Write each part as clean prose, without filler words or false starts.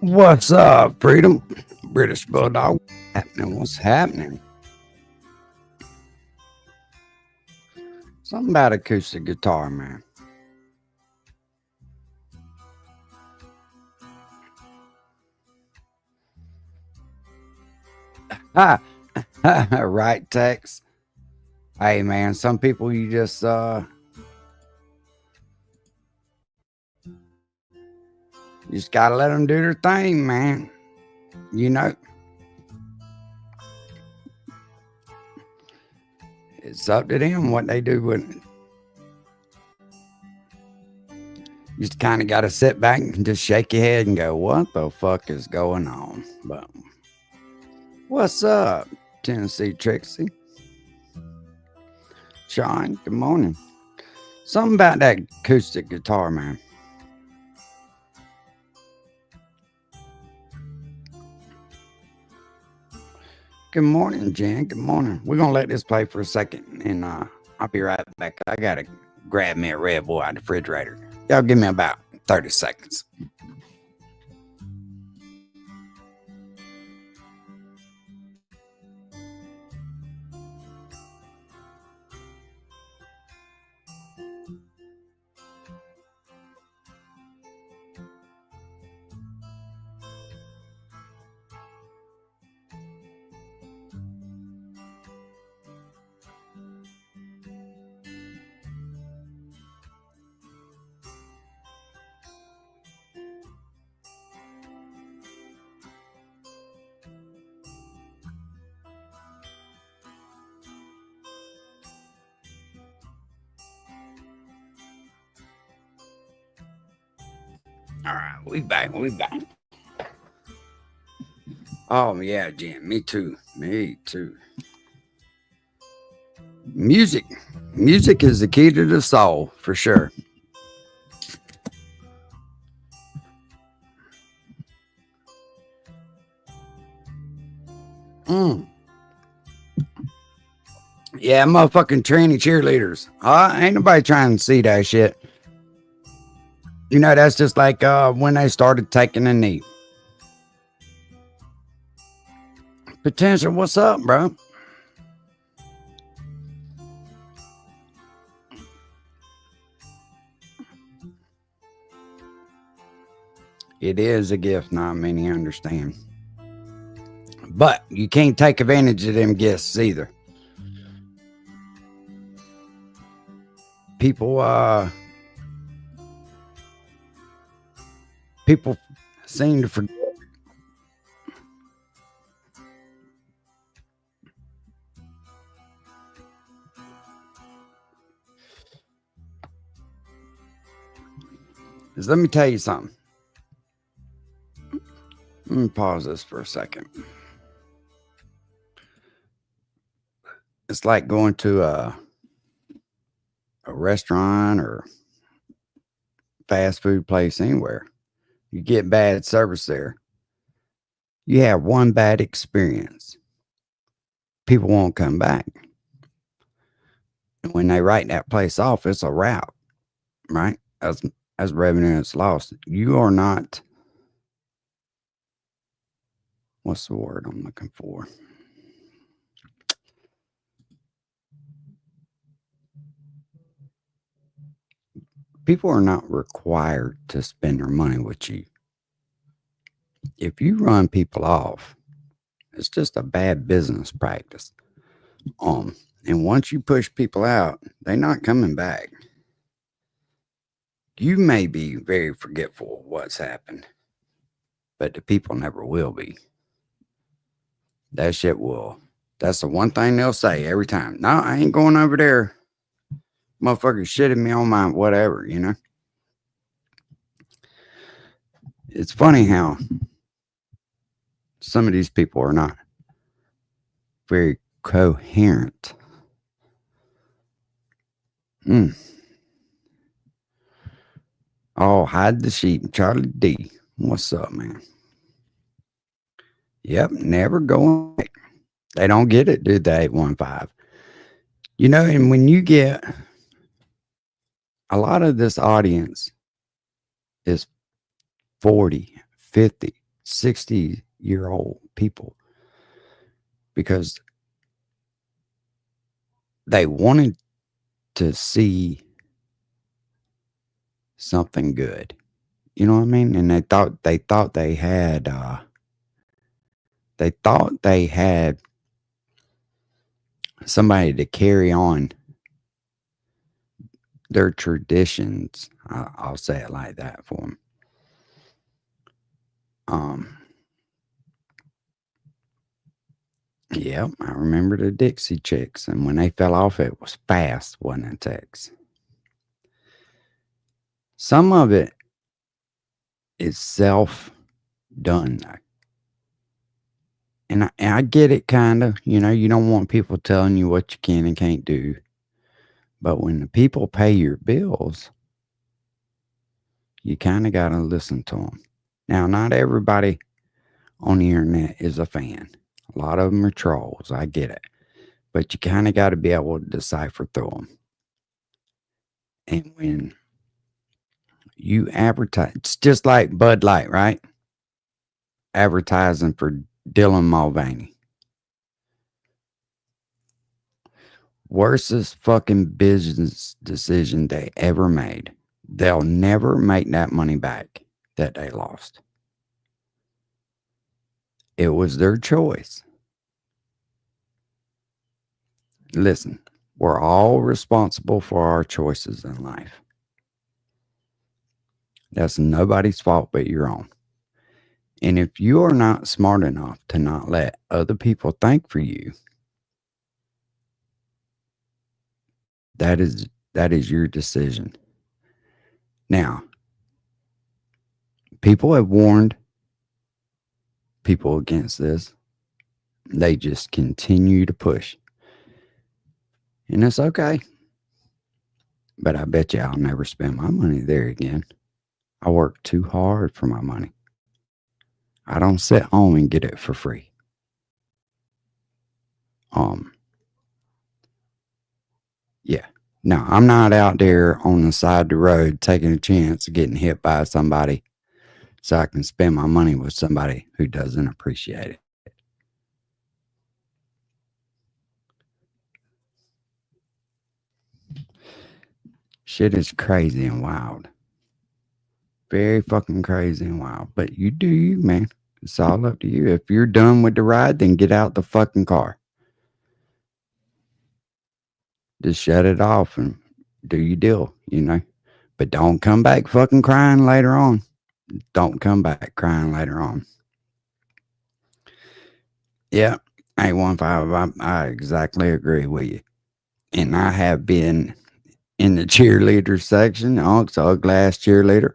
What's up, Freedom? British Bulldog. What's happening? Something about acoustic guitar, man. Ha! Right, Tex? Hey, man, some people you just gotta let them do their thing, man. You know, it's up to them what they do with it. You just kind of got to sit back and just shake your head and go, what the fuck is going on? But what's up, Tennessee Trixie? Sean, good morning. Something about that acoustic guitar, man. Good morning, Jen. Good morning. We're going to let this play for a second, and I'll be right back. I got to grab me a Red Bull out of the refrigerator. Y'all give me about 30 seconds. All right, we back. Oh, yeah, Jen. Me too. Music is the key to the soul, for sure. Yeah, motherfucking tranny cheerleaders. Ain't nobody trying to see that shit. You know, that's just like when they started taking a knee. Potential, what's up, bro? It is a gift, not many understand. But you can't take advantage of them gifts either. People seem to forget. Let me tell you something. Let me pause this for a second. It's like going to a restaurant or fast food place anywhere. You get bad service there. You have one bad experience. People won't come back. And when they write that place off, it's a wrap, right? As revenue is lost. You are not, what's the word I'm looking for? People are not required to spend their money with you. If you run people off, it's just a bad business practice. And once you push people out, they're not coming back. You may be very forgetful of what's happened, but the people never will be. That shit will. That's the one thing they'll say every time. No, I ain't going over there. Motherfucker shitting me on my whatever, you know? It's funny how some of these people are not very coherent. Oh, hide the sheep. Charlie D. What's up, man? Yep, never going back. They don't get it, dude, the 815. You know, and when you get a lot of this audience is 40, 50, 60-year-old people because they wanted to see something good. You know what I mean? And they thought they had somebody to carry on their traditions. I'll say it like that for them. Yeah, I remember the Dixie Chicks, and when they fell off, it was fast, wasn't it, Tex? Some of it is self done, though. And I get it, kind of. You know, you don't want people telling you what you can and can't do. But when the people pay your bills, you kind of got to listen to them. Now, not everybody on the internet is a fan. A lot of them are trolls. I get it. But you kind of got to be able to decipher through them. And when you advertise, it's just like Bud Light, right? Advertising for Dylan Mulvaney. Worstest fucking business decision they ever made. They'll never make that money back that they lost. It was their choice. Listen, we're all responsible for our choices in life. That's nobody's fault but your own. And if you are not smart enough to not let other people think for you, that is your decision. Now, people have warned people against this. They just continue to push. And it's okay. But I bet you I'll never spend my money there again. I work too hard for my money. I don't sit home and get it for free. Yeah. No, I'm not out there on the side of the road taking a chance of getting hit by somebody so I can spend my money with somebody who doesn't appreciate it. Shit is crazy and wild. Very fucking crazy and wild. But you do you, man. It's all up to you. If you're done with the ride, then get out the fucking car. Just shut it off and do your deal, you know. But don't come back fucking crying later on. Don't come back crying later on. Yeah, 815, I exactly agree with you. And I have been in the cheerleader section, Unc's ugly ass cheerleader.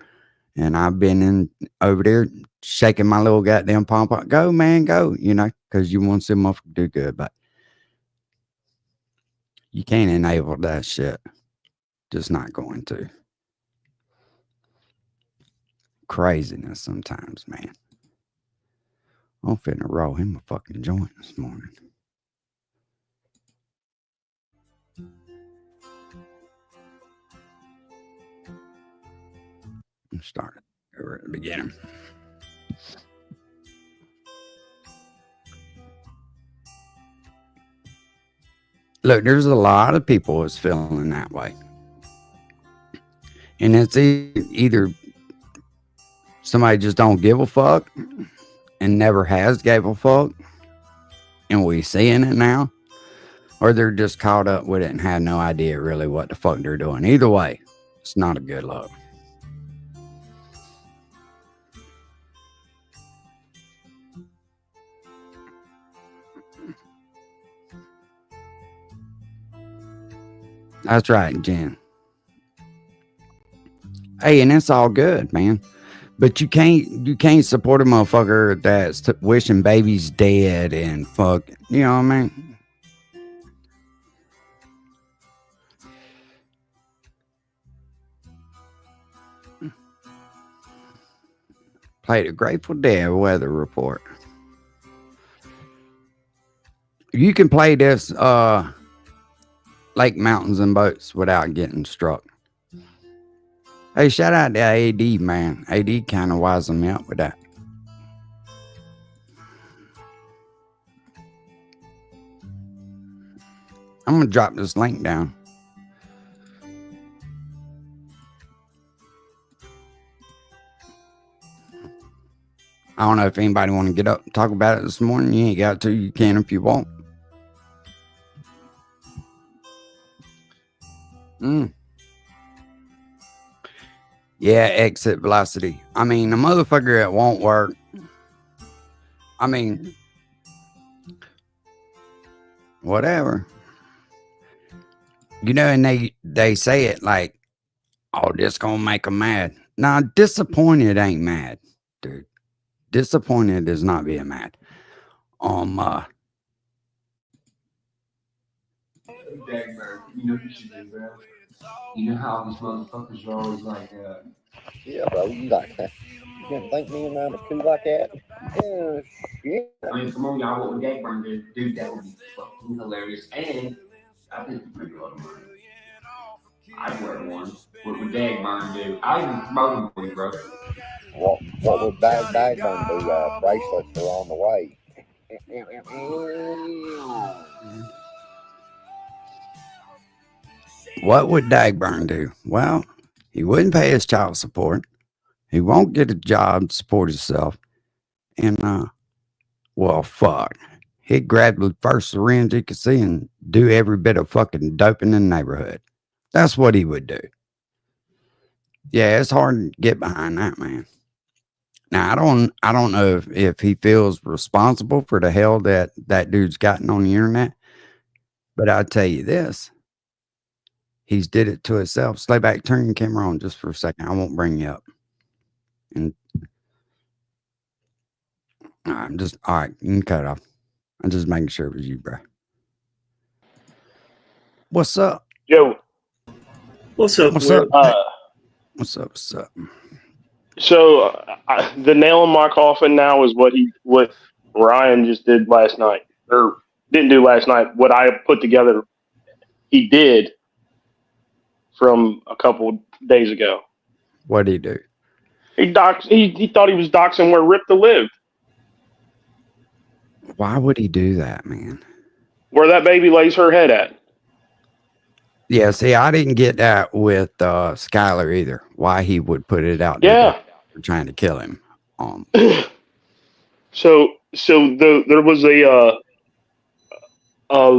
And I've been in over there shaking my little goddamn pom pom. Go, man, go, you know, because you want to see them do good. But you can't enable that shit. Just not going to. Craziness sometimes, man. I'm finna roll him a fucking joint this morning. I'm starting over at the beginning. Look, there's a lot of people that's feeling that way. And it's either somebody just don't give a fuck and never has gave a fuck, and we seeing it now, or they're just caught up with it and had no idea really what the fuck they're doing. Either way, it's not a good look. That's right, Jen. Hey, and it's all good, man. But you can't support a motherfucker that's wishing babies dead and fuck. You know what I mean? Played a Grateful Dead weather report. You can play this Lake Mountains and Boats without getting struck. Hey, shout out to AD, man. AD kind of wised me up with that. I'm gonna drop this link down. I don't know if anybody want to get up and talk about it this morning. You ain't got to. You can if you want. Yeah, exit velocity. I mean, a motherfucker that won't work. I mean, whatever. You know, and they say it like, oh, this gonna make them mad. Nah, disappointed ain't mad, dude. Disappointed is not being mad. Dagberg, you know what you should do, bro? You know how these motherfuckers are always like, Yeah, bro, you like that. You didn't think me and mine was cool like that? Yeah, shit. I mean, come on, y'all, what would Dagberg do? Dude, that would be fucking hilarious. And I think you make a lot of money. I'd wear one. What would Dagberg do? I even promote him for you, bro. What would Bagburn do? Bracelets are on the way. What would Dagburn do? Well, he wouldn't pay his child support. He won't get a job to support himself. And, well, fuck. He'd grab the first syringe he could see and do every bit of fucking doping in the neighborhood. That's what he would do. Yeah, it's hard to get behind that, man. Now, I don't know if he feels responsible for the hell that dude's gotten on the internet, but I'll tell you this. He's did it to himself. Stay back, turn your camera on just for a second. I won't bring you up. And I'm just, all right, you can cut it off. I'm just making sure it was you, bro. What's up? Yo. What's up? What's up? What's up? What's up? So the nail in my coffin now is what Ryan just did last night, or didn't do last night. What I put together, he did from a couple days ago. What did he do? He thought he was doxing where Ripta lived. Why would he do that, man? Where that baby lays her head at. Yeah, see, I didn't get that with Skylar either. Why he would put it out there for trying to kill him. So there was a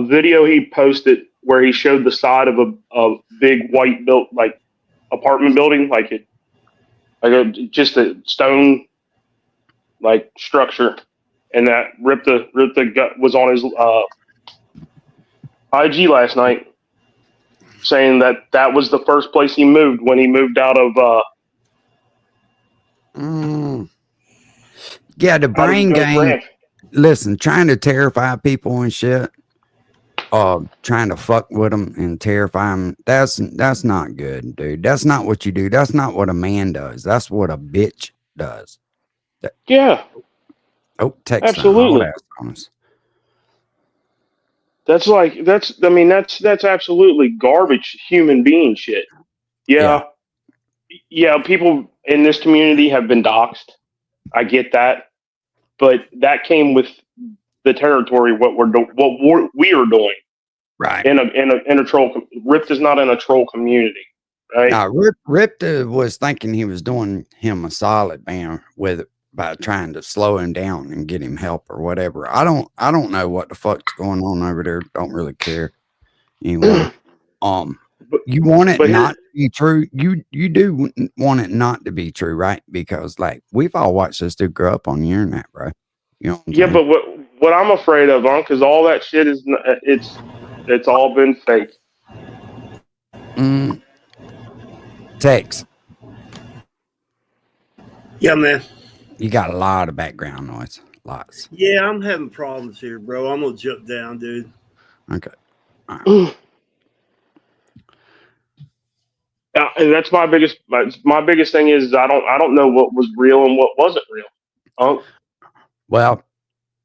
video he posted where he showed the side of a big white built like apartment building, just a stone like structure, and that Ripta gut was on his IG last night, saying that was the first place he moved when he moved out of yeah, the brain game. Listen, trying to terrify people and shit, trying to fuck with them and terrify them, that's not good, dude. That's not what you do. That's not what a man does. That's what a bitch does. Yeah. Oh, text. Absolutely. That's absolutely garbage human being shit. Yeah. People in this community have been doxxed. I get that, but that came with the territory. What we are doing, right? In a troll. Ripped is not in a troll community, right? Now, Ripped was thinking he was doing him a solid, man, by trying to slow him down and get him help or whatever. I don't know what the fuck's going on over there. Don't really care. Anyway, you want it not to be true. You do want it not to be true, right? Because like we've all watched this dude grow up on the internet, bro. You know what I'm saying? But what I'm afraid of, because all that shit is it's all been fake. Tex. Yeah, man. You got a lot of background noise. Lots. Yeah, I'm having problems here, bro. I'm gonna jump down, dude. Okay. All right. And that's my biggest thing is I don't know what was real and what wasn't real. Well,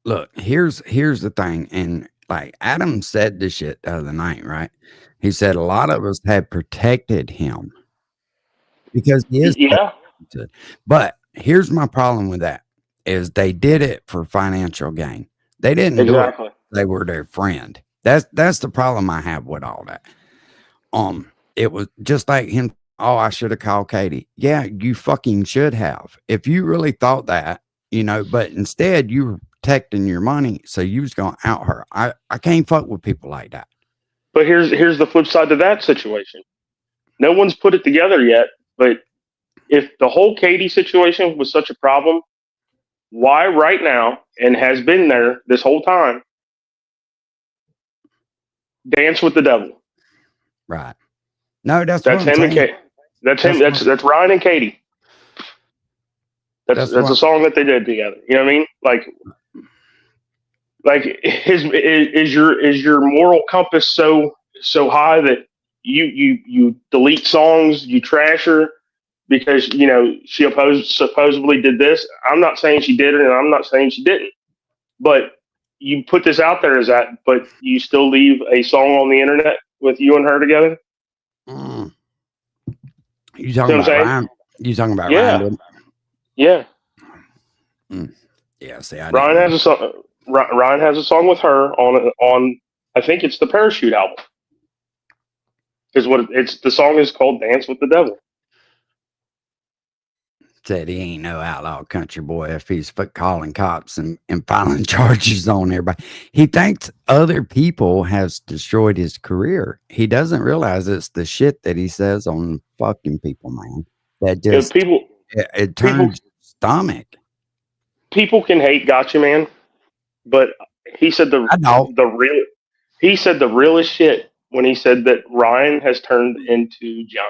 look, here's the thing, and like Adam said this shit the other night, right? He said a lot of us had protected him because he is protected. But here's my problem with that is they did it for financial gain. They didn't do it. They were their friend. That's the problem I have with all that. It was just like him. Oh, I should have called Katie. Yeah, you fucking should have. If you really thought that, but instead you were protecting your money, so you was gonna out her. I can't fuck with people like that. But here's the flip side to that situation. No one's put it together yet, but if the whole Katie situation was such a problem, why right now, and has been there this whole time, dance with the devil? Right. No, that's what That's I'm him and saying. Katie. That's him. That's Ryan and Katie. That's That's a song that they did together. You know what I mean? Like is your moral compass so high that you delete songs, you trash her because she supposedly did this. I'm not saying she did it, and I'm not saying she didn't. But you put this out there as that, but you still leave a song on the internet with you and her together. Mm. You You talking know what I'm about saying? Ryan? You talking about Yeah, Ryan? Dude? yeah. Yeah. See, I Ryan didn't. has a song. Ryan has a song with her on. I think it's the Parachute album. Is what it's. The song is called "Dance with the Devil." Said he ain't no outlaw country boy if he's calling cops and filing charges on everybody. He thinks other people has destroyed his career. He doesn't realize it's the shit that he says on fucking people, man. That If just it people turns your stomach. people can hate Gotcha Man, but he said I know. the real he said the realest shit when he said that Ryan has turned into Johnny.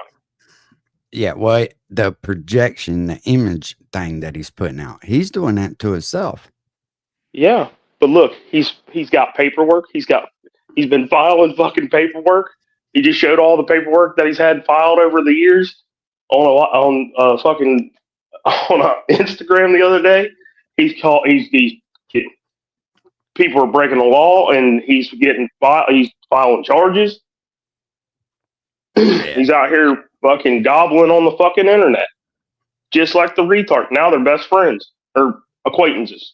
Yeah, well, the projection, the image thing that he's putting out, he's doing that to himself. Yeah, but look, he's got paperwork. He's been filing fucking paperwork. He just showed all the paperwork that he's had filed over the years on fucking on Instagram the other day. He's people are breaking the law and he's filing charges. Yeah. He's out here fucking gobbling on the fucking internet, just like the retard. Now they're best friends or acquaintances.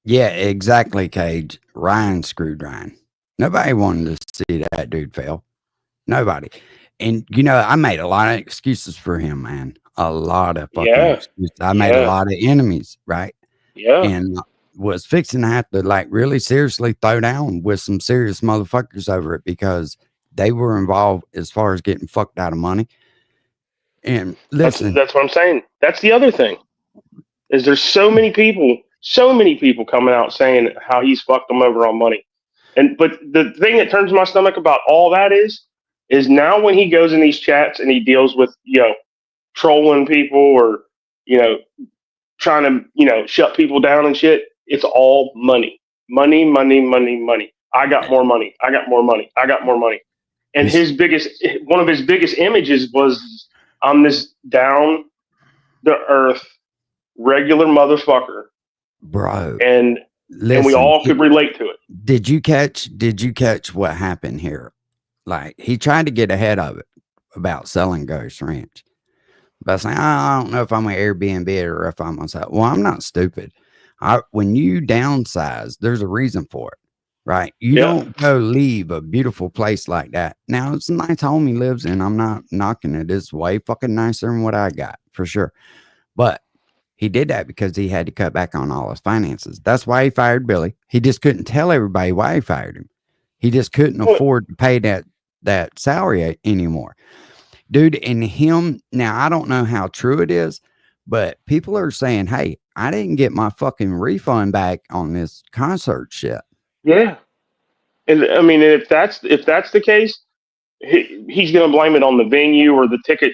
Yeah, exactly, Cage. Ryan screwed Ryan. Nobody wanted to see that dude fail. Nobody. And, I made a lot of excuses for him, man. A lot of fucking Yeah, excuses. I made a yeah, lot of enemies, right? yeah. And was fixing to have to, really seriously throw down with some serious motherfuckers over it because they were involved as far as getting fucked out of money. And listen, That's what I'm saying. That's the other thing. Is there's so many people coming out saying how he's fucked them over on money. But the thing that turns my stomach about all that is now when he goes in these chats and he deals with, trolling people or, trying to, shut people down and shit, it's all money. Money, money, money, money. I got more money. I got more money. I got more money. And one of his biggest images was I'm this down the earth regular motherfucker, bro, and we listen, all could relate to it. did you catch what happened here? Like, he tried to get ahead of it about selling Ghost Ranch by saying, I don't know if I'm going to Airbnb it or if I'm going to sell. Well, I'm not stupid. When you downsize, there's a reason for it, right? You Yeah, don't go leave a beautiful place like that. Now, it's a nice home he lives in. I'm not knocking it. It's way fucking nicer than what I got, for sure. But he did that because he had to cut back on all his finances. That's why he fired Billy. He just couldn't tell everybody why he fired him. He just couldn't well, afford to pay that salary anymore. Dude, and him, now I don't know how true it is, but people are saying, hey, I didn't get my fucking refund back on this concert shit. yeah. And I mean, if that's the case, he's going to blame it on the venue or the ticket,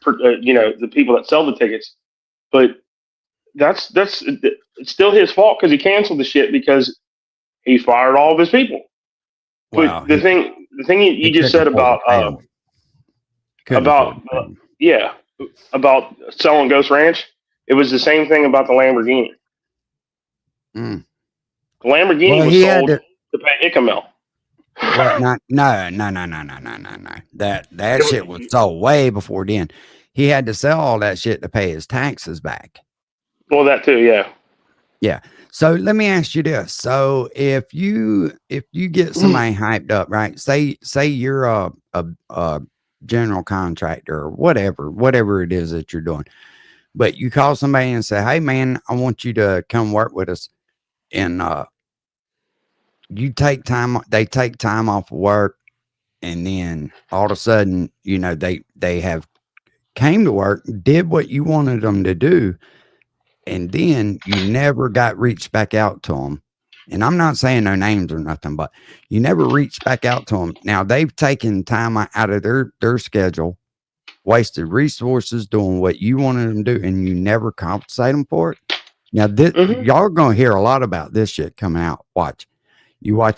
the people that sell the tickets. But that's it's still his fault because he canceled the shit because he fired all of his people. Well, But the thing you he just couldn't said afford about to pay them. Couldn't afford about to pay them. yeah, about selling Ghost Ranch, it was the same thing about the Lamborghini. Mm. The Lamborghini Well, was he had sold to. to pay Icamel. Well, no. That shit was sold way before then. He had to sell all that shit to pay his taxes back. Well, that too, yeah. Yeah. So let me ask you this. So if you get somebody hyped up, right? Say you're a general contractor or whatever it is that you're doing, but you call somebody and say, "Hey man, I want you to come work with us," and you take time. They take time off of work, and then all of a sudden, they have came to work, did what you wanted them to do, and then you never got reached back out to them. And I'm not saying no names or nothing, but you never reached back out to them. Now they've taken time out of their schedule, wasted resources doing what you wanted them to do, and you never compensate them for it. Now y'all are gonna hear a lot about this shit coming out. Watch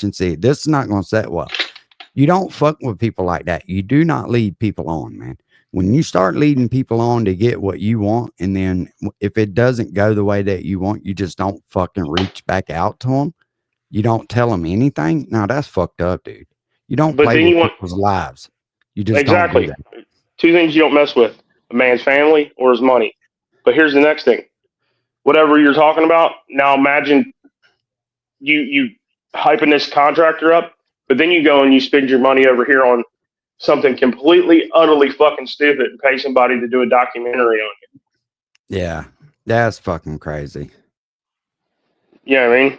and see. This is not gonna set well. You don't fuck with people like that. You do not lead people on, man. When you start leading people on to get what you want, and then if it doesn't go the way that you want, you just don't fucking reach back out to them. You don't tell them anything. No, that's fucked up, dude. You don't But play then with you want people's lives. You just don't do exactly that. two things you don't mess with: a man's family or his money. But here's the next thing: whatever you're talking about. Now imagine you hyping this contractor up, but then you go and you spend your money over here on something completely, utterly fucking stupid and pay somebody to do a documentary on you. Yeah, that's fucking crazy. You know what I mean?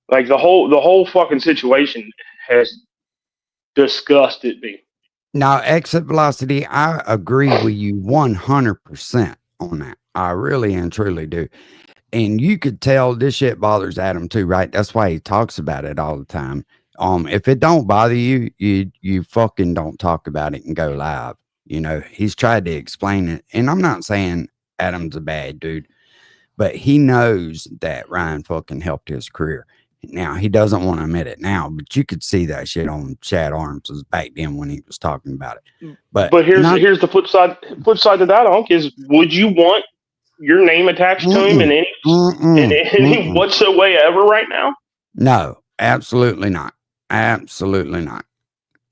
Like the whole fucking situation has disgusted me. Now, exit velocity, I agree with you 100% on that. I really and truly do. And you could tell this shit bothers Adam too, right? That's why he talks about it all the time. If it don't bother you, you fucking don't talk about it and go live. He's tried to explain it. And I'm not saying Adam's a bad dude, but he knows that Ryan fucking helped his career. Now he doesn't want to admit it now, but you could see that shit on Chad Arms' back then when he was talking about it. But But here's not here's the flip side. Flip side to that, Unc, is would you want your name attached to him mm-mm, in mm-mm, any mm-mm. whatsoever right now? No, absolutely not. Absolutely not.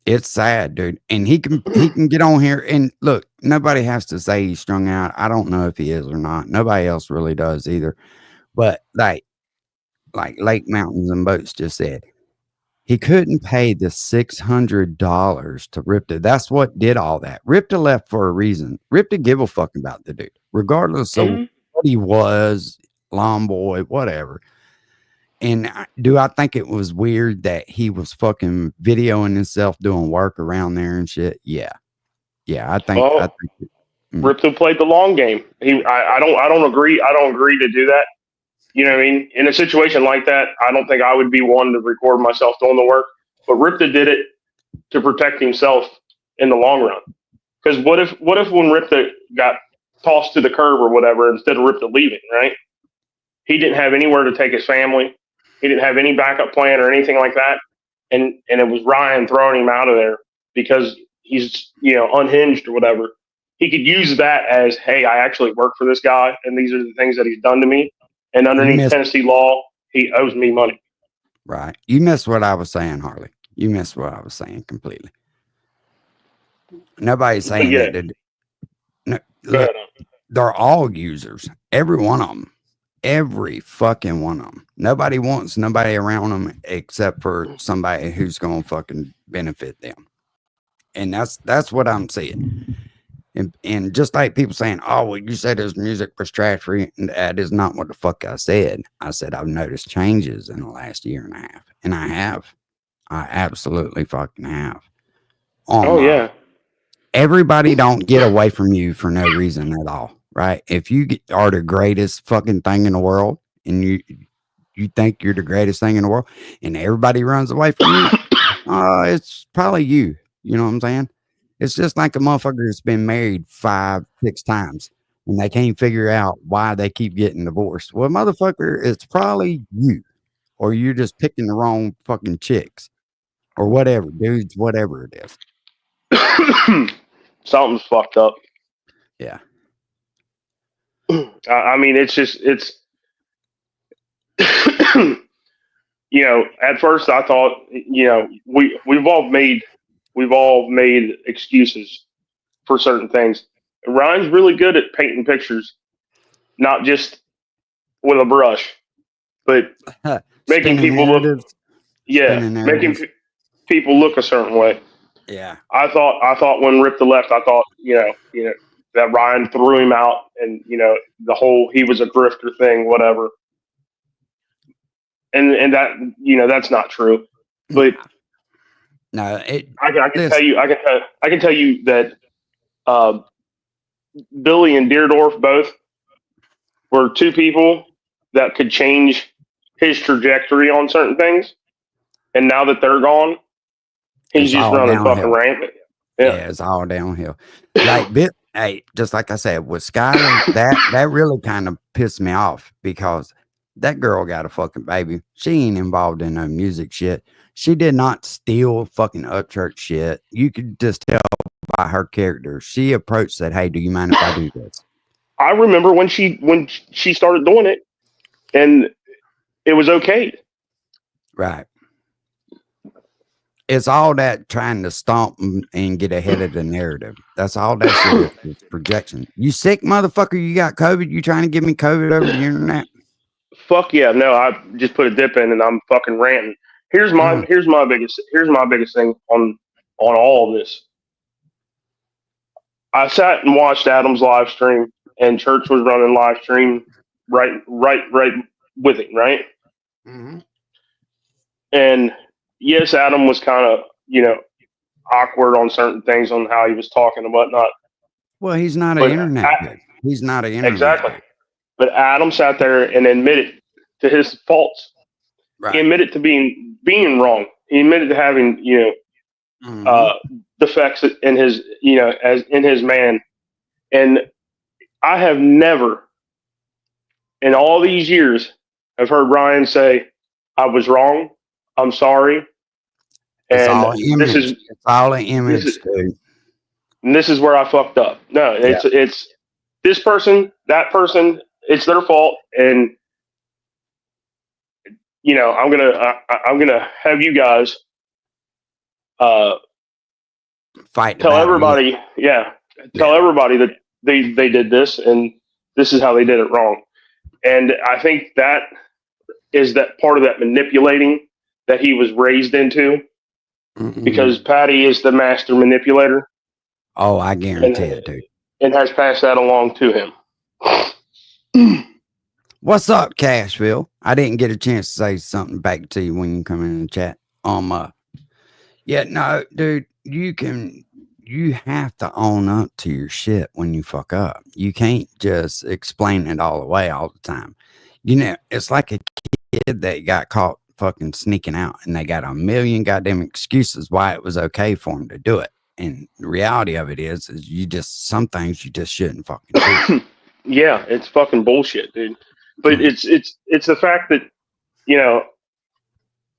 It's sad, dude. And he can get on here and look, nobody has to say he's strung out. I don't know if he is or not. Nobody else really does either. But like Lake Mountains and Boats just said, he couldn't pay the $600 to Ripta. That's what did all that. Ripta left for a reason. Ripta give a fuck about the dude, regardless of Mm-hmm. what he was, lawn boy, whatever. And do I think it was weird that he was fucking videoing himself doing work around there and shit? Yeah. Yeah. I Well, think, Ripto played the long game. I don't agree. I don't agree to do that. You know what I mean? In a situation like that, I don't think I would be one to record myself doing the work. But Ripta did it to protect himself in the long run. Because what if when Ripta got tossed to the curb or whatever, instead of Ripta leaving, right? He didn't have anywhere to take his family. He didn't have any backup plan or anything like that. And it was Ryan throwing him out of there because he's unhinged or whatever. He could use that as, hey, I actually work for this guy, and these are the things that he's done to me. And you underneath missed, Tennessee law, he owes me money. right. You missed what I was saying, Harley. You missed what I was saying completely. Nobody's But saying yeah, that. No, go ahead. look, they're all users. Every one of them. Every fucking one of them. Nobody wants nobody around them except for somebody who's going to fucking benefit them. And that's what I'm seeing. And just like people saying, "Oh, well, you said his music was trash free," and that is not what the fuck I said. I said I've noticed changes in the last year and a half, and I have. I absolutely fucking have. Oh yeah. Everybody don't get away from you for no reason at all, right? If you are the greatest fucking thing in the world, and you think you're the greatest thing in the world, and everybody runs away from you, it's probably you. You know what I'm saying? It's just like a motherfucker that's been married 5, 6 times and they can't figure out why they keep getting divorced. Well, motherfucker, it's probably you, or you're just picking the wrong fucking chicks or whatever, dudes, whatever it is. Something's fucked up. Yeah. I mean, it's at first I thought, we've all made excuses for certain things. Ryan's really good at painting pictures, not just with a brush, but making Spinning people look, narratives. yeah, Spinning making narratives. people look a certain way. Yeah. I thought when Rip the left, I thought, that Ryan threw him out, and the whole he was a grifter thing, whatever, and that that's not true. But No, it. I can tell Listen, you, I can tell you that uh, Billy and Deerdorf both were two people that could change his trajectory on certain things, and now that they're gone, he's it's just all running fucking downhill. rampant. Yeah. Yeah, it's all downhill. Like bit hey, just like I said with Skylar, that really kind of pissed me off because that girl got a fucking baby. She ain't involved in no music shit. She did not steal fucking upchurch shit. You could just tell by her character. She approached said, "Hey, do you mind if I do this?" I remember when she started doing it, and it was okay. Right. It's all that trying to stomp and get ahead of the narrative. That's all that shit is. It's projection. You sick motherfucker, you got COVID, you trying to give me COVID over the internet? Fuck yeah, no, I just put a dip in and I'm fucking ranting. Here's my Mm. biggest thing on all of this. I sat and watched Adam's live stream, and Church was running live stream right with it, right? Mm-hmm. And yes, Adam was kind of awkward on certain things on how he was talking and whatnot. Well, he's not an But internet dude. He's not an internet exactly. dude. But Adam sat there and admitted to his faults. He Right. admitted to being wrong. He admitted to having Mm-hmm. defects in his as in his man. And I have never in all these years have heard Ryan say, "I was wrong. I'm sorry." It's And all an this image. is It's all an this image, is dude. and this is where I fucked up. No, Yeah. it's this person, that person. It's their fault, and I'm gonna have you guys Fight the tell battle. Yeah. everybody, tell Yeah. everybody that they did this, and this is how they did it wrong. And I think that is that part of that manipulating that he was raised into, Mm-mm. because Patty is the master manipulator, Oh, I and guarantee it, dude. has passed that along to him. What's up, Cashville? I didn't get a chance to say something back to you when you come in the chat. Yeah, no, dude, you have to own up to your shit when you fuck up. You can't just explain it all away all the time. It's like a kid that got caught fucking sneaking out and they got a million goddamn excuses why it was okay for him to do it. And the reality of it is some things you just shouldn't fucking do. Yeah, it's fucking bullshit, dude. But it's the fact that you know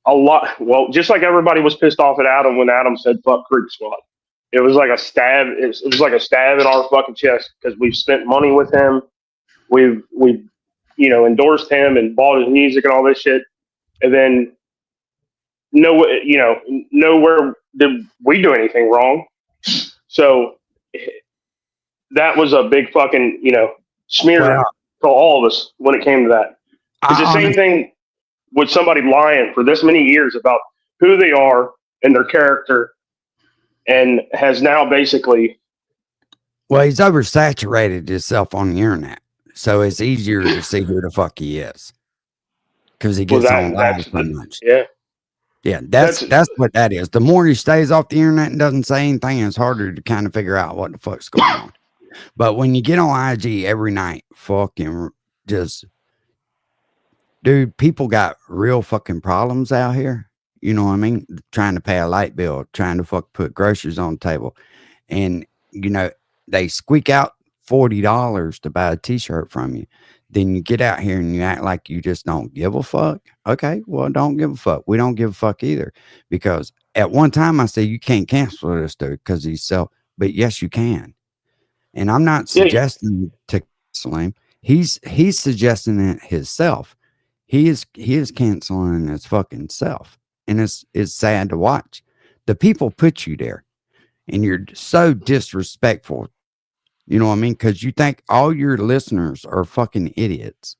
a lot. Well, just like everybody was pissed off at Adam when Adam said "fuck Creek Squad." It was like a stab. It was like a stab in our fucking chest because we've spent money with him. We've endorsed him and bought his music and all this shit, and then nowhere did we do anything wrong. So that was a big fucking smear Well, to all of us when it came to that. It's the same thing with somebody lying for this many years about who they are and their character, and has now basically. Well, he's oversaturated himself on the internet, so it's easier to see who the fuck he is because he gets online so much. Yeah, that's what that is. The more he stays off the internet and doesn't say anything, it's harder to kind of figure out what the fuck's going on. But when you get on IG every night, fucking just, dude, people got real fucking problems out here. You know what I mean? Trying to pay a light bill, trying to put groceries on the table, and they squeak out $40 to buy a t-shirt from you. Then you get out here and you act like you just don't give a fuck. Okay, well, don't give a fuck. We don't give a fuck either. Because at one time I said you can't cancel this dude because he's but yes, you can. And I'm not suggesting to cancel him. He's suggesting it himself. He is canceling his fucking self. And it's sad to watch. The people put you there. And you're so disrespectful. You know what I mean? Because you think all your listeners are fucking idiots.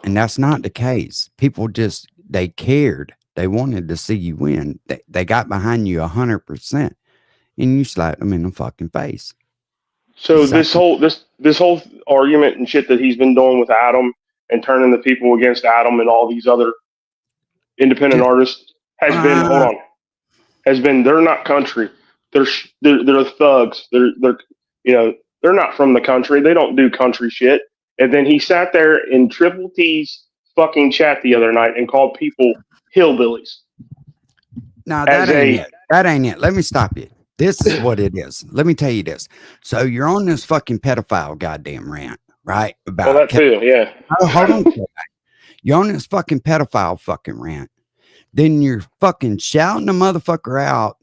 And that's not the case. People just, they cared. They wanted to see you win. They got behind you 100%. And you slapped them in the fucking face. So this whole argument and shit that he's been doing with Adam and turning the people against Adam and all these other independent Dude, artists has been, hold on, has been, they're not country. They're thugs. They're not from the country. They don't do country shit. And then he sat there in Triple T's fucking chat the other night and called people hillbillies. No, that ain't it. That ain't it. Let me stop you. This is what it is. Let me tell you this. So you're on this fucking pedophile goddamn rant, right? About that too, yeah. Oh, hold on. You're on this fucking pedophile fucking rant. Then you're fucking shouting the motherfucker out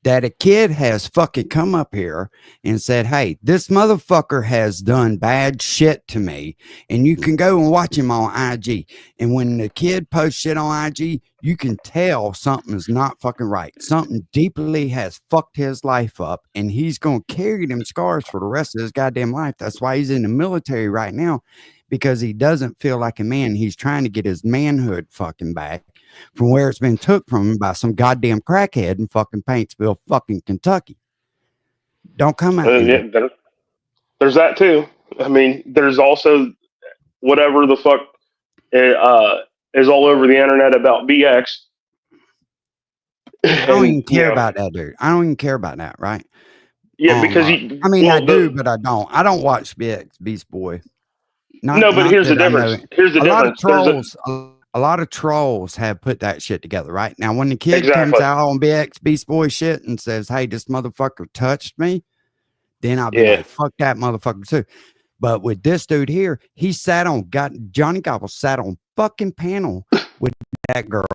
that a kid has fucking come up here and said, hey, this motherfucker has done bad shit to me. And you can go and watch him on IG. And when the kid posts shit on IG, you can tell something is not fucking right. Something deeply has fucked his life up. And he's going to carry them scars for the rest of his goddamn life. That's why he's in the military right now, because he doesn't feel like a man. He's trying to get his manhood fucking back from where it's been took from him by some goddamn crackhead in fucking Paintsville, fucking Kentucky. Don't come at me. Yeah, there's that too. I mean, there's also whatever the fuck is all over the internet about BX. I don't even care about that, dude. I don't even care about that, right? Yeah, because I do, but I don't. I don't watch BX Beast Boy. But here's the difference. A lot of trolls have put that shit together, right? Now, when the kid comes out on BX Beast Boy shit and says, hey, this motherfucker touched me, then I'll be like, fuck that motherfucker too. But with this dude here, he Johnny Gobble sat on fucking panel with that girl,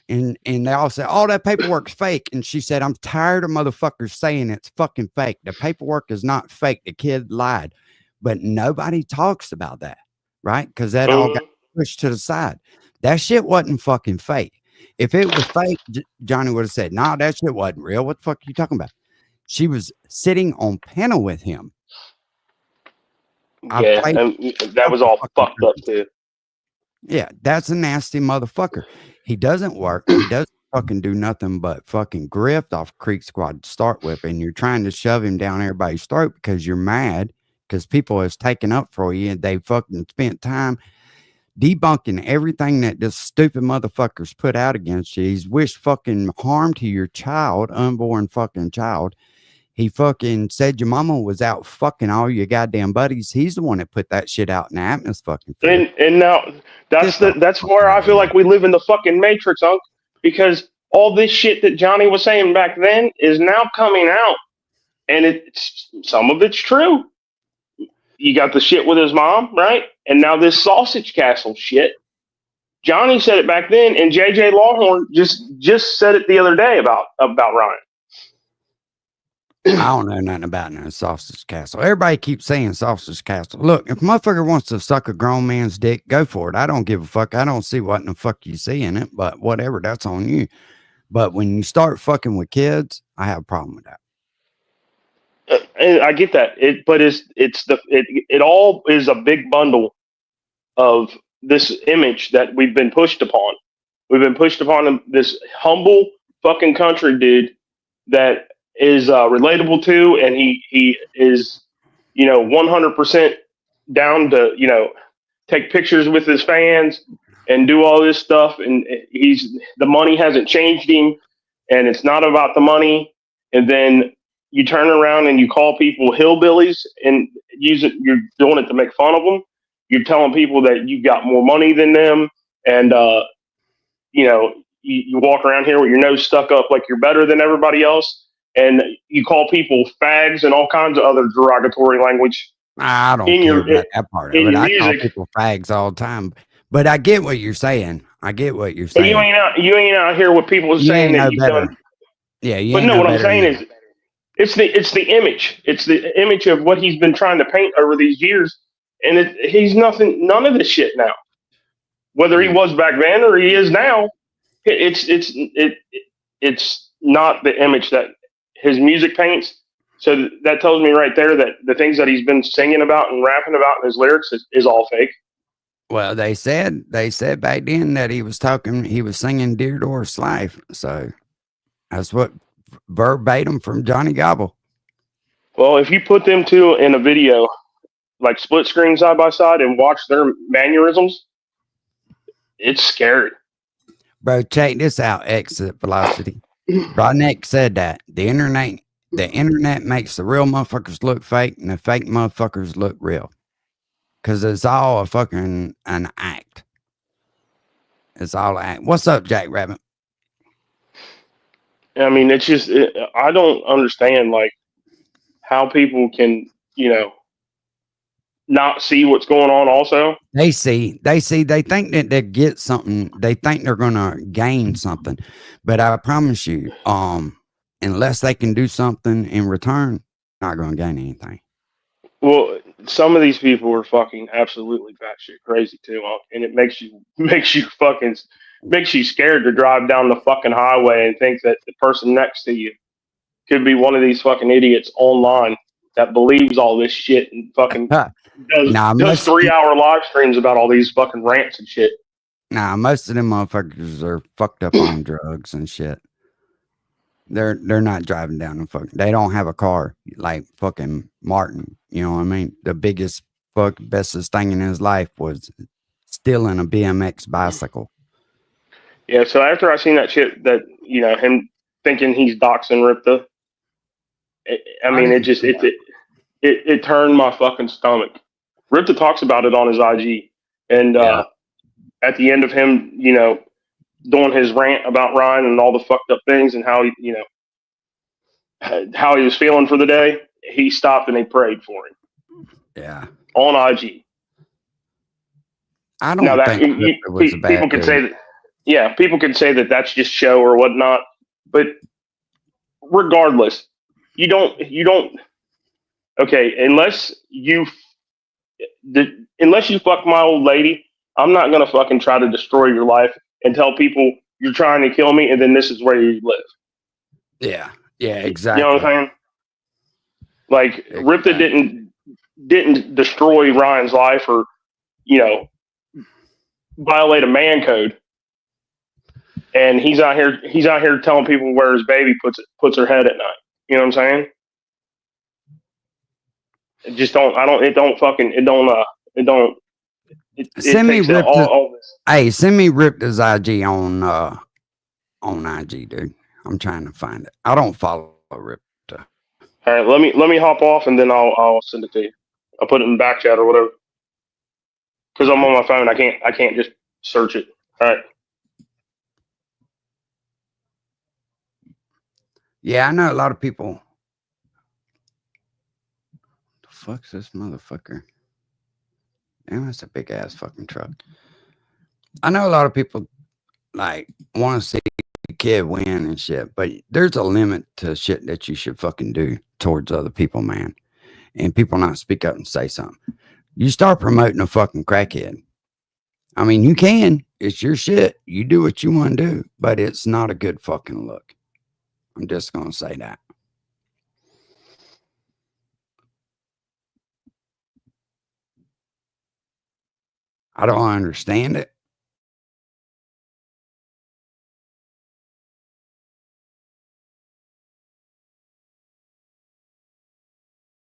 and they all said, oh, that paperwork's fake. And she said, I'm tired of motherfuckers saying it's fucking fake. The paperwork is not fake. The kid lied. But nobody talks about that, right? Because that all got pushed to the side. That shit wasn't fucking fake. If it was fake, Johnny would have said, nah, that shit wasn't real. What the fuck are you talking about? She was sitting on panel with him. Yeah, and that was all fucked up too. Yeah, that's a nasty motherfucker. He doesn't work. He doesn't fucking do nothing but fucking grift off Creek Squad to start with. And you're trying to shove him down everybody's throat because you're mad because people has taken up for you and they fucking spent time debunking everything that this stupid motherfuckers put out against you. He's wished fucking harm to your child, unborn fucking child. He fucking said your mama was out fucking all your goddamn buddies. He's the one that put that shit out in the atmosphere. And now that's where I feel like we live in the fucking matrix, Unc, because all this shit that Johnny was saying back then is now coming out, and some of it's true. You got the shit with his mom, right? And now this sausage castle shit. Johnny said it back then, and JJ Lawhorn just said it the other day about Ryan. I don't know nothing about no sausage castle. Everybody keeps saying sausage castle. Look, if a motherfucker wants to suck a grown man's dick, go for it. I don't give a fuck. I don't see what in the fuck you see in it, but whatever, that's on you. But when you start fucking with kids, I have a problem with that. And I get that. It all is a big bundle of this image that we've been pushed upon. We've been pushed upon this humble fucking country dude that is relatable to, and he is 100% down to take pictures with his fans and do all this stuff, and the money hasn't changed him, and it's not about the money. And then you turn around and you call people hillbillies and you're doing it to make fun of them. You're telling people that you got more money than them, and you walk around here with your nose stuck up like you're better than everybody else, and you call people fags and all kinds of other derogatory language. I don't care about that part of it. I call people fags all the time, but I get what you're saying. But you ain't out here with people saying that you've done. Yeah, but no, what I'm saying is, it's the image. It's the image of what he's been trying to paint over these years, and he's none of this shit now. Whether he was back then or he is now, it's not the image that his music paints. So that tells me right there that the things that he's been singing about and rapping about in his lyrics is all fake. Well, they said back then that he was singing "Dear Doris Life," so that's what verbatim from Johnny Gobble. Well, if you put them two in a video, like split screen side by side, and watch their mannerisms, it's scary. Bro, check this out, exit velocity. Rodneck said that the internet makes the real motherfuckers look fake and the fake motherfuckers look real. Cause it's all a fucking an act. It's all an act. What's up, Jack Rabbit? I mean, it's just I don't understand like how people can not see what's going on. Also, They think that they get something, they think they're gonna gain something. But I promise you, unless they can do something in return, not gonna gain anything. well, some of these people are fucking absolutely batshit crazy too, and it makes you scared to drive down the fucking highway and think that the person next to you could be one of these fucking idiots online that believes all this shit and fucking Nah, does 3 hour live streams about all these fucking rants and shit. most of them motherfuckers are fucked up on drugs and shit. They're not driving down the fucking. They don't have a car like fucking Martin. You know what I mean? The biggest bestest thing in his life was stealing a BMX bicycle. Yeah, so after I seen that shit, that him thinking he's doxing Ripta, I mean, it turned my fucking stomach. Ripta talks about it on his IG, and Yeah. at the end of him, doing his rant about Ryan and all the fucked up things and how how he was feeling for the day, he stopped and he prayed for him. Yeah. On IG. I don't think it was a bad people could say that. Yeah, people could say that that's just show or whatnot, but regardless, you don't. Okay, unless you fuck my old lady, I'm not gonna fucking try to destroy your life and tell people you're trying to kill me, and then this is where you live. Yeah, exactly. You know what I'm saying? Like exactly. Ripta didn't destroy Ryan's life or violate a man code, and he's out here telling people where his baby puts her head at night. You know what I'm saying? It just don't. I don't. It don't fucking. It don't. It don't. It Send me takes Ripta. all this. Hey, send me Ripta's IG on IG, dude. I'm trying to find it. I don't follow Ripta. All right, let me hop off and then I'll send it to you. I'll put it in back chat or whatever. Because I'm on my phone, I can't just search it. All right. Yeah, I know a lot of people. The fuck's this motherfucker? Damn, that's a big ass fucking truck. I know a lot of people like want to see the kid win and shit, but there's a limit to shit that you should fucking do towards other people, man. And people not speak up and say something. You start promoting a fucking crackhead. I mean, you can. It's your shit. You do what you want to do, but it's not a good fucking look. I'm just going to say that. I don't understand it.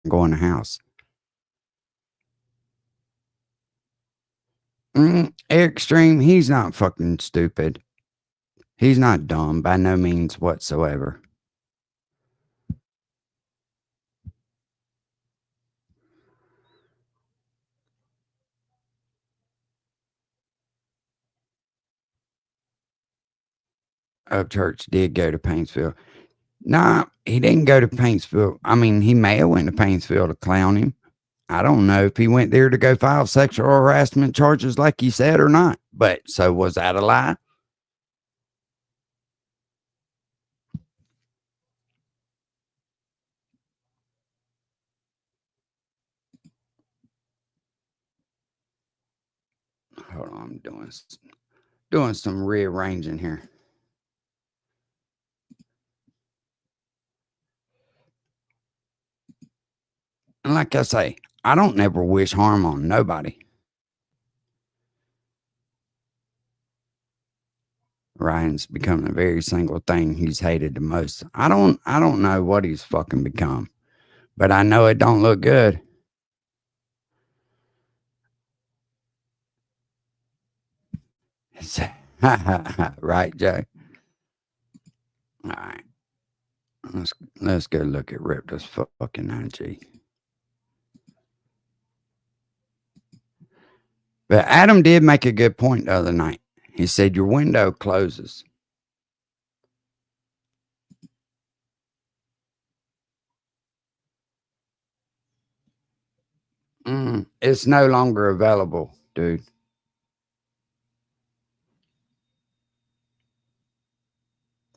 Go in the house. Eric Stream, he's not fucking stupid. He's not dumb by no means whatsoever. Upchurch did go to Paintsville. Nah, he didn't go to Paintsville. I mean, he may have went to Paintsville to clown him. I don't know if he went there to go file sexual harassment charges like he said or not. But so was that a lie? Hold on, I'm doing some rearranging here. And like I say, I don't never wish harm on nobody. Ryan's becoming the very single thing he's hated the most. I don't know what he's fucking become, but I know it don't look good. Right, Joe? All right. Let's go look at Ripta's fucking IG. But Adam did make a good point the other night. He said your window closes. It's no longer available, dude.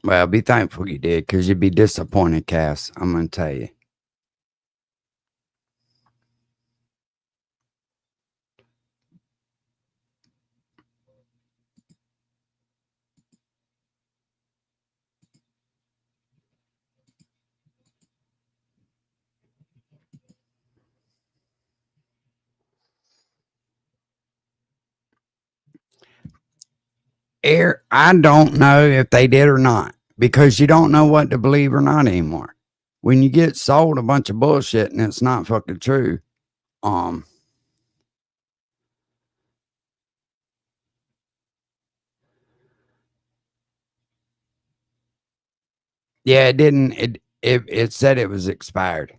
Well, be thankful you did, because you'd be disappointed, Cass. I'm going to tell you. I don't know if they did or not, because you don't know what to believe or not anymore. When you get sold a bunch of bullshit and it's not fucking true, yeah, it didn't. It said it was expired,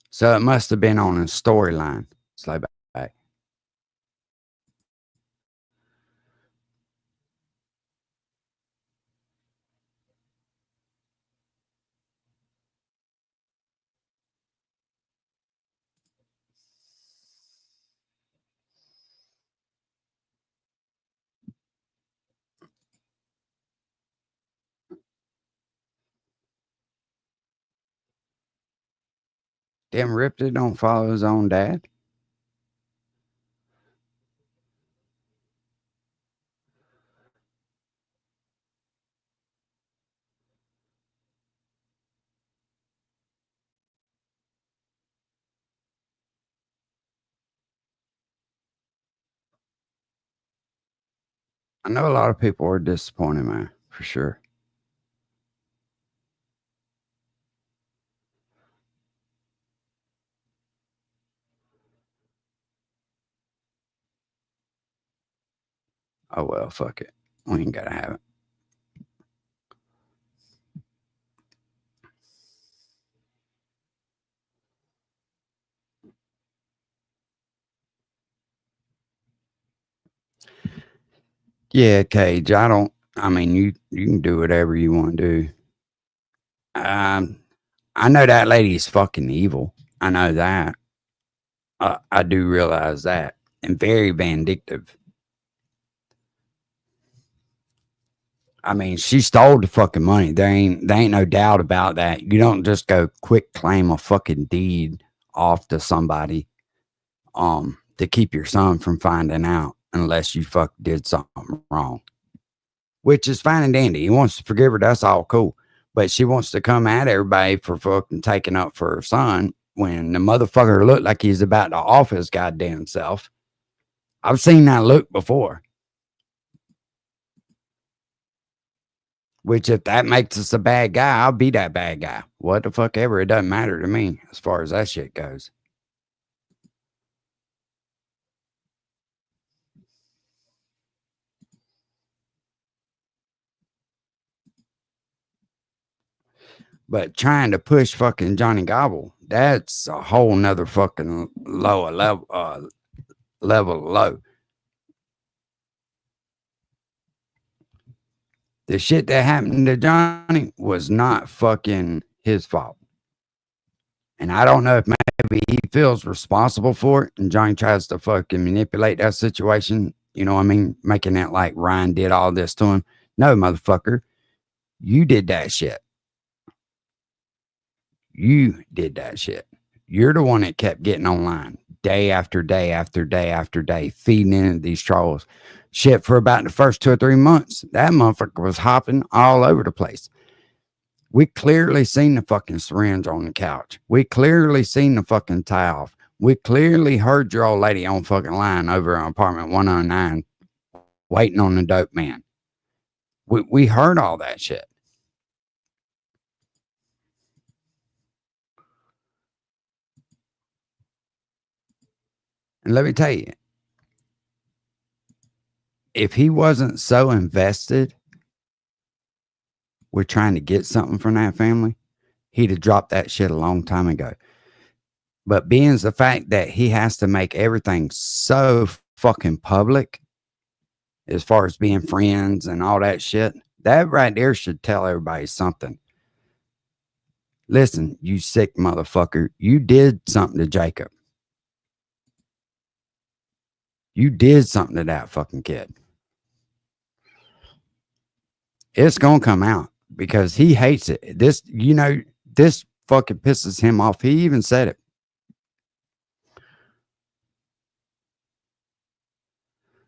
so it must have been on a storyline. Slow back. Damn, Ripta don't follow his own dad. I know a lot of people are disappointed, man, for sure. Oh well, fuck it. We ain't gotta have it. Yeah, Cage. I mean, you can do whatever you want to do. I know that lady's fucking evil. I know that. I do realize that, and very vindictive. I mean, she stole the fucking money. There ain't no doubt about that. You don't just go quick claim a fucking deed off to somebody to keep your son from finding out unless you fuck did something wrong. Which is fine and dandy. He wants to forgive her, that's all cool. But she wants to come at everybody for fucking taking up for her son when the motherfucker looked like he's about to off his goddamn self. I've seen that look before. Which, if that makes us a bad guy, I'll be that bad guy. What the fuck ever. It doesn't matter to me as far as that shit goes. But trying to push fucking Johnny Gobble, that's a whole nother fucking lower level low. The shit that happened to Johnny was not fucking his fault. And I don't know if maybe he feels responsible for it and Johnny tries to fucking manipulate that situation. You know what I mean? Making it like Ryan did all this to him. No, motherfucker. You did that shit. You did that shit. You're the one that kept getting online day after day after day after day, feeding into these trolls. Shit, for about the first 2 or 3 months, that motherfucker was hopping all over the place. We clearly seen the fucking syringe on the couch. We clearly seen the fucking tie off. We clearly heard your old lady on fucking line over in apartment 109 waiting on the dope man. We heard all that shit. And let me tell you, if he wasn't so invested with trying to get something from that family, he'd have dropped that shit a long time ago. But being the fact that he has to make everything so fucking public, as far as being friends and all that shit, that right there should tell everybody something. Listen, you sick motherfucker, you did something to Jacob. You did something to that fucking kid. It's gonna come out because he hates it. This, this fucking pisses him off. He even said it.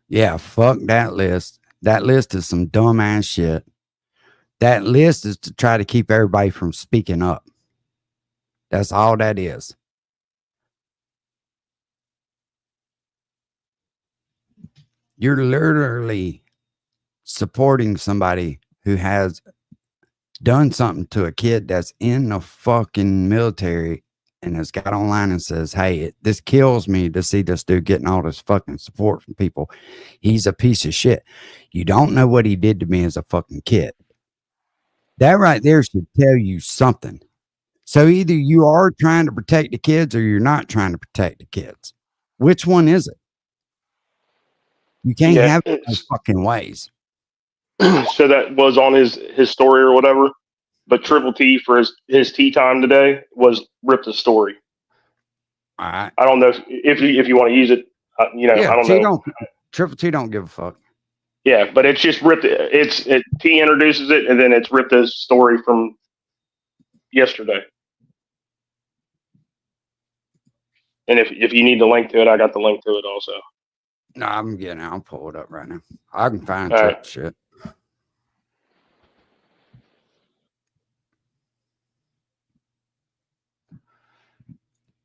Yeah, fuck that list. That list is some dumbass shit. That list is to try to keep everybody from speaking up. That's all that is. You're literally supporting somebody who has done something to a kid that's in the fucking military and has got online and says, hey, this kills me to see this dude getting all this fucking support from people. He's a piece of shit. You don't know what he did to me as a fucking kid. That right there should tell you something. So either you are trying to protect the kids or you're not trying to protect the kids. Which one is it? You can't have it both fucking ways. So that was on his story or whatever. But Triple T for his tea time today was ripped the story. All right. I don't know if you want to use it. Yeah, I don't know. Triple T don't give a fuck. Yeah, but it's just ripped. T introduces it, and then it's ripped his story from yesterday. And if you need the link to it, I got the link to it also. No, I'm getting it. I'll pull it up right now. I can find shit.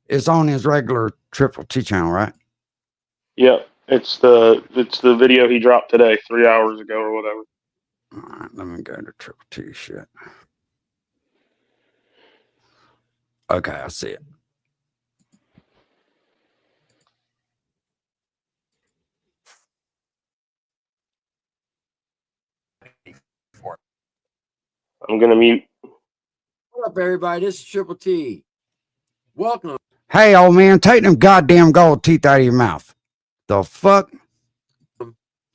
It's on his regular Triple T channel, right? Yeah, it's the video he dropped today, 3 hours ago or whatever. All right, let me go to Triple T shit. Okay, I see it. I'm gonna mute. What up, everybody? This is Triple T. Welcome. Hey, old man, take them goddamn gold teeth out of your mouth. The fuck? To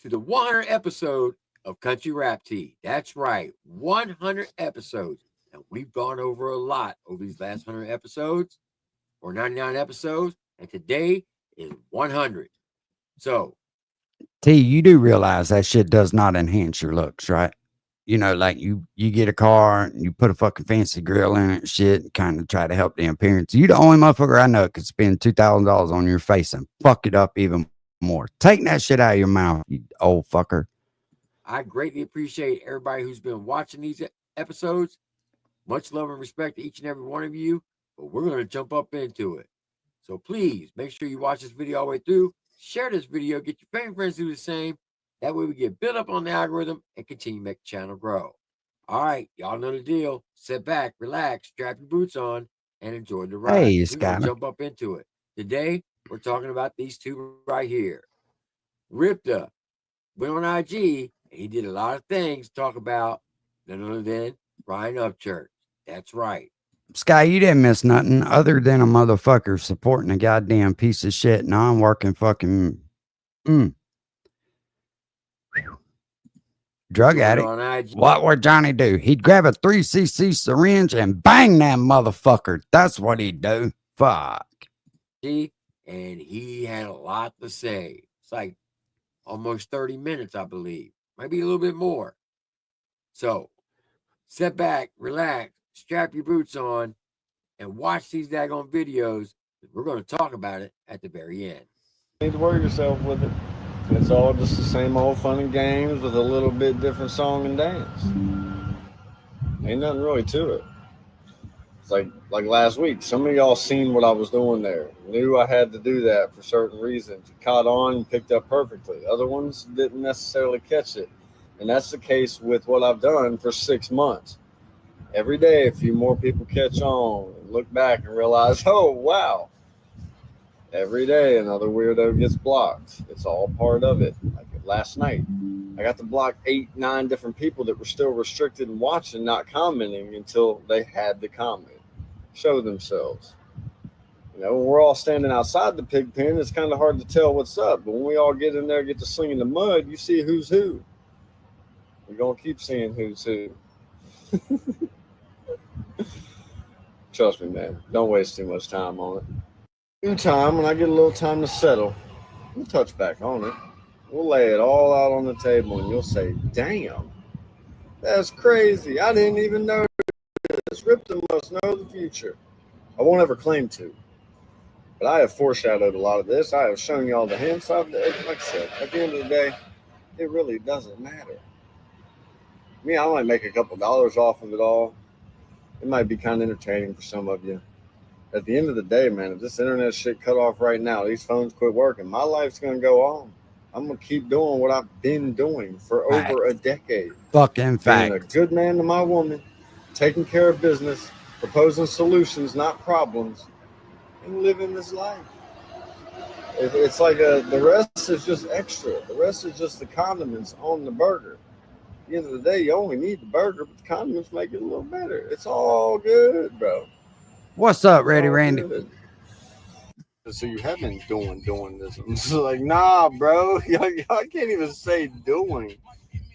the 100 episode of Country Rap Tea. That's right, 100 episodes. And we've gone over a lot over these last 100 episodes, or 99 episodes, and today is 100. So, T, you do realize that shit does not enhance your looks, right? You know, like you get a car and you put a fucking fancy grill in it and shit and kind of try to help the appearance. You the only motherfucker I know could spend $2,000 on your face and fuck it up even more. Take that shit out of your mouth, you old fucker. I greatly appreciate everybody who's been watching these episodes. Much love and respect to each and every one of you, but we're going to jump up into it. So please make sure you watch this video all the way through. Share this video. Get your family friends to do the same. That way we get built up on the algorithm and continue to make the channel grow. All right, y'all know the deal. Sit back, relax, strap your boots on, and enjoy the ride. Hey, we're going to jump up into it. Today, we're talking about these two right here. Ripta went on IG, and he did a lot of things to talk about none other than Ryan Upchurch. That's right. Sky, you didn't miss nothing other than a motherfucker supporting a goddamn piece of shit non-working fucking drug addict. What would Johnny do? He'd grab a 3cc syringe and bang that motherfucker. That's what he'd do. Fuck. And he had a lot to say. It's like almost 30 minutes, I believe. Maybe a little bit more. So, sit back, relax, strap your boots on, and watch these daggone videos. We're going to talk about it at the very end. You need to worry yourself with it. It's all just the same old fun and games with a little bit different song and dance. Ain't nothing really to it. It's like last week. Some of y'all seen what I was doing there. Knew I had to do that for certain reasons. It caught on and picked up perfectly. Other ones didn't necessarily catch it. And that's the case with what I've done for 6 months. Every day, a few more people catch on and look back and realize, oh, wow. Every day, another weirdo gets blocked. It's all part of it. Like last night, I got to block 8, 9 different people that were still restricted and watching, not commenting until they had to comment, show themselves. You know, when we're all standing outside the pig pen, it's kind of hard to tell what's up. But when we all get in there, get to sling in the mud, you see who's who. We're going to keep seeing who's who. Trust me, man. Don't waste too much time on it. Due time, when I get a little time to settle, we'll touch back on it. We'll lay it all out on the table, and you'll say, damn, that's crazy. I didn't even know this. Ripton must know the future. I won't ever claim to. But I have foreshadowed a lot of this. I have shown you all the hints. Like I said, at the end of the day, it really doesn't matter. I might make a couple dollars off of it all. It might be kind of entertaining for some of you. At the end of the day, man, if this internet shit cut off right now, these phones quit working, my life's going to go on. I'm going to keep doing what I've been doing for over a decade. Fucking fact. Being a good man to my woman, taking care of business, proposing solutions, not problems, and living this life. It's like the rest is just extra. The rest is just the condiments on the burger. At the end of the day, you only need the burger, but the condiments make it a little better. It's all good, bro. What's up, Ready Randy? Good. So you have been doing this. It's like, nah, bro. I can't even say doing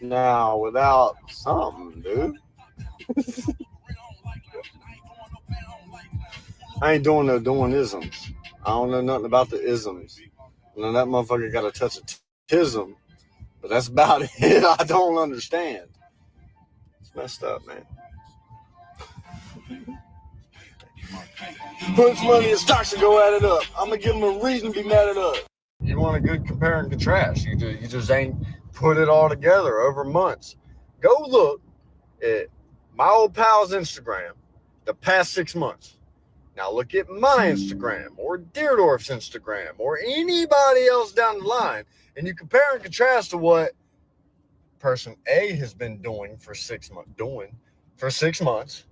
now without something, dude. I ain't doing no doing isms. I don't know nothing about the isms. I know that motherfucker got a touch of tism, but that's about it. I don't understand. It's messed up, man. Punch money and stocks to go add it up. I'm gonna give them a reason to be mad at us. You want a good compare and contrast. You just ain't put it all together over months. Go look at my old pal's Instagram the past 6 months. Now look at my Instagram or Deerdorf's Instagram or anybody else down the line, and you compare and contrast to what person A has been doing for 6 months.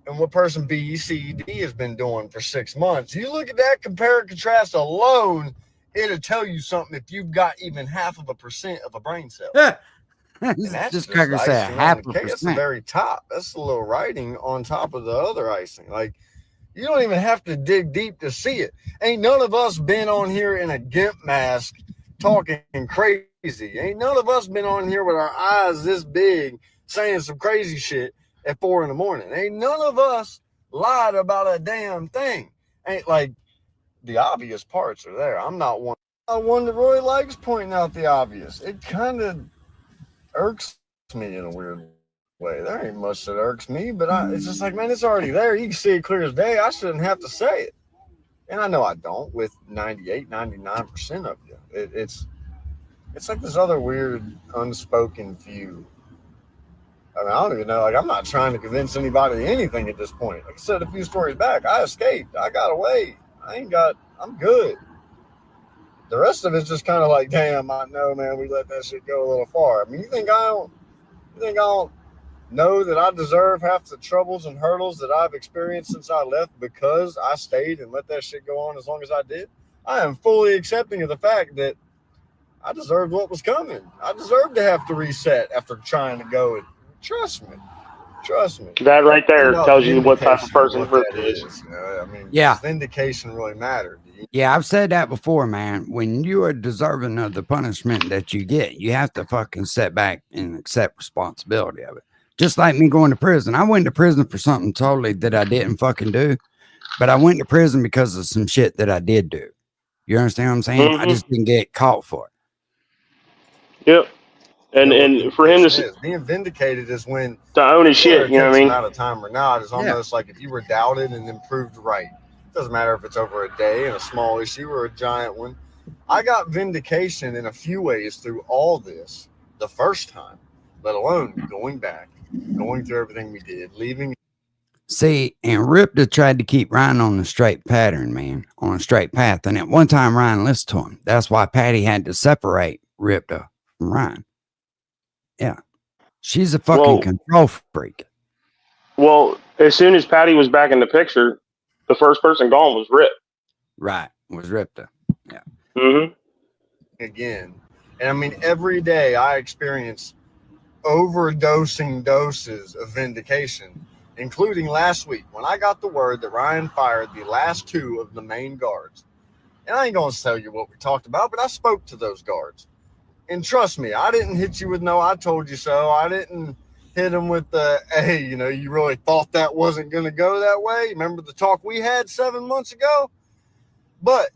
And what person B, C, D has been doing for 6 months. You look at that, compare and contrast alone, it'll tell you something if you've got even 0.5% of a brain cell. And that's just Cracker said icing on the cake. That's the 0.5%. very top. That's a little writing on top of the other icing. Like, you don't even have to dig deep to see it. Ain't none of us been on here in a gimp mask talking crazy. Ain't none of us been on here with our eyes this big saying some crazy shit at 4 a.m. Ain't none of us lied about a damn thing. Ain't like the obvious parts are there. I'm not one that really likes pointing out the obvious. It kind of irks me in a weird way. There ain't much that irks me, but it's just like, man, it's already there. You can see it clear as day. I shouldn't have to say it. And I know I don't with 98, 99% of you. It's like this other weird unspoken few. I mean, I don't even know. Like, I'm not trying to convince anybody anything at this point. Like I said a few stories back, I escaped. I got away. I'm good. The rest of it's just kind of like, damn, I know, man, we let that shit go a little far. I mean, you think I don't know that I deserve half the troubles and hurdles that I've experienced since I left because I stayed and let that shit go on as long as I did? I am fully accepting of the fact that I deserved what was coming. I deserved to have to reset after trying to go. And trust me. That right there tells you what type of person Vindication, Rip is. I mean, Yeah. Vindication really mattered. Yeah, I've said that before, man. When you are deserving of the punishment that you get, you have to fucking sit back and accept responsibility of it. Just like me going to prison. I went to prison for something totally that I didn't fucking do, but I went to prison because of some shit that I did do. You understand what I'm saying? I just didn't get caught for it. Yep. And for him to being vindicated is when own his shit, you know what I mean? Amount of time or not, it's almost like if you were doubted and then proved right. It doesn't matter if it's over a day and a small issue or a giant one. I got vindication in a few ways through all this the first time, let alone going back, going through everything we did, leaving. See, and Ripta tried to keep Ryan on the straight pattern, man, on a straight path. And at one time, Ryan listened to him. That's why Patty had to separate Ripta from Ryan. Yeah. She's a fucking Well, control freak. well, as soon as Patty was back in the picture, the first person gone was Rip. Right. Was Ripta. Yeah. Mm-hmm. Again. And I mean, every day I experience overdosing doses of vindication, including last week when I got the word that Ryan fired the last two of the main guards. And I ain't going to tell you what we talked about, but I spoke to those guards. And trust me, I didn't hit you with no, I told you so. I didn't hit them with the, hey, you know, you really thought that wasn't going to go that way. Remember the talk we had 7 months ago? But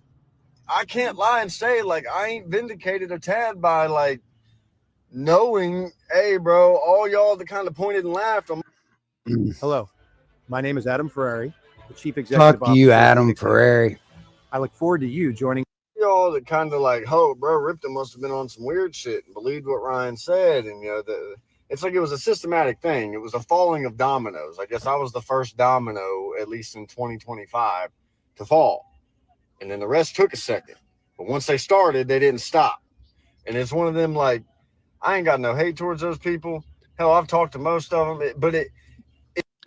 I can't lie and say, like, I ain't vindicated a tad by, like, knowing, hey, bro, all y'all that kind of pointed and laughed. Hello, my name is Adam Ferrari, the Chief Executive Fuck you, Officer of Adam Vindication. Ferrari. I look forward to you joining Y'all that kind of like, oh, bro, Ripton must have been on some weird shit and believed what Ryan said. And, you know, it's like it was a systematic thing. It was a falling of dominoes. I guess I was the first domino, at least in 2025, to fall. And then the rest took a second. But once they started, they didn't stop. And it's one of them, like, I ain't got no hate towards those people. Hell, I've talked to most of them, but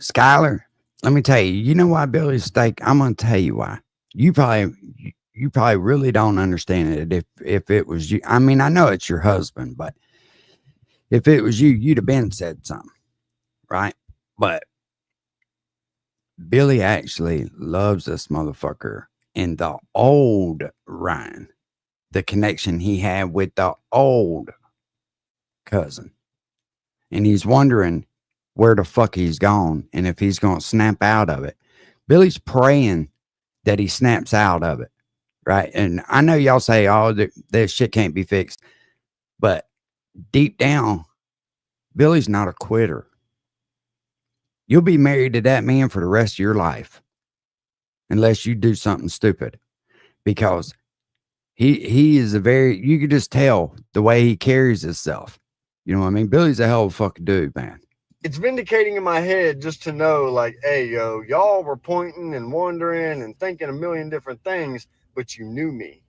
Skyler, let me tell you, you know why Billy's steak? I'm going to tell you why. You probably really don't understand it if it was you. I mean, I know it's your husband, but if it was you, you'd have been said something, right? But Billy actually loves this motherfucker in the old Ryan, the connection he had with the old cousin. And he's wondering where the fuck he's gone and if he's going to snap out of it. Billy's praying that he snaps out of it, right? And I know y'all say, oh, this shit can't be fixed. But deep down, Billy's not a quitter. You'll be married to that man for the rest of your life unless you do something stupid, because he is you could just tell the way he carries himself. You know what I mean? Billy's a hell of a fucking dude, man. it's vindicating in my head just to know, like, hey, yo, y'all were pointing and wondering and thinking a million different things, but you knew me.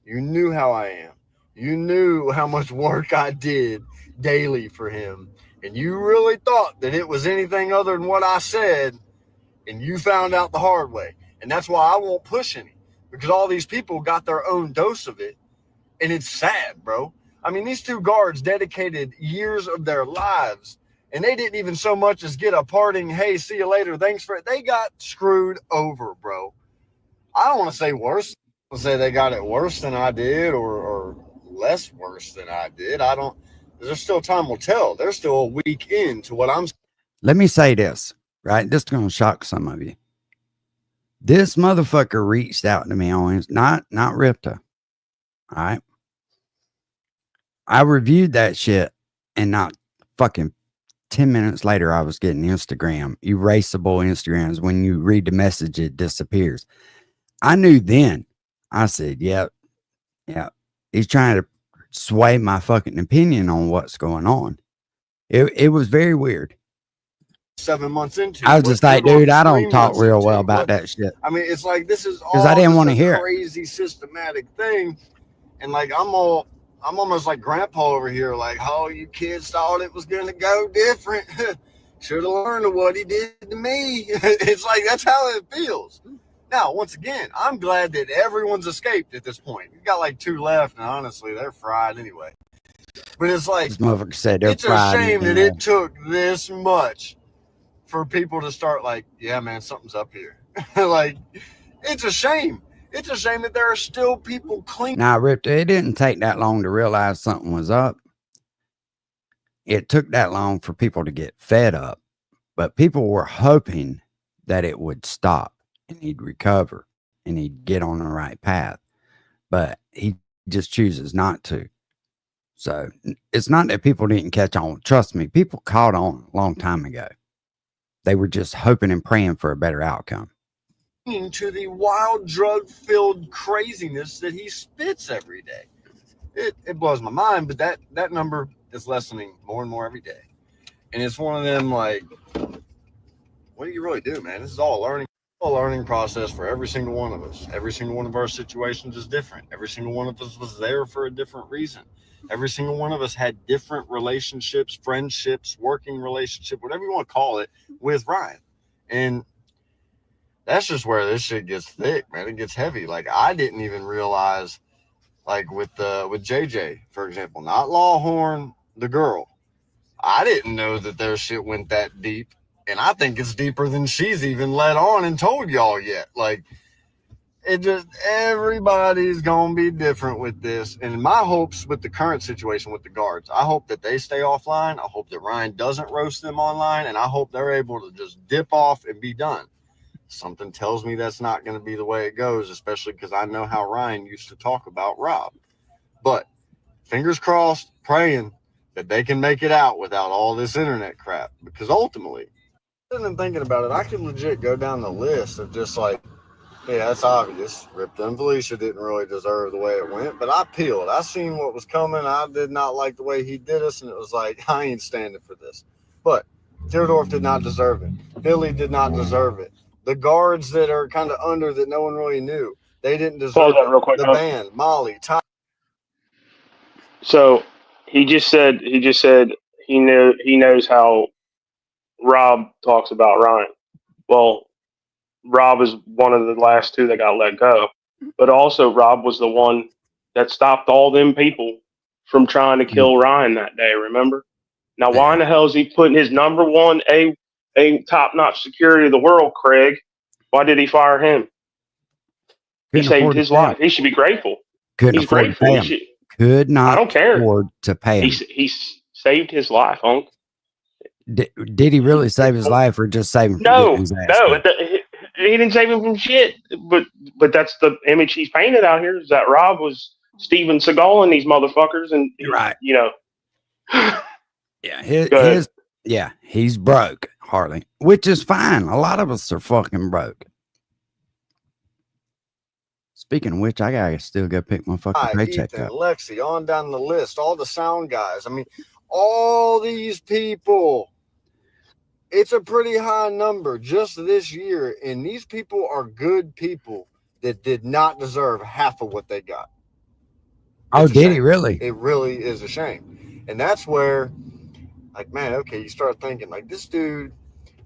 You knew how I am. You knew how much work I did daily for him. And you really thought that it was anything other than what I said, and you found out the hard way. And that's why I won't push any, because all these people got their own dose of it. And it's sad, bro. I mean, these two guards dedicated years of their lives, and they didn't even so much as get a parting, hey, see you later, thanks for it. They got screwed over, bro. I don't want to say worse. I want to say they got it worse than I did, or less worse than I did. I don't. There's still time will tell. They're still a week into what I'm. Let me say this, right? This is going to shock some of you. This motherfucker reached out to me on not Ripta. All right. I reviewed that shit, and not fucking 10 minutes later, I was getting Instagram, erasable Instagrams. When you read the message, it disappears. I knew then. I said, yeah. He's trying to sway my fucking opinion on what's going on. It was very weird. 7 months into. I was just like, dude, I don't talk real well about that shit. I mean, it's like this is all because I didn't want to hear it. Crazy systematic thing, and like I'm almost like grandpa over here. Like, oh, you kids thought it was gonna go different. Should have learned of what he did to me. It's like that's how it feels. Now, once again, I'm glad that everyone's escaped at this point. We've got like 2 left, and honestly, they're fried anyway. But it's like, this motherfucker said they're it's fried. a shame that it took this much for people to start like, yeah, man, something's up here. Like, it's a shame. It's a shame that there are still people clinging. Now, Rip, it didn't take that long to realize something was up. It took that long for people to get fed up, but people were hoping that it would stop and he'd recover and he'd get on the right path, but he just chooses not to. So it's not that people didn't catch on. Trust me, people caught on a long time ago. They were just hoping and praying for a better outcome. To the wild drug-filled craziness that he spits every day. It blows my mind, but that number is lessening more and more every day. And it's one of them, like, what do you really do, man? This is all a learning process for every single one of us. Every single one of our situations is different. Every single one of us was there for a different reason. Every single one of us had different relationships, friendships, working relationship, whatever you want to call it, with Ryan. And that's just where this shit gets thick, man. It gets heavy. Like, I didn't even realize, like with JJ, for example, not Lawhorn, the girl. I didn't know that their shit went that deep. And I think it's deeper than she's even let on and told y'all yet. Like, it just, everybody's going to be different with this. And my hopes with the current situation with the guards, I hope that they stay offline. I hope that Ryan doesn't roast them online. And I hope they're able to just dip off and be done. Something tells me that's not going to be the way it goes, especially because I know how Ryan used to talk about Rob. But fingers crossed, praying that they can make it out without all this internet crap. Because ultimately, and thinking about it, I could legit go down the list of just like, yeah, that's obvious. Ripton and Felicia didn't really deserve the way it went, but I peeled. I seen what was coming. I did not like the way he did us, and it was like, I ain't standing for this. But Theodorf did not deserve it. Billy did not deserve it. The guards that are kind of under that no one really knew, they didn't deserve it. Real quick, the band, Molly, Ty. So he just said he knows how Rob talks about Ryan. Well, Rob is one of the last two that got let go, but also Rob was the one that stopped all them people from trying to kill Ryan that day. Remember? Now, why in the hell is he putting his number one a top notch security of the world, Craig? Why did he fire him? He saved his life. He should be grateful. Couldn't He's afford grateful. to pay him. Could not I don't care. afford to pay him. He saved his life, Hunk. Did he really save his life or just save him from No, getting his ass no. He didn't save him from shit. But that's the image he's painted out here, is that Rob was Steven Seagal and these motherfuckers. And, right. You know. Yeah, he's broke, Harley, which is fine. A lot of us are fucking broke. Speaking of which, I gotta still go pick my fucking paycheck Ethan, up. Lexi, on down the list, all the sound guys. I mean, all these people. It's a pretty high number just this year, and these people are good people that did not deserve half of what they got. Oh, did he really? It really is a shame. And that's where, like, man, okay, you start thinking, like, this dude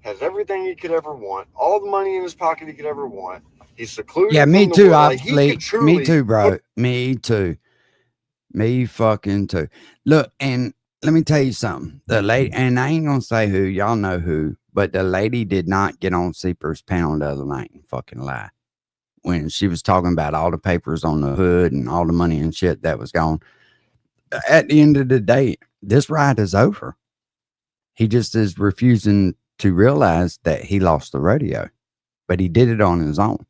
has everything he could ever want, all the money in his pocket he could ever want. He's secluded. Yeah, me too, obviously. Like, me too, bro. Me too. Me fucking too. Look, and let me tell you something. The lady, and I ain't gonna say who, y'all know who, but the lady did not get on Seeper's panel the other night and fucking lie. When she was talking about all the papers on the hood and all the money and shit that was gone. At the end of the day, this ride is over. He just is refusing to realize that he lost the rodeo, but he did it on his own.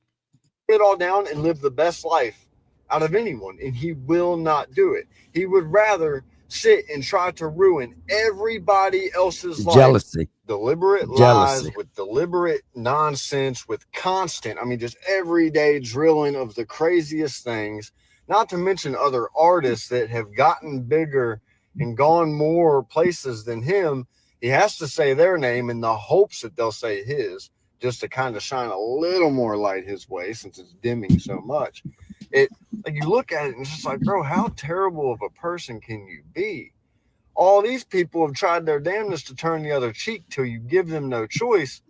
It all down and live the best life out of anyone, and he will not do it. He would rather sit and try to ruin everybody else's life. Jealousy. Deliberate lies with deliberate nonsense, with constant, I mean, just everyday drilling of the craziest things, not to mention other artists that have gotten bigger and gone more places than him. He has to say their name in the hopes that they'll say his, just to kind of shine a little more light his way since it's dimming so much. It, like, you look at it and it's just like, bro, how terrible of a person can you be? All these people have tried their damnedest to turn the other cheek till you give them no choice.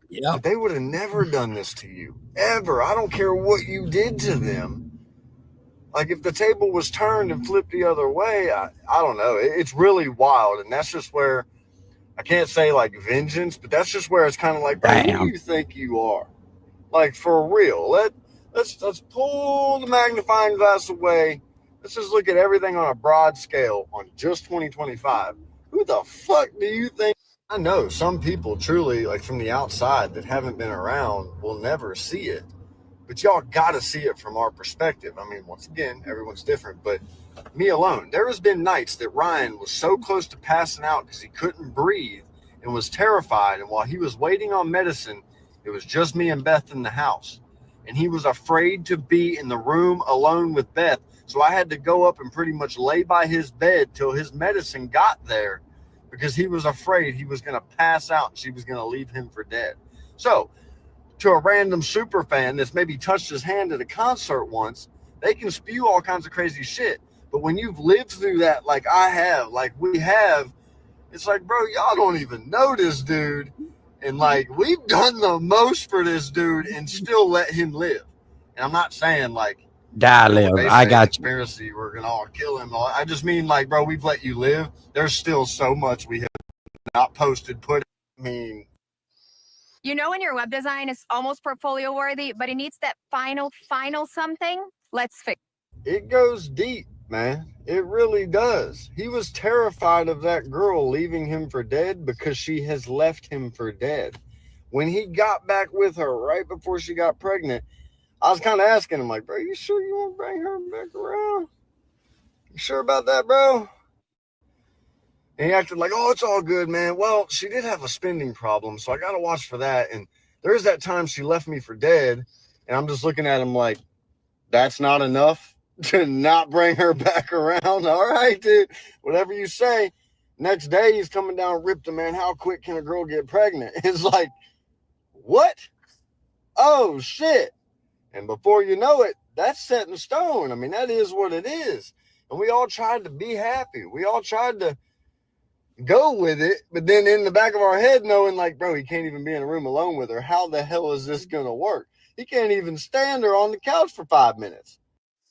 Yeah, they would have never done this to you, ever. I don't care what you did to them. Like, if the table was turned and flipped the other way, I don't know. It's really wild, and that's just where, I can't say like vengeance, but that's just where it's kind of like, bro, who do you think you are? Like, for real. Let's pull the magnifying glass away. Let's just look at everything on a broad scale on just 2025. Who the fuck do you think? I know some people truly, like, from the outside that haven't been around will never see it. But y'all got to see it from our perspective. I mean, once again, everyone's different, but me alone. There has been nights that Ryan was so close to passing out because he couldn't breathe and was terrified. And while he was waiting on medicine, it was just me and Beth in the house. And he was afraid to be in the room alone with Beth. So I had to go up and pretty much lay by his bed till his medicine got there, because he was afraid he was going to pass out and she was going to leave him for dead. So, to a random super fan that's maybe touched his hand at a concert once, they can spew all kinds of crazy shit. But when you've lived through that, like I have, like we have, it's like, bro, y'all don't even know this dude. And like, we've done the most for this dude and still let him live. And I'm not saying like, Die, you know, live. what they I say, got you. conspiracy, we're going to all kill him. I just mean like, bro, we've let you live. There's still so much we have not posted, I mean, you know, when your web design is almost portfolio worthy, but it needs that final something? Let's fix it goes deep, man. It really does. He was terrified of that girl leaving him for dead because she has left him for dead. When he got back with her right before she got pregnant, I was kind of asking him, like, bro, you sure you want to bring her back around? You sure about that, bro? And he acted like, oh, it's all good, man. Well, she did have a spending problem, so I got to watch for that. And there's that time she left me for dead, and I'm just looking at him like, that's not enough to not bring her back around. All right, dude, whatever you say. Next day, he's coming down, ripped him, man. How quick can a girl get pregnant? It's like, what? Oh, shit. And before you know it, that's set in stone. I mean, that is what it is. And we all tried to be happy. We all tried to go with it, but then in the back of our head knowing like, bro, he can't even be in a room alone with her. How the hell is this going to work? He can't even stand her on the couch for 5 minutes.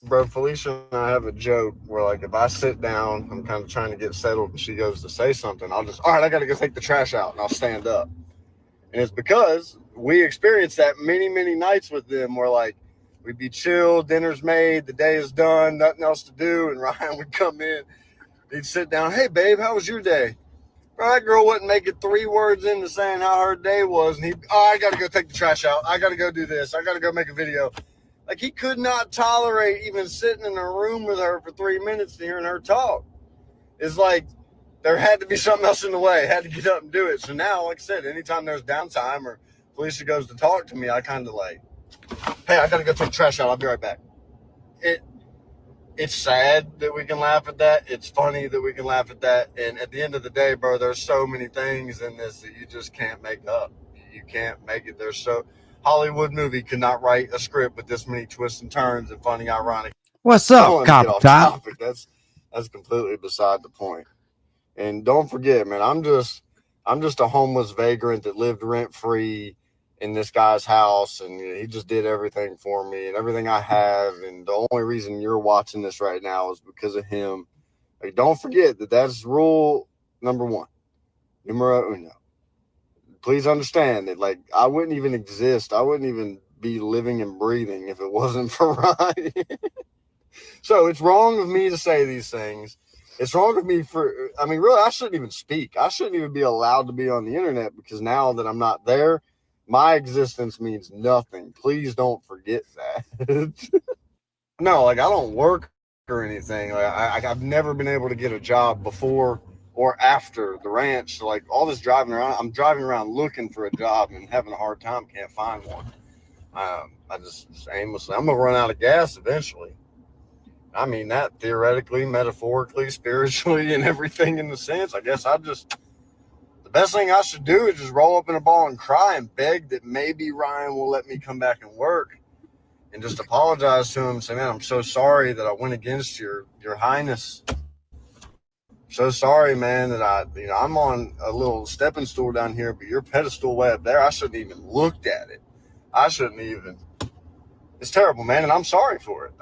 Bro, Felicia and I have a joke where like if I sit down, I'm kind of trying to get settled and she goes to say something, I'll just, all right, I got to go take the trash out, and I'll stand up. And it's because we experienced that many, many nights with them where like we'd be chill, dinner's made, the day is done, nothing else to do, and Ryan would come in. He'd sit down, hey, babe, how was your day? Bro, that girl wouldn't make it 3 words into saying how her day was, and I got to go take the trash out. I got to go do this. I got to go make a video. Like, he could not tolerate even sitting in a room with her for 3 minutes to hearing her talk. It's like there had to be something else in the way. Had to get up and do it. So now, like I said, anytime there's downtime or Felicia goes to talk to me, I kind of like, hey, I got to go take the trash out. I'll be right back. It's sad that we can laugh at that. It's funny that we can laugh at that. And at the end of the day, bro, there's so many things in this that you just can't make up. You can't make it. Hollywood movie could not write a script with this many twists and turns and funny, ironic. What's I don't up, want to get Copper off Top? topic. That's completely beside the point. And don't forget, man, I'm just a homeless vagrant that lived rent free in this guy's house, and he just did everything for me and everything I have. And the only reason you're watching this right now is because of him. Like, don't forget that's rule number 1, numero uno. Please understand that, like, I wouldn't even exist. I wouldn't even be living and breathing if it wasn't for Ryan. So it's wrong of me to say these things. It's wrong of me really, I shouldn't even speak. I shouldn't even be allowed to be on the internet because now that I'm not there, my existence means nothing. Please don't forget that. No, like, I don't work or anything. Like, I've never been able to get a job before or after the ranch. So, like, all this driving around, I'm driving around looking for a job and having a hard time, can't find one. I just aimlessly, I'm going to run out of gas eventually. I mean that theoretically, metaphorically, spiritually, and everything in the sense. I guess the best thing I should do is just roll up in a ball and cry and beg that maybe Ryan will let me come back and work, and just apologize to him and say, man, I'm so sorry that I went against your highness. So sorry, man, that I'm on a little stepping stool down here, but your pedestal way up there, I shouldn't even looked at it. It's terrible, man, and I'm sorry for it.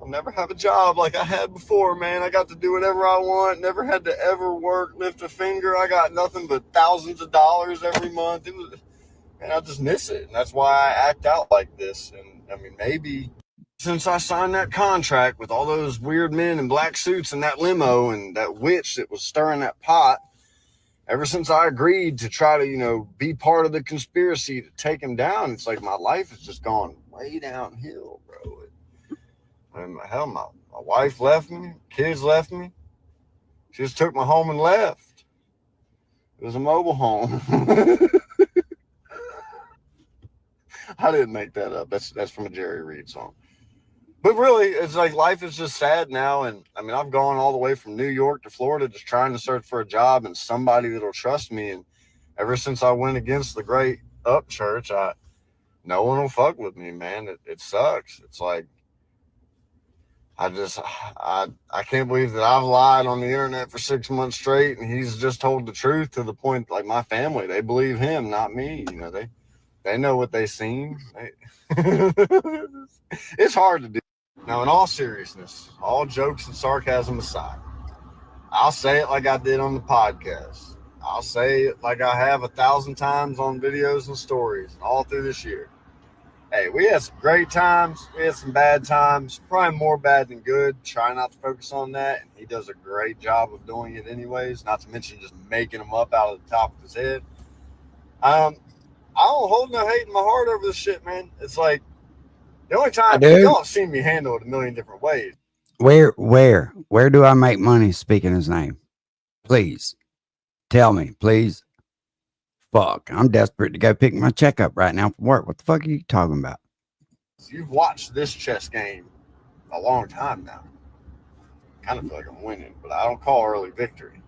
I'll never have a job like I had before, man. I got to do whatever I want. Never had to ever work, lift a finger. I got nothing but thousands of dollars every month. And I just miss it. And that's why I act out like this. And I mean, maybe since I signed that contract with all those weird men in black suits and that limo and that witch that was stirring that pot, ever since I agreed to try to, be part of the conspiracy to take him down, it's like my life has just gone way downhill, bro. And hell, my wife left me, kids left me. She just took my home and left. It was a mobile home. I didn't make that up. That's from a Jerry Reed song. But really, it's like life is just sad now. And I mean, I've gone all the way from New York to Florida just trying to search for a job and somebody that'll trust me. And ever since I went against the great up church, no one will fuck with me, man. It sucks. It's like, I can't believe that I've lied on the internet for 6 months straight, and he's just told the truth to the point, like, my family, they believe him, not me. You know, they know what they seen. It's hard to do. Now, in all seriousness, all jokes and sarcasm aside, I'll say it like I did on the podcast. I'll say it like I have 1,000 times on videos and stories all through this year. Hey, we had some great times. We had some bad times. Probably more bad than good. Try not to focus on that. And he does a great job of doing it anyways, not to mention just making them up out of the top of his head. I don't hold no hate in my heart over this shit, man. It's like the only time y'all have seen me handle it a million different ways. Where do I make money speaking his name? Please tell me, please. Fuck, I'm desperate to go pick my check up right now from work. What the fuck are you talking about? You've watched this chess game a long time now. Kind of feel like I'm winning, but I don't call early victory.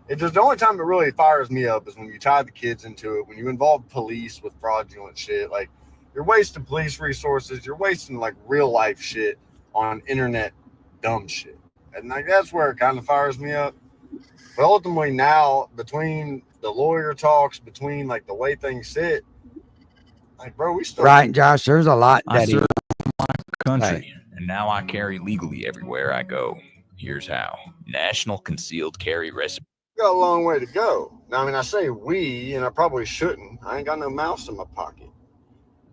It's just the only time it really fires me up is when you tie the kids into it, when you involve police with fraudulent shit. Like, you're wasting police resources, you're wasting like real life shit on internet dumb shit. And like that's where it kind of fires me up. But ultimately now, between the lawyer talks, between like the way things sit, like bro, we still right, Josh. There's a lot I that he serve my country, and now I carry legally everywhere I go. Here's how: National Concealed Carry Recipe. got a long way to go. Now, I mean, I say we, and I probably shouldn't. I ain't got no mouse in my pocket,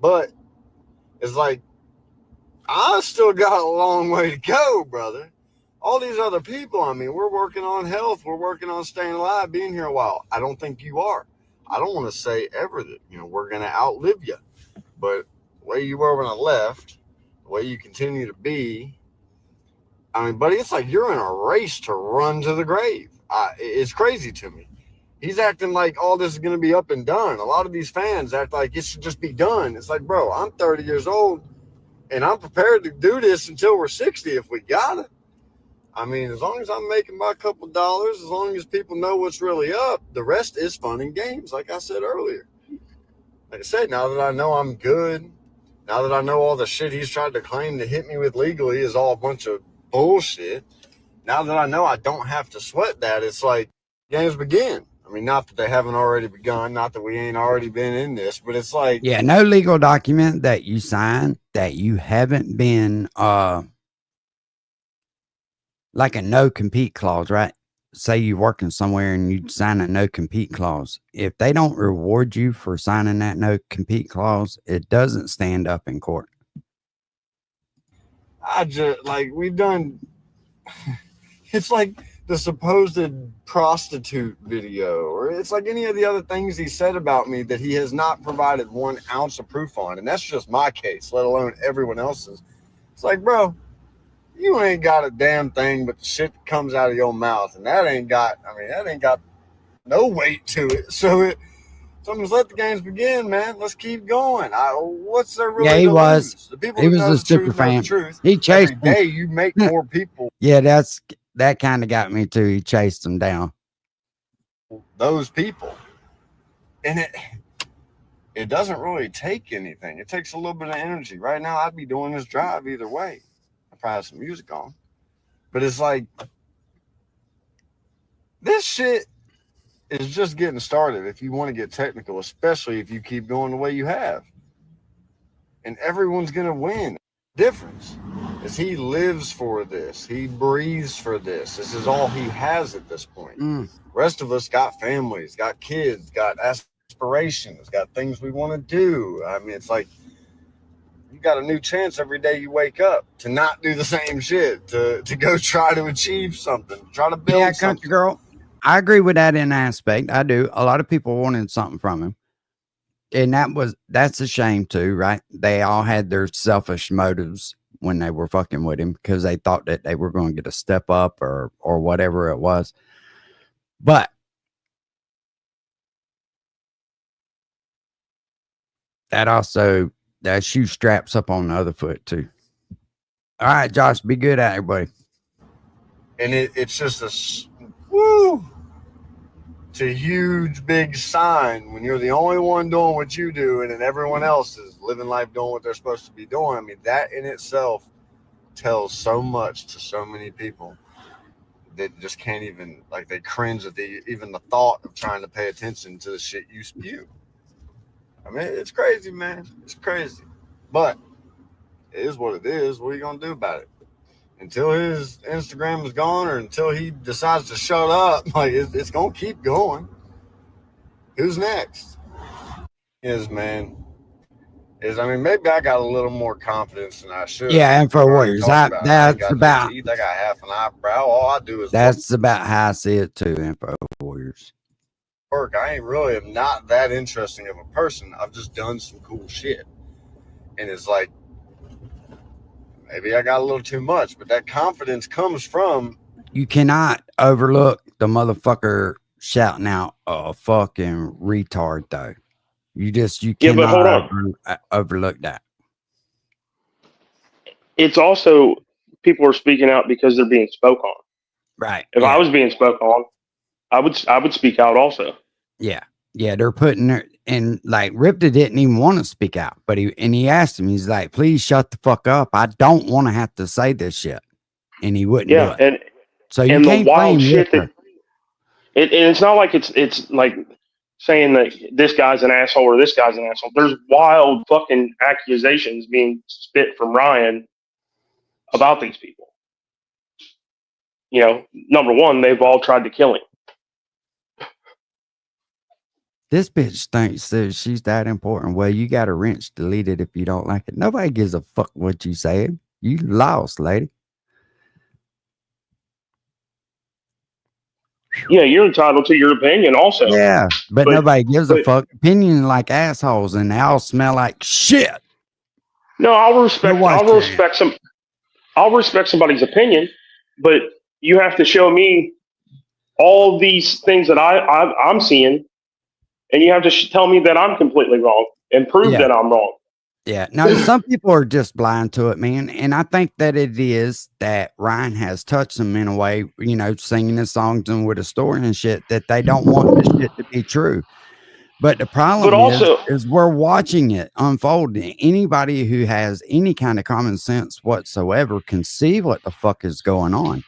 but it's like I still got a long way to go, brother. All these other people, I mean, we're working on health. We're working on staying alive, being here a while. I don't think you are. I don't want to say ever that, we're going to outlive you. But the way you were when I left, the way you continue to be, I mean, buddy, it's like you're in a race to run to the grave. It's crazy to me. He's acting like all this is going to be up and done. A lot of these fans act like it should just be done. It's like, bro, I'm 30 years old, and I'm prepared to do this until we're 60 if we got it. I mean, as long as I'm making my couple dollars, as long as people know what's really up, the rest is fun and games, like I said earlier. Like I said, now that I know I'm good, now that I know all the shit he's tried to claim to hit me with legally is all a bunch of bullshit, now that I know I don't have to sweat that, it's like games begin. I mean, not that they haven't already begun, not that we ain't already been in this, but it's like... Yeah, no legal document that you sign that you haven't been... like a no-compete clause, right? Say you're working somewhere and you sign a no-compete clause. If they don't reward you for signing that no-compete clause, it doesn't stand up in court. I just, like, we've done... it's like the supposed prostitute video, or it's like any of the other things he said about me that he has not provided 1 ounce of proof on. And that's just my case, let alone everyone else's. It's like, bro... you ain't got a damn thing but the shit that comes out of your mouth, and that ain't got no weight to it. So just let the games begin, man. Let's keep going. What's there really? Yeah, he to was. lose? The people He who was know a the super truth know the fan. truth. He chased Every day you make more people. Yeah, that kind of got me too. He chased them down. Those people, and it doesn't really take anything. It takes a little bit of energy. Right now, I'd be doing this drive either way. I probably have some music on, but it's like this shit is just getting started if you want to get technical, especially if you keep going the way you have. And everyone's going to win. The difference is he lives for this. He breathes for this. This is all he has at this point. Rest of us got families, got kids, got aspirations, got things we want to do. I mean, it's like you got a new chance every day you wake up to not do the same shit, to go try to achieve something, try to build something. Country girl. I agree with that in aspect. I do. A lot of people wanted something from him. And that's a shame too, right? They all had their selfish motives when they were fucking with him because they thought that they were going to get a step up or whatever it was. But that shoe straps up on the other foot too. All right, Josh, be good out here, buddy. And it's just woo. It's a huge, big sign when you're the only one doing what you do, and then everyone else is living life doing what they're supposed to be doing. I mean, that in itself tells so much to so many people that just can't even, like, they cringe at even the thought of trying to pay attention to the shit you spew. I mean, it's crazy, man. It's crazy. But it is what it is. What are you going to do about it? Until his Instagram is gone or until he decides to shut up, like, it's going to keep going. Who's next? Man. I mean, maybe I got a little more confidence than I should. Yeah, Info Warriors. That's about. I got half an eyebrow. All I do is That's about how I see it too, Info Warriors. Work. I ain't really am not that interesting of a person. I've just done some cool shit, and it's like maybe I got a little too much, but that confidence comes from. You cannot overlook the motherfucker shouting out a fucking retard, though. You cannot overlook that. It's also people are speaking out because they're being spoke on. Right. If I was being spoke on, I would speak out also. Yeah. Yeah, they're putting their, and like Ripta didn't even want to speak out, but he asked him, he's like, please shut the fuck up. I don't want to have to say this shit. And he wouldn't do it. And so you can't blame shit that it's not like it's like saying that this guy's an asshole or this guy's an asshole. There's wild fucking accusations being spit from Ryan about these people. You know, number one, they've all tried to kill him. This bitch thinks that she's that important. Well, you got a wrench. Delete it if you don't like it. Nobody gives a fuck what you say. You lost, lady. Yeah, you're entitled to your opinion also. Yeah, but nobody gives a fuck. Opinion like assholes, and they all smell like shit. No, I'll respect somebody's opinion, but you have to show me all these things that I'm seeing, and you have to tell me that I'm completely wrong and prove that I'm wrong. Yeah. Now, some people are just blind to it, man. And I think that it is that Ryan has touched them in a way, you know, singing his songs and with a story and shit that they don't want this shit to be true. But the problem is we're watching it unfold. Anybody who has any kind of common sense whatsoever can see what the fuck is going on.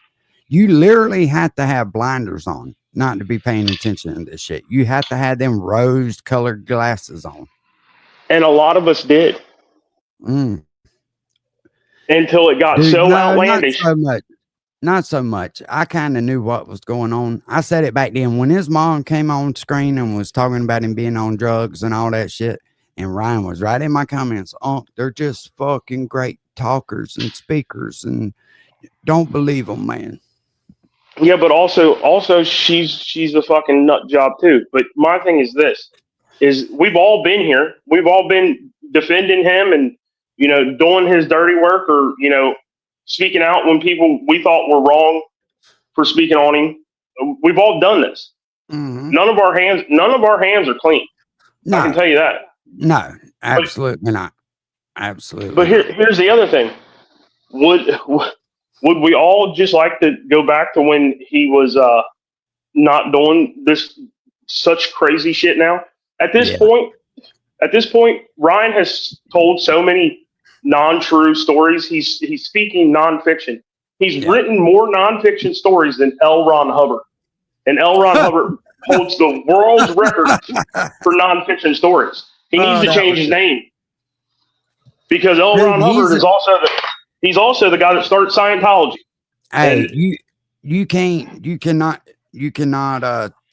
You literally have to have blinders on not to be paying attention to this shit. You have to have them rose-colored glasses on. And a lot of us did. Until it got outlandish. Not so much. I kind of knew what was going on. I said it back then when his mom came on screen and was talking about him being on drugs and all that shit. And Ryan was right in my comments. Oh, they're just fucking great talkers and speakers, and don't believe them, man. Yeah, but also she's a fucking nut job too. But my thing is this: is we've all been here. We've all been defending him and, you know, doing his dirty work, or, you know, speaking out when people we thought were wrong for speaking on him. We've all done this. Mm-hmm. None of our hands are clean. No. I can tell you that. No, absolutely not. Absolutely. But here's the other thing. Would we all just like to go back to when he was not doing this such crazy shit now? At this point, Ryan has told so many non-true stories. He's speaking nonfiction. He's written more nonfiction stories than L. Ron Hubbard. And L. Ron Hubbard holds the world's record for nonfiction stories. He needs to change his name. Because L. Ron Hubbard is also the guy that started Scientology. Hey, you cannot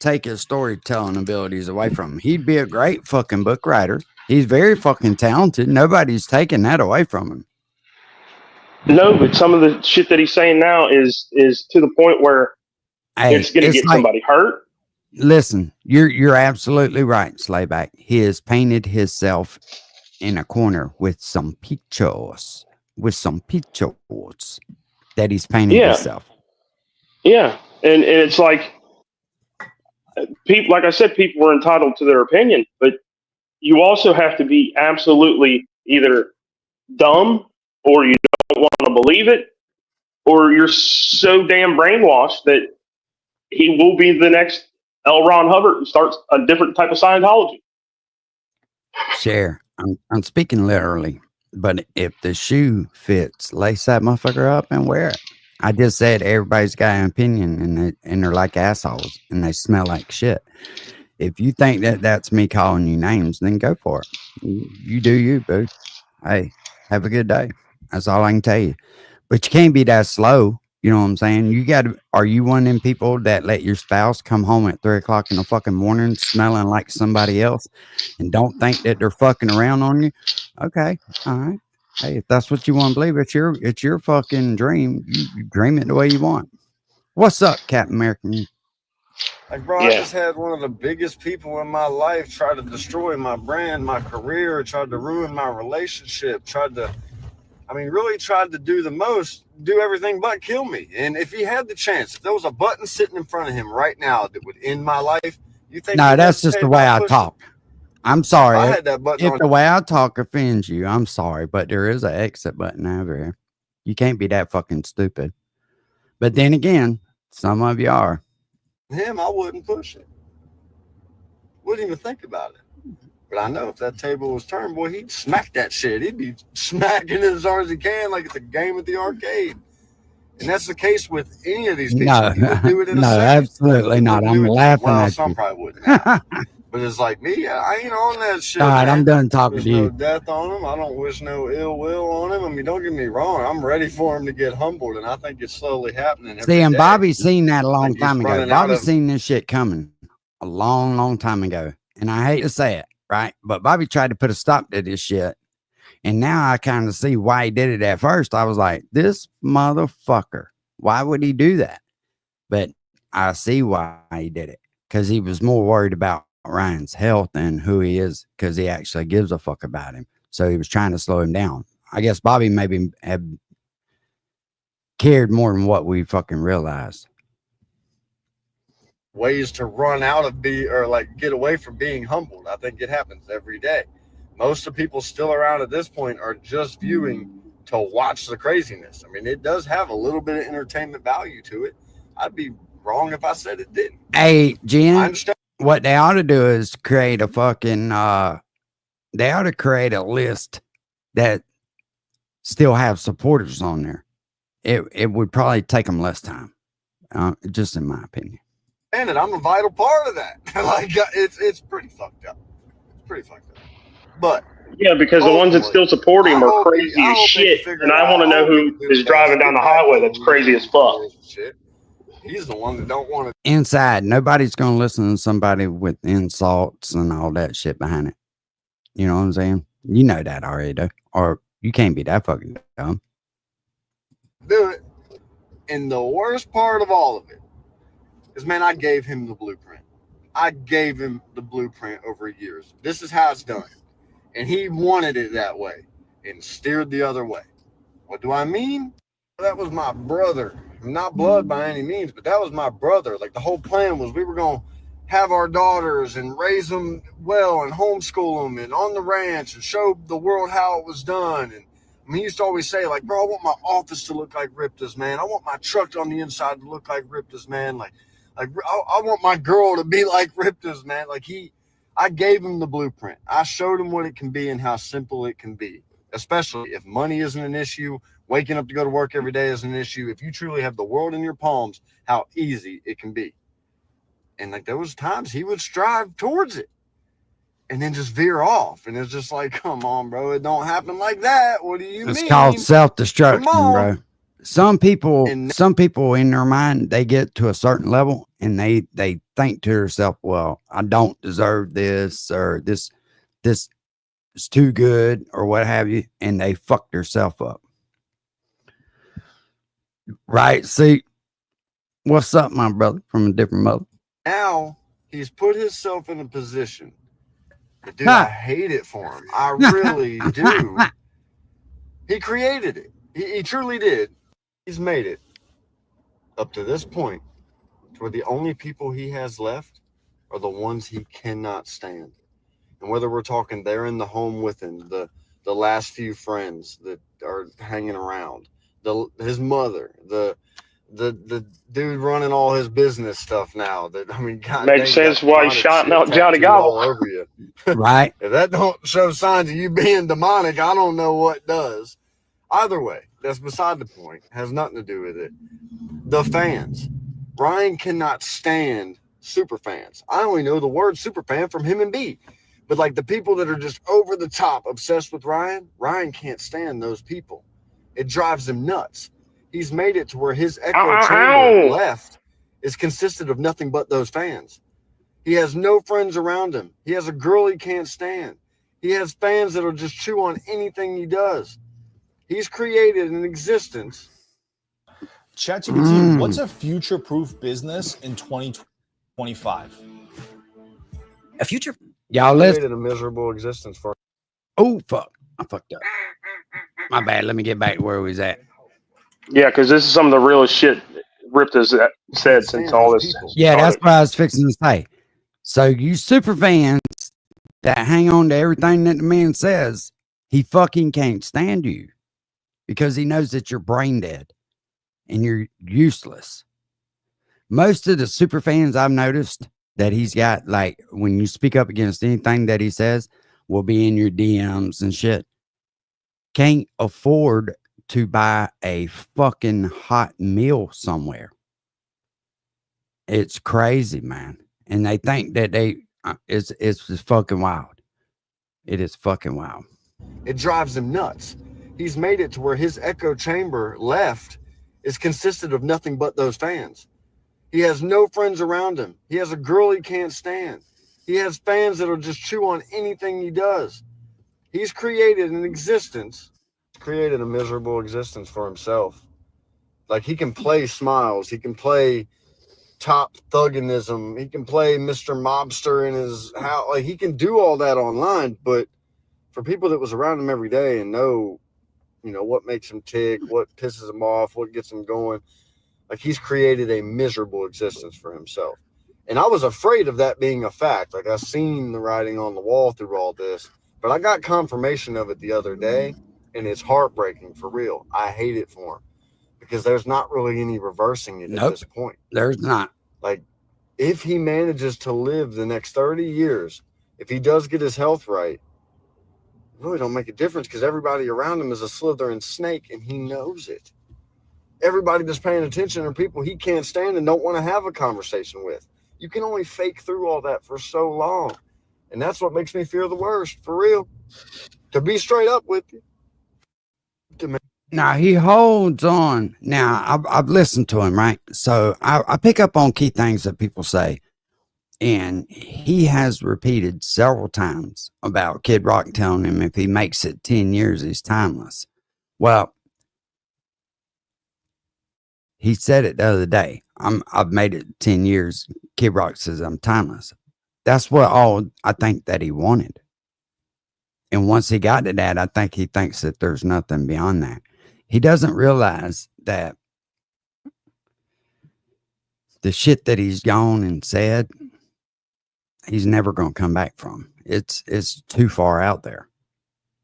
take his storytelling abilities away from him. He'd be a great fucking book writer. He's very fucking talented. Nobody's taking that away from him. No, but some of the shit that he's saying now is to the point where it's going to get somebody hurt. Listen, you're absolutely right, Slayback. He has painted himself in a corner with some pictures. That he's painted himself. Yeah, and it's like people, like I said, people are entitled to their opinion, but you also have to be absolutely either dumb or you don't want to believe it, or you're so damn brainwashed that he will be the next L. Ron Hubbard and starts a different type of Scientology. Share. I'm speaking literally, but if the shoe fits, lace that motherfucker up and wear it. I just said everybody's got an opinion, and they're like assholes, and they smell like shit. If you think that that's me calling you names, then go for it. You do you, boo. Hey, have a good day. That's all I can tell you. But you can't be that slow. You know what I'm saying? You got to. Are you one of them people that let your spouse come home at 3:00 in the fucking morning smelling like somebody else and don't think that they're fucking around on you? Okay, all right. Hey, if that's what you want to believe, it's your fucking dream. You dream it the way you want. What's up, Captain American? Like, bro, Yeah. I just had one of the biggest people in my life try to destroy my brand, my career, tried to ruin my relationship, really tried to do the most, do everything but kill me. And if he had the chance, if there was a button sitting in front of him right now that would end my life, you think? No, that's just the way I talk. I'm sorry. I had that button if on. the way I talk offends you, I'm sorry, but there is an exit button over here. You can't be that fucking stupid. But then again, some of you are. Him, I wouldn't push it. Wouldn't even think about it. But I know if that table was turned, boy, he'd smack that shit. He'd be smacking it as hard as he can, like it's a game at the arcade. And that's the case with any of these people. No, He would do it in a no, second. absolutely not. I'm laughing well, at some you. probably wouldn't. Now. But it's like me, I ain't on that shit. All right, man. I'm done talking There's to you. no death on him. I don't wish no ill will on him. I mean, don't get me wrong. I'm ready for him to get humbled, and I think it's slowly happening. See, and day. Bobby seen that a long Like, he's time ago. running out Bobby of- seen this shit coming a long, long time ago. And I hate to say it, right? But Bobby tried to put a stop to this shit. And now I kind of see why he did it at first. I was like, this motherfucker, why would he do that? But I see why he did it. Because he was more worried about Ryan's health than who he is, because he actually gives a fuck about him. So he was trying to slow him down. I guess Bobby maybe had cared more than what we fucking realized. Ways to run out of get away from being humbled. I think it happens every day. Most of the people still around at this point are just viewing to watch the craziness. I mean, it does have a little bit of entertainment value to it. I'd be wrong if I said it didn't. Hey, Jen, I understand. What they ought to do is create a fucking they ought to create a list that still have supporters on there. It would probably take them less time, just in my opinion. And I'm a vital part of that. Like, it's pretty fucked up. It's pretty fucked up. But yeah, because the ones that still support him are crazy as shit, and I want to know who is driving down the highway that's crazy as fuck. He's the one that don't want to. Inside, nobody's going to listen to somebody with insults and all that shit behind it. You know what I'm saying? You know that already, though. Or you can't be that fucking dumb. Do it. And the worst part of all of it is, man, I gave him the blueprint. I gave him the blueprint over years. This is how it's done. And he wanted it that way and steered the other way. What do I mean? That was my brother. Not blood by any means, but that was my brother. Like, the whole plan was we were going to have our daughters and raise them well and homeschool them and on the ranch and show the world how it was done. And I mean, he used to always say, like, bro, I want my office to look like Ripta's, man. I want my truck on the inside to look like Ripta's, man. Like I want my girl to be like Ripta's, man. Like, I gave him the blueprint. I showed him what it can be and how simple it can be, especially if money isn't an issue, waking up to go to work every day is an issue. If you truly have the world in your palms, how easy it can be. And like, there was times he would strive towards it and then just veer off. And it's just like, come on, bro. It don't happen like that. What do you mean? It's called self-destruction, bro. Some people in their mind, they get to a certain level and they think to themselves, well, I don't deserve this, or this is too good, or what have you. And they fuck themselves up. Right? See, what's up, my brother, from a different mother? Now he's put himself in a position. Dude, I hate it for him. I really do. He created it. He truly did. He's made it up to this point to where the only people he has left are the ones he cannot stand. And whether we're talking they're in the home with him, the the last few friends that are hanging around, his mother, the dude running all his business stuff now. That I mean, God Makes dang, sense got why he's demonic shouting shit out Johnny tattooed all Gobble. over you. Right. If that don't show signs of you being demonic, I don't know what does. Either way, that's beside the point. Has nothing to do with it. The fans. Ryan cannot stand super fans. I only know the word super fan from him and B. But like the people that are just over the top obsessed with Ryan, Ryan can't stand those people. It drives him nuts. He's made it to where his echo chamber left is consisted of nothing but those fans. He has no friends around him. He has a girl he can't stand. He has fans that'll just chew on anything he does. He's created an existence. ChatGPT, what's a future-proof business in 2025? A future. Y'all Created listen. a miserable existence for. Oh, fuck. I fucked up. My bad. Let me get back to where we was at. Yeah, because this is some of the realest shit Ripped has said since all this Yeah, started. that's what I was fixing to say. So you super fans that hang on to everything that the man says, he fucking can't stand you because he knows that you're brain dead and you're useless. Most of the super fans I've noticed that he's got, like when you speak up against anything that he says, will be in your DMs and shit. Can't afford to buy a fucking hot meal somewhere. It's crazy, man. And they think that it's just fucking wild. It is fucking wild. It drives him nuts. He's made it to where his echo chamber left is consisted of nothing but those fans. He has no friends around him. He has a girl he can't stand. He has fans that'll just chew on anything he does. He's created an existence, created a miserable existence for himself. Like he can play Smiles. He can play top thugganism. He can play Mr. Mobster in his house. Like he can do all that online, but for people that was around him every day and know, you know, what makes him tick, what pisses him off, what gets him going, like he's created a miserable existence for himself. And I was afraid of that being a fact. Like I seen the writing on the wall through all this, but I got confirmation of it the other day, and it's heartbreaking for real. I hate it for him because there's not really any reversing it at this point. There's not. Like if he manages to live the next 30 years, if he does get his health right, it really don't make a difference because everybody around him is a Slytherin snake and he knows it. Everybody that's paying attention are people he can't stand and don't want to have a conversation with. You can only fake through all that for so long. And that's what makes me fear the worst, for real. To be straight up with you. Now he holds on. Now I've listened to him, right? So I pick up on key things that people say. And he has repeated several times about Kid Rock telling him if he makes it 10 years, he's timeless. Well, he said it the other day. I've made it 10 years. Kid Rock says I'm timeless. That's what all I think that he wanted. And once he got to that, I think he thinks that there's nothing beyond that. He doesn't realize that the shit that he's gone and said, he's never going to come back from. It's too far out there.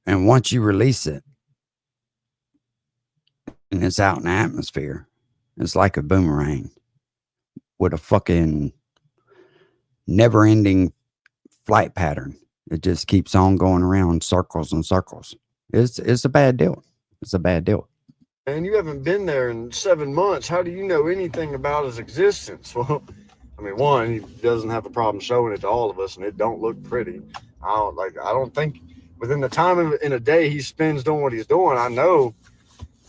And once you release it and it's out in the atmosphere, it's like a boomerang with a fucking never-ending flight pattern. It just keeps on going around circles and circles. It's a bad deal. It's a bad deal. And you haven't been there in 7 months. How do you know anything about his existence? Well, I mean, one, he doesn't have a problem showing it to all of us, and it don't look pretty. I don't think within the time in a day he spends doing what he's doing, I know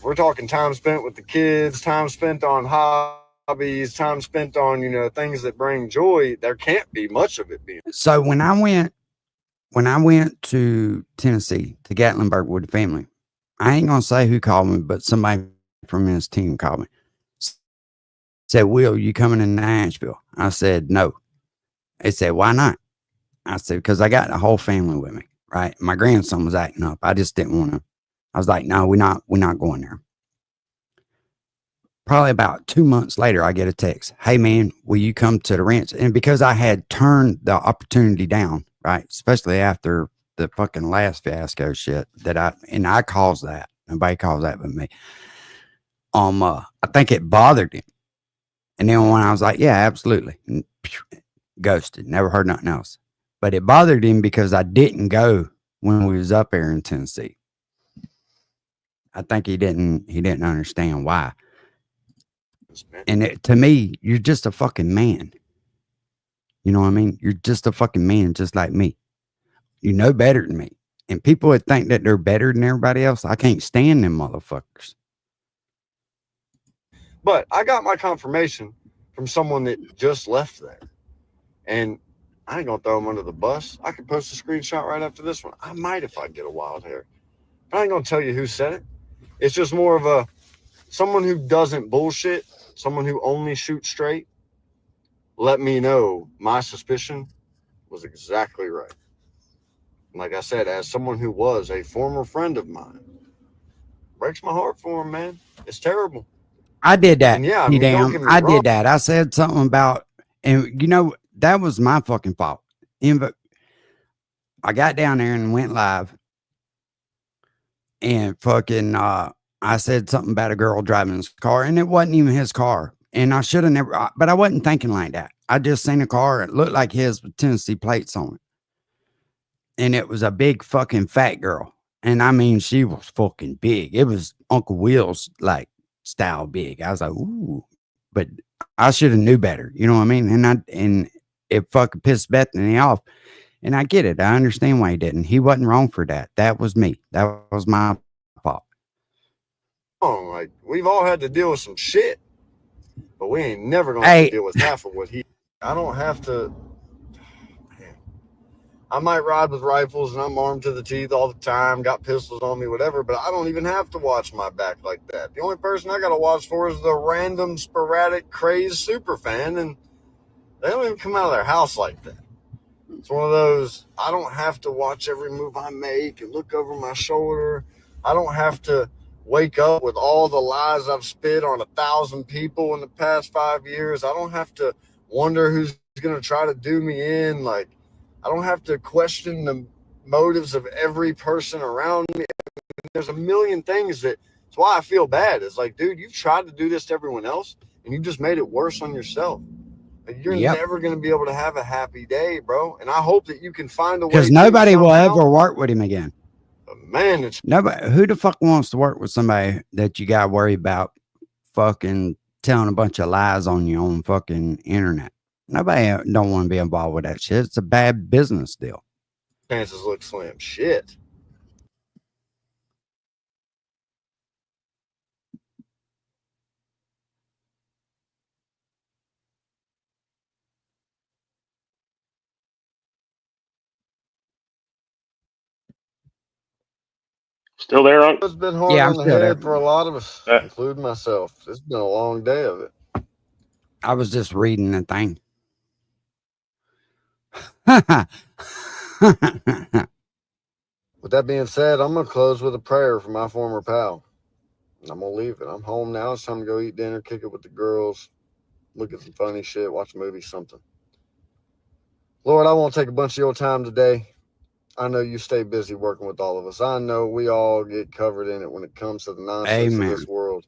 we're talking time spent with the kids, time spent on hobbies, time spent on, you know, things that bring joy. There can't be much of it being. So when I went to Tennessee, to Gatlinburg with the family, I ain't going to say who called me, but somebody from his team called me. Said, Will, you coming to Nashville? I said, no. They said, why not? I said, because I got the whole family with me, right? My grandson was acting up. I just didn't want to. I was like, no, we're not going there. Probably about 2 months later, I get a text. Hey, man, will you come to the ranch? And because I had turned the opportunity down, right? Especially after the fucking last fiasco shit that I caused that. Nobody caused that but me. I think it bothered him. And then when I was like, yeah, absolutely. And ghosted. Never heard nothing else. But it bothered him because I didn't go when we was up there in Tennessee. I think he didn't understand why. And to me, you're just a fucking man. You know what I mean? You're just a fucking man, just like me. You know better than me. And people would think that they're better than everybody else. I can't stand them motherfuckers. But I got my confirmation from someone that just left there. And I ain't going to throw them under the bus. I can post a screenshot right after this one. I might if I get a wild hair. But I ain't going to tell you who said it. It's just more of someone who doesn't bullshit, someone who only shoots straight. Let me know my suspicion was exactly right. Like I said, as someone who was a former friend of mine, breaks my heart for him, man. It's terrible. I did that. And yeah, I mean, don't get me wrong. did that. I said something about, and that was my fucking fault. I got down there and went live, and fucking, I said something about a girl driving his car, and it wasn't even his car. And I should have never, but I wasn't thinking like that. I just seen a car. It looked like his with Tennessee plates on it. And it was a big fucking fat girl. And I mean, she was fucking big. It was Uncle Will's like style big. I was like, ooh, but I should have knew better. You know what I mean? And it fucking pissed Bethany off. And I get it. I understand why he didn't. He wasn't wrong for that. That was me. That was my fault. Like, we've all had to deal with some shit, but we ain't never going to have to deal with half of what I don't have to. Man, I might ride with rifles and I'm armed to the teeth all the time, got pistols on me, whatever, but I don't even have to watch my back like that. The only person I got to watch for is the random, sporadic, crazed super fan, and they don't even come out of their house like that. It's one of those, I don't have to watch every move I make and look over my shoulder. I don't have to wake up with all the lies I've spit on 1,000 people in the past 5 years. I don't have to wonder who's going to try to do me in. Like, I don't have to question the motives of every person around me. There's a million things that's why I feel bad. It's like, dude, you've tried to do this to everyone else and you just made it worse on yourself. You're never going to be able to have a happy day, bro. And I hope that you can find a way. Because nobody will ever work with him again. Man, it's nobody. Who the fuck wants to work with somebody that you got to worry about fucking telling a bunch of lies on your own fucking internet? Nobody don't want to be involved with that shit. It's a bad business deal. Chances look slim. Shit. Still there, Unc? It's been hard on the head for a lot of us, including myself. It's been a long day of it. I was just reading the thing. With that being said, I'm going to close with a prayer for my former pal. I'm going to leave it. I'm home now. It's time to go eat dinner, kick it with the girls, look at some funny shit, watch a movie, something. Lord, I won't take a bunch of your time today. I know you stay busy working with all of us. I know we all get covered in it when it comes to the nonsense of this world.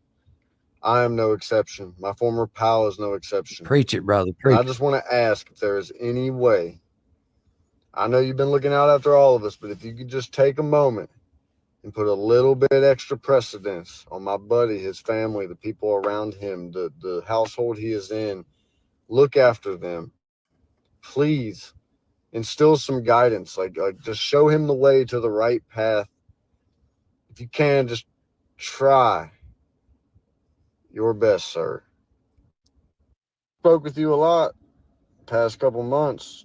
I am no exception. My former pal is no exception. Preach it, brother. Preach. I just want to ask if there is any way. I know you've been looking out after all of us, but if you could just take a moment and put a little bit extra precedence on my buddy, his family, the people around him, the household he is in, look after them. Please instill some guidance, like just show him the way to the right path. If you can, just try your best, sir. Spoke with you a lot past couple months.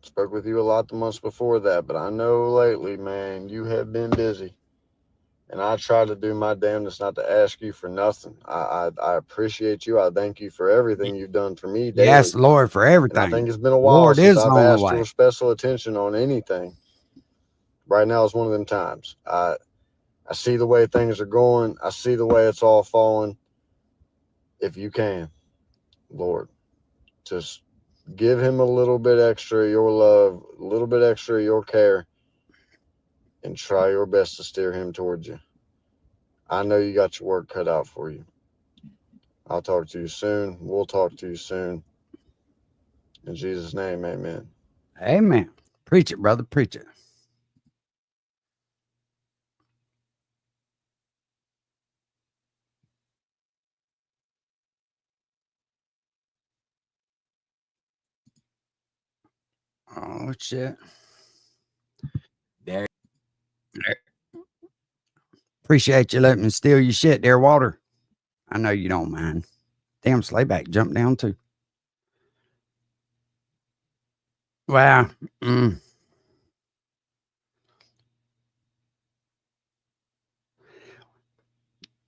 Spoke with you a lot the months before that, but I know lately, man, you have been busy. And I try to do my damnedest not to ask you for nothing. I appreciate you. I thank you for everything you've done for me daily. Yes, Lord, for everything. And I think it's been a while since I've asked your special attention on anything. Right now is one of them times. I see the way things are going. I see the way it's all falling. If you can, Lord, just Give him a little bit extra of your love, a little bit extra of your care, and try your best to steer him towards you. I know you got your work cut out for you. I'll talk to you soon. We'll talk to you soon. In Jesus' name, amen. Amen. Preach it, brother. Preach it. Oh, shit. There. Appreciate you letting me steal your shit there, Walter. I know you don't mind. Damn, Slayback jumped down too. Wow.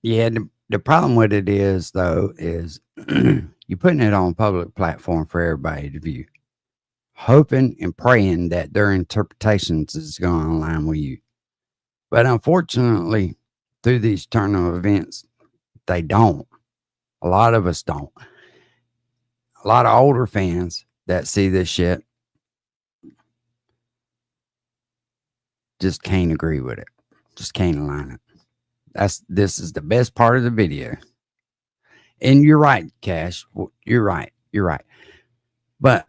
Yeah, the problem with it is, though, is you're putting it on a public platform for everybody to view, hoping and praying that their interpretations is going to align with you. But unfortunately, through these turn of events, they don't. A lot of us don't. A lot of older fans that see this shit just can't agree with it. Just can't align it. This is the best part of the video. And you're right, Cash. You're right. You're right. But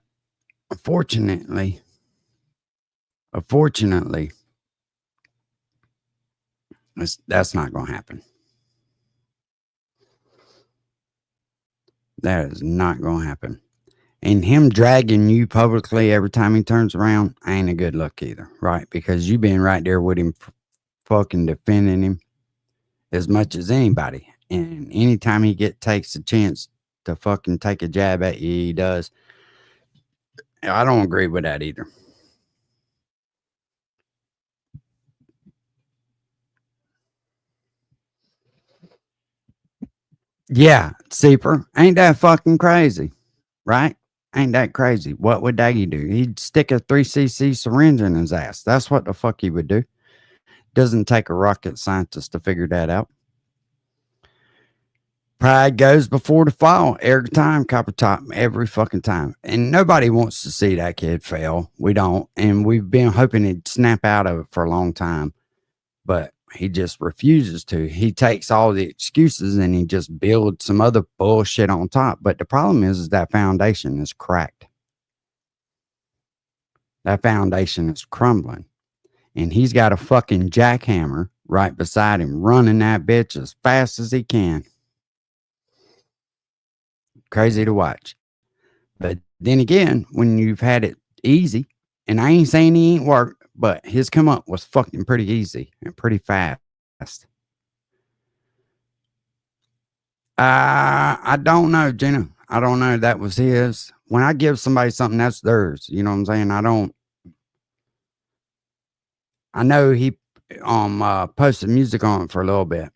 unfortunately, that's not going to happen. That is not going to happen. And him dragging you publicly every time he turns around ain't a good look either, right? Because you've been right there with him, fucking defending him as much as anybody. And anytime he takes a chance to fucking take a jab at you, he does. I don't agree with that either. Yeah, Seeper, ain't that fucking crazy, right? Ain't that crazy? What would Daggy do? He'd stick a 3cc syringe in his ass. That's what the fuck he would do. Doesn't take a rocket scientist to figure that out. Pride goes before the fall every time, Copper Top, every fucking time. And nobody wants to see that kid fail. We don't. And we've been hoping he'd snap out of it for a long time. But he just refuses to. He takes all the excuses and he just builds some other bullshit on top. But the problem is that foundation is cracked. That foundation is crumbling. And he's got a fucking jackhammer right beside him, running that bitch as fast as he can. Crazy to watch. But then again, when you've had it easy, and I ain't saying he ain't worked, but his come up was fucking pretty easy and pretty fast. I don't know, Jenna. I don't know. That was his. When I give somebody something, that's theirs. You know what I'm saying? I know he posted music on it for a little bit.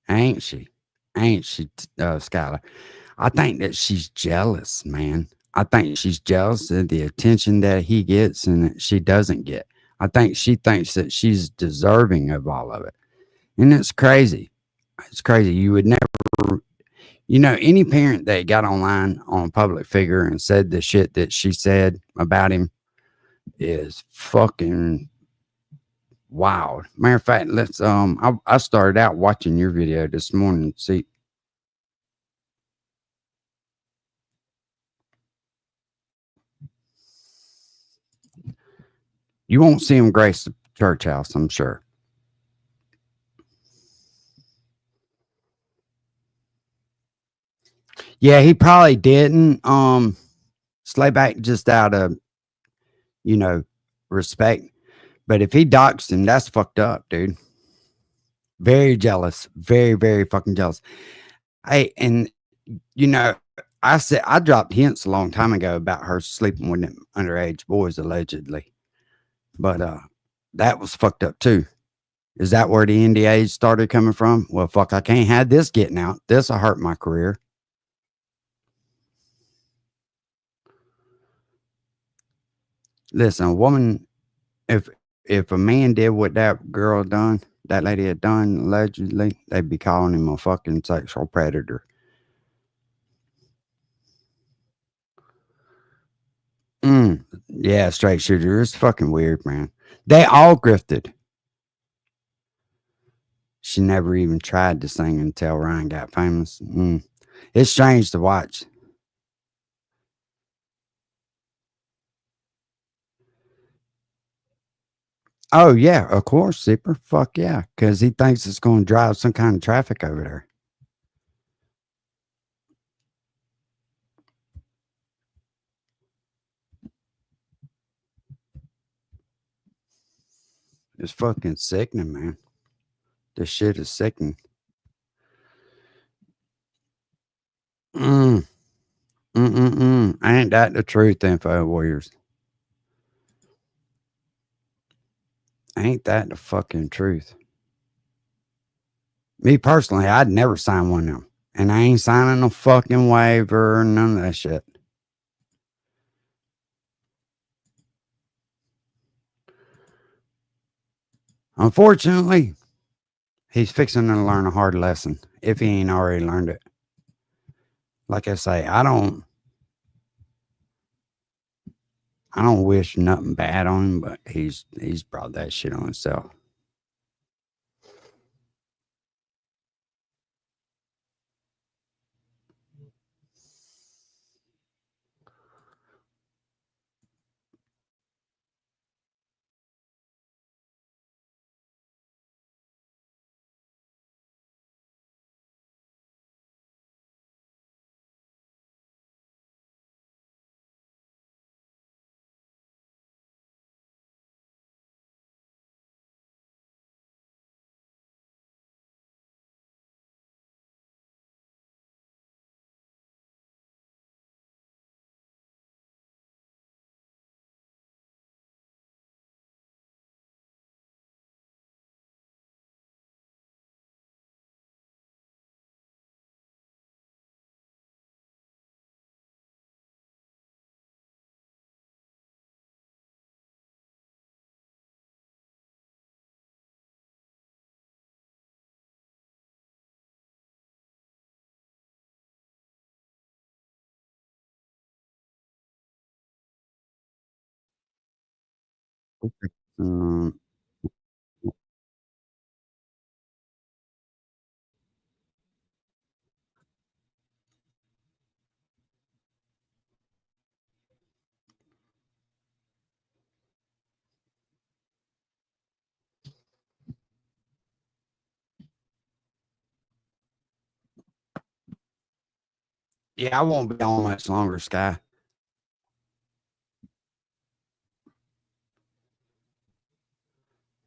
Ain't she? Skylar? I think that she's jealous, man. I think she's jealous of the attention that he gets and that she doesn't get. I think she thinks that she's deserving of all of it. And it's crazy. It's crazy. You would never, any parent that got online on a public figure and said the shit that she said about him is fucking wild. Matter of fact, let's, I started out watching your video this morning. See, you won't see him grace the church house, I'm sure. Yeah, he probably didn't. Slayback just out of, respect. But if he doxed him, that's fucked up, dude. Very jealous. Very, very fucking jealous. Hey, and I dropped hints a long time ago about her sleeping with them underage boys, allegedly. But that was fucked up too. Is that where the NDAs started coming from? Well, fuck, I can't have this getting out. This'll hurt my career. Listen, a woman, if a man did what that girl done, that lady had done, allegedly, they'd be calling him a fucking sexual predator. Yeah, straight shooter. It's fucking weird, man. They all grifted. She never even tried to sing until Ryan got famous. It's strange to watch. Oh, yeah, of course, Zipper. Fuck yeah. Because he thinks it's going to drive some kind of traffic over there. It's fucking sickening, man. This shit is sickening. Ain't that the truth, Info Warriors? Ain't that the fucking truth? Me personally, I'd never sign one of them. And I ain't signing a fucking waiver or none of that shit. Unfortunately, he's fixing to learn a hard lesson if he ain't already learned it. Like I say, I don't wish nothing bad on him, but he's brought that shit on himself. Okay. Yeah, I won't be on much longer, Sky.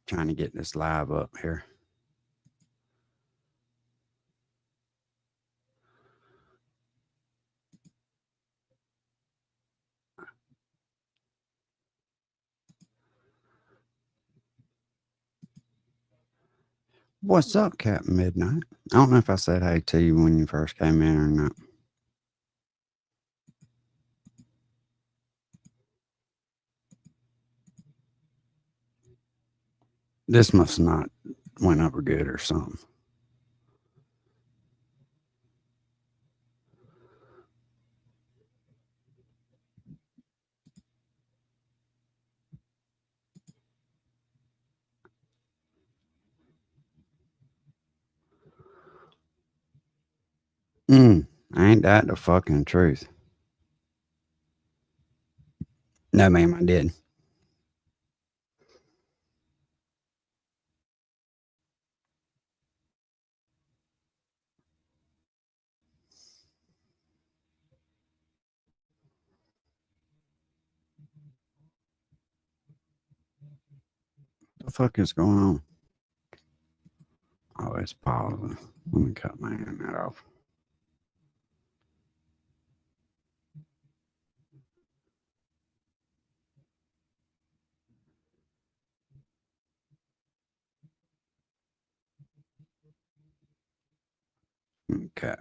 Trying to get this live up here. What's up, Captain Midnight? I don't know if I said hey to you when you first came in or not. This must not went over good or something. Ain't that the fucking truth? No, ma'am, I didn't. What the fuck is going on? Oh, it's pausing. Let me cut my internet off. Okay.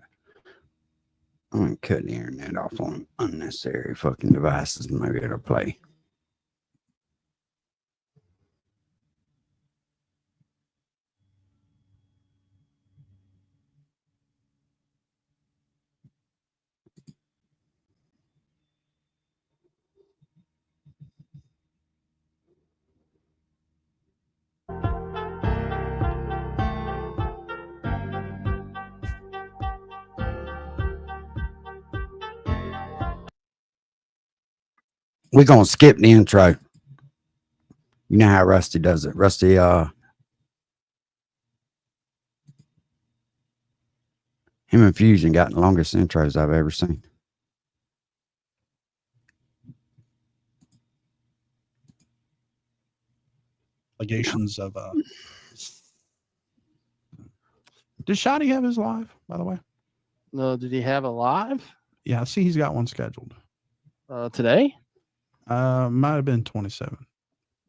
I'm gonna cut the internet off on unnecessary fucking devices. Maybe it'll play. We're gonna skip the intro. You know how Rusty does it. Rusty, him and Fusion got the longest intros I've ever seen. Allegations of Did Shotty have his live, by the way? No, did he have a live? Yeah, I see he's got one scheduled. Today? Might have been 27.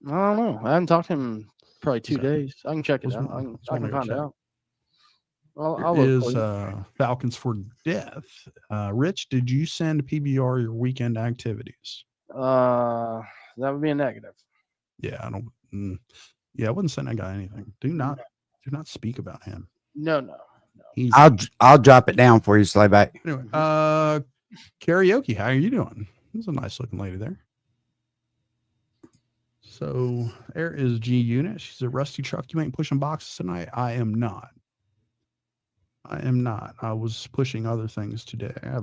I don't know. I haven't talked to him probably 2 So, days. I can check it out. I can find out. I'll look Is for you. Falcons for Death. Rich, did you send PBR your weekend activities? That would be a negative. Yeah, I don't. Yeah, I wouldn't send that guy anything. Do not speak about him. No. I'll drop it down for you, Slayback. Anyway, karaoke. How are you doing? There's a nice looking lady there. So there is G Unit. She's a Rusty Truck. You ain't pushing boxes tonight. I am not. I was pushing other things today. I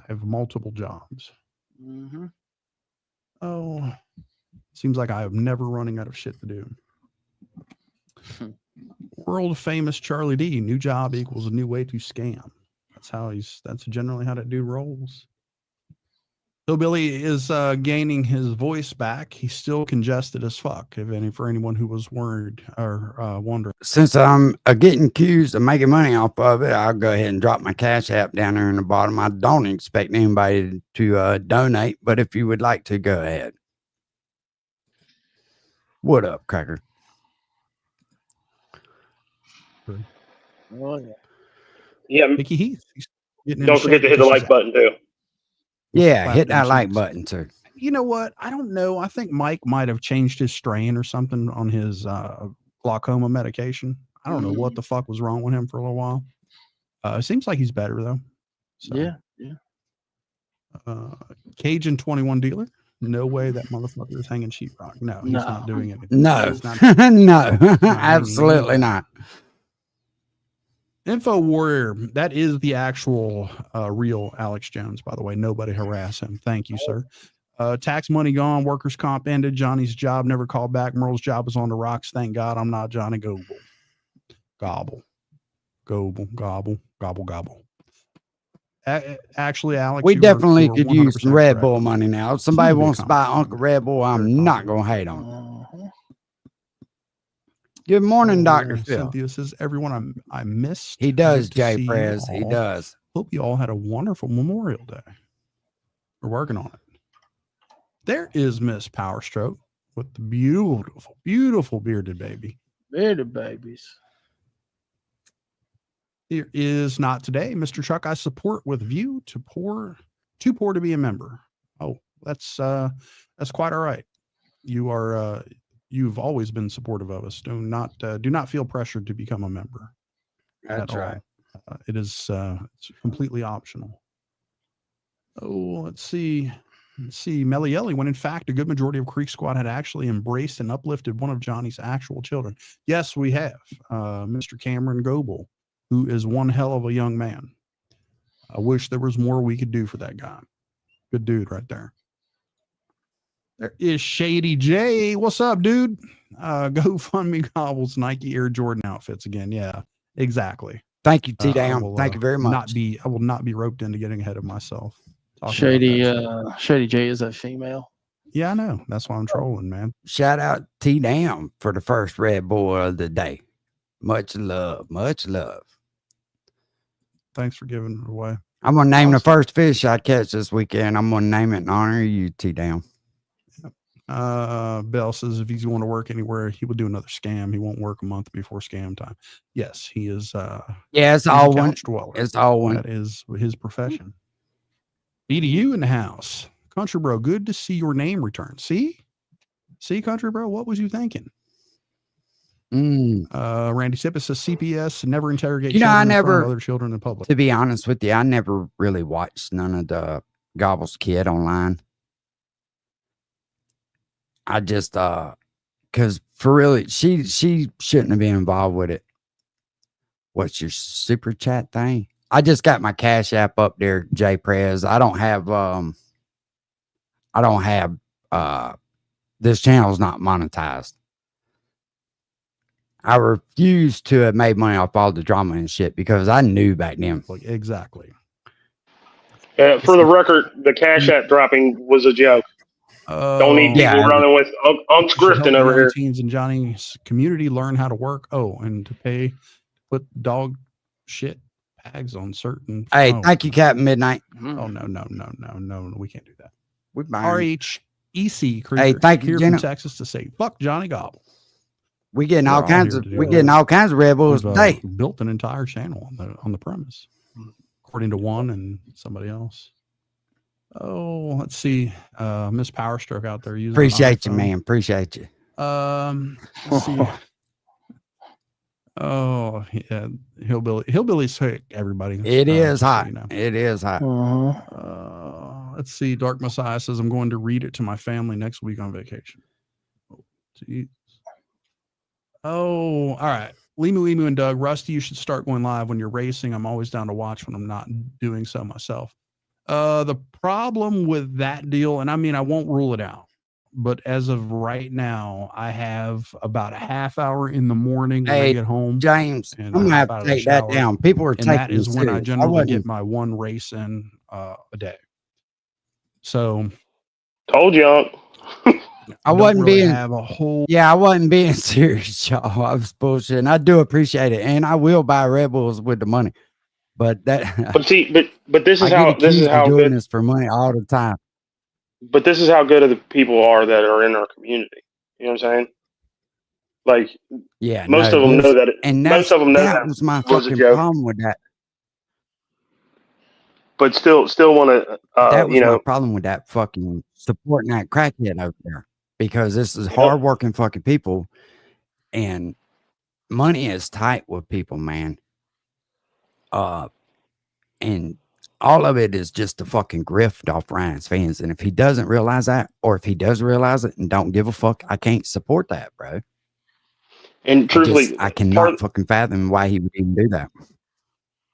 have multiple jobs. Mm-hmm. Oh, seems like I am never running out of shit to do. World famous Charlie D. New job equals a new way to scam. That's generally how that dude rolls. Hillbilly is gaining his voice back. He's still congested as fuck. For anyone who was worried or wondering. Since I'm getting accused of making money off of it, I'll go ahead and drop my Cash App down there in the bottom. I don't expect anybody to donate, but if you would like to, go ahead. What up, Cracker? Oh, yeah. Yeah. Mickey Heath. Don't forget to hit the like button too. Yeah, hit that like button too. You know what? I don't know. I think Mike might have changed his strain or something on his glaucoma medication. I don't know what the fuck was wrong with him for a little while. It seems like he's better though. So, yeah. Cajun 21 dealer. No way that motherfucker is hanging sheetrock. No, he's not doing anything. No, not absolutely not. Info Warrior, that is the actual real Alex Jones, by the way. Nobody harass him. Thank you, sir. Tax money gone. Workers' comp ended. Johnny's job never called back. Merle's job is on the rocks. Thank God I'm not Johnny Gobble. Gobble. Gobble. Actually, Alex, we definitely you are could use some 100% Red correct. Bull money now. If somebody wants to buy Uncle Red Bull, I'm not going to hate on it. Good morning, Dr. Phil. Cynthia says, everyone I missed. He does, Good to Jay see you Prez. He all. does. Hope you all had a wonderful Memorial Day. We're working on it. There is Miss Power Stroke with the beautiful bearded baby. Bearded babies. Here is not today, Mr. Chuck. I support with view too poor to be a member. Oh, that's quite all right. You are you've always been supportive of us. Do not feel pressured to become a member. That's right. It is it's completely optional. Oh, let's see. Melielli, when in fact a good majority of Creek Squad had actually embraced and uplifted one of Johnny's actual children. Yes, we have. Mr. Cameron Goebel, who is one hell of a young man. I wish there was more we could do for that guy. Good dude right there. There is Shady J. What's up, dude? GoFundMe gobbles Nike Air Jordan outfits again. Yeah, exactly. Thank you, T-Down. Thank you very much. I will not be roped into getting ahead of myself. Shady J is a female. Yeah, I know. That's why I'm trolling, man. Shout out T-Down for the first Red Bull of the day. Much love. Much love. Thanks for giving it away. I'm going to name the first fish I catch this weekend. I'm going to name it in honor of you, T-Down. Bell says if he's going to work anywhere, he will do another scam. He won't work a month before scam time. Yes, he is. Yeah, it's all one. Dweller. It's all one. That is his profession. BDU in the house. Country Bro, good to see your name return. See, Country Bro, what was you thinking? Randy Sippis says CPS never interrogate children I in front never, of other children in public. To be honest with you, I never really watched none of the Gobbles Kid online. I just because for really she shouldn't have been involved with it. What's your super chat thing? I just got my Cash App up there, Jay Prez. I don't have this channel is not monetized. I refuse to have made money off all the drama and shit because I knew back then. Exactly. For the record, the Cash App dropping was a joke. Don't need people running with unscripted over young here. Teens in Johnny's community learn how to work. Oh, and to pay, put dog shit tags on certain. Hey, thank you, Captain Midnight. Oh no, we can't do that. We RHEC creator. Hey, thank you, here Jenna. from Texas to say fuck Johnny Gobble. We getting We're all kinds here of today. we getting all kinds of Red Bulls We've, today. built an entire channel on the premise, according to one and somebody else. Oh, let's see. Miss Powerstroke out there using. Appreciate you, man. Appreciate you. Let's see. Oh yeah, hillbilly's sick. Everybody. It is just so hot. you know. It is hot. Let's see. Dark Messiah says I'm going to read it to my family next week on vacation. Oh, geez. Oh, all right. Limu and Doug, Rusty, you should start going live when you're racing. I'm always down to watch when I'm not doing so myself. The problem with that deal, and I mean, I won't rule it out, but as of right now, I have about a half hour in the morning when I get home. James, and I'm gonna have to take that down. People are taking that is me when I serious. generally get my one race in a day. So, told y'all. I wasn't really being have a whole. Yeah, I wasn't being serious, y'all. I was bullshitting. I do appreciate it, and I will buy Red Bulls with the money. But that, But see, but this is I how get accused of doing good. this for money all the time. But this is how good of the people are that are in our community. You know what I'm saying? Like, Yeah, most no, of them know that. and Most of them know that was my was a fucking joke. problem with that. But still want to, That was you my know, problem with that fucking supporting that crackhead over there, because this is hardworking fucking people, and money is tight with people, man. And all of it is just a fucking grift off Ryan's fans. And if he doesn't realize that, or if he does realize it and don't give a fuck, I can't support that, bro. And truthfully, I cannot fucking fathom why he would even do that.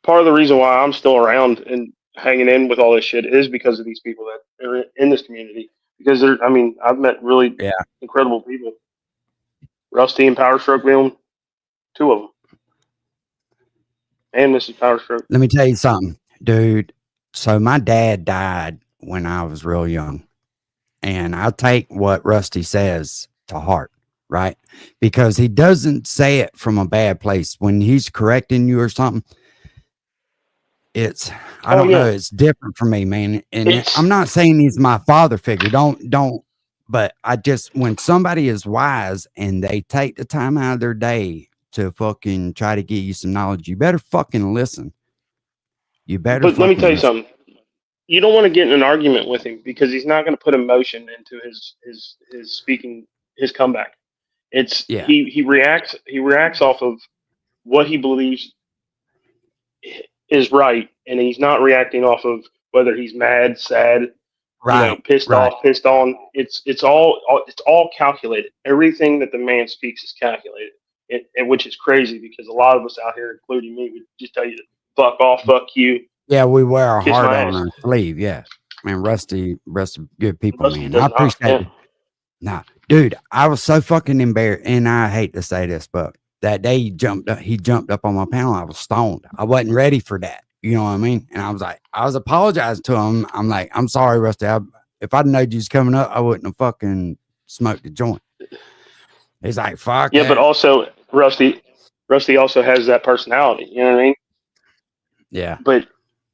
Part of the reason why I'm still around and hanging in with all this shit is because of these people that are in this community. Because I mean, I've met really incredible people. Rusty and Powerstroke being two of them. And Mrs. Powerstroke. Let me tell you something, dude. So my dad died when I was real young. And I take what Rusty says to heart, right? Because he doesn't say it from a bad place. When he's correcting you or something, I don't know, it's different for me, man. And I'm not saying he's my father figure. But I just, when somebody is wise and they take the time out of their day to fucking try to give you some knowledge, you better fucking listen. You better. But let me tell you something. You don't want to get in an argument with him because he's not going to put emotion into his speaking, his comeback. He reacts off of what he believes is right, and he's not reacting off of whether he's mad, sad, pissed off, pissed on. It's all calculated. Everything that the man speaks is calculated, and which is crazy because a lot of us out here, including me, would just tell you to fuck off, fuck you. Yeah, we wear our Kiss heart my on ass. our sleeve. Yeah, man, Rusty, good people, Rusty man. does I not, appreciate it. yeah. Nah, dude, I was so fucking embarrassed, and I hate to say this, but that day he jumped up on my panel. I was stoned. I wasn't ready for that. You know what I mean? And I was apologizing to him. I'm like, I'm sorry, Rusty. If I'd known you was coming up, I wouldn't have fucking smoked the joint. He's like, fuck. Yeah, but also Rusty also has that personality. You know what I mean? Yeah. But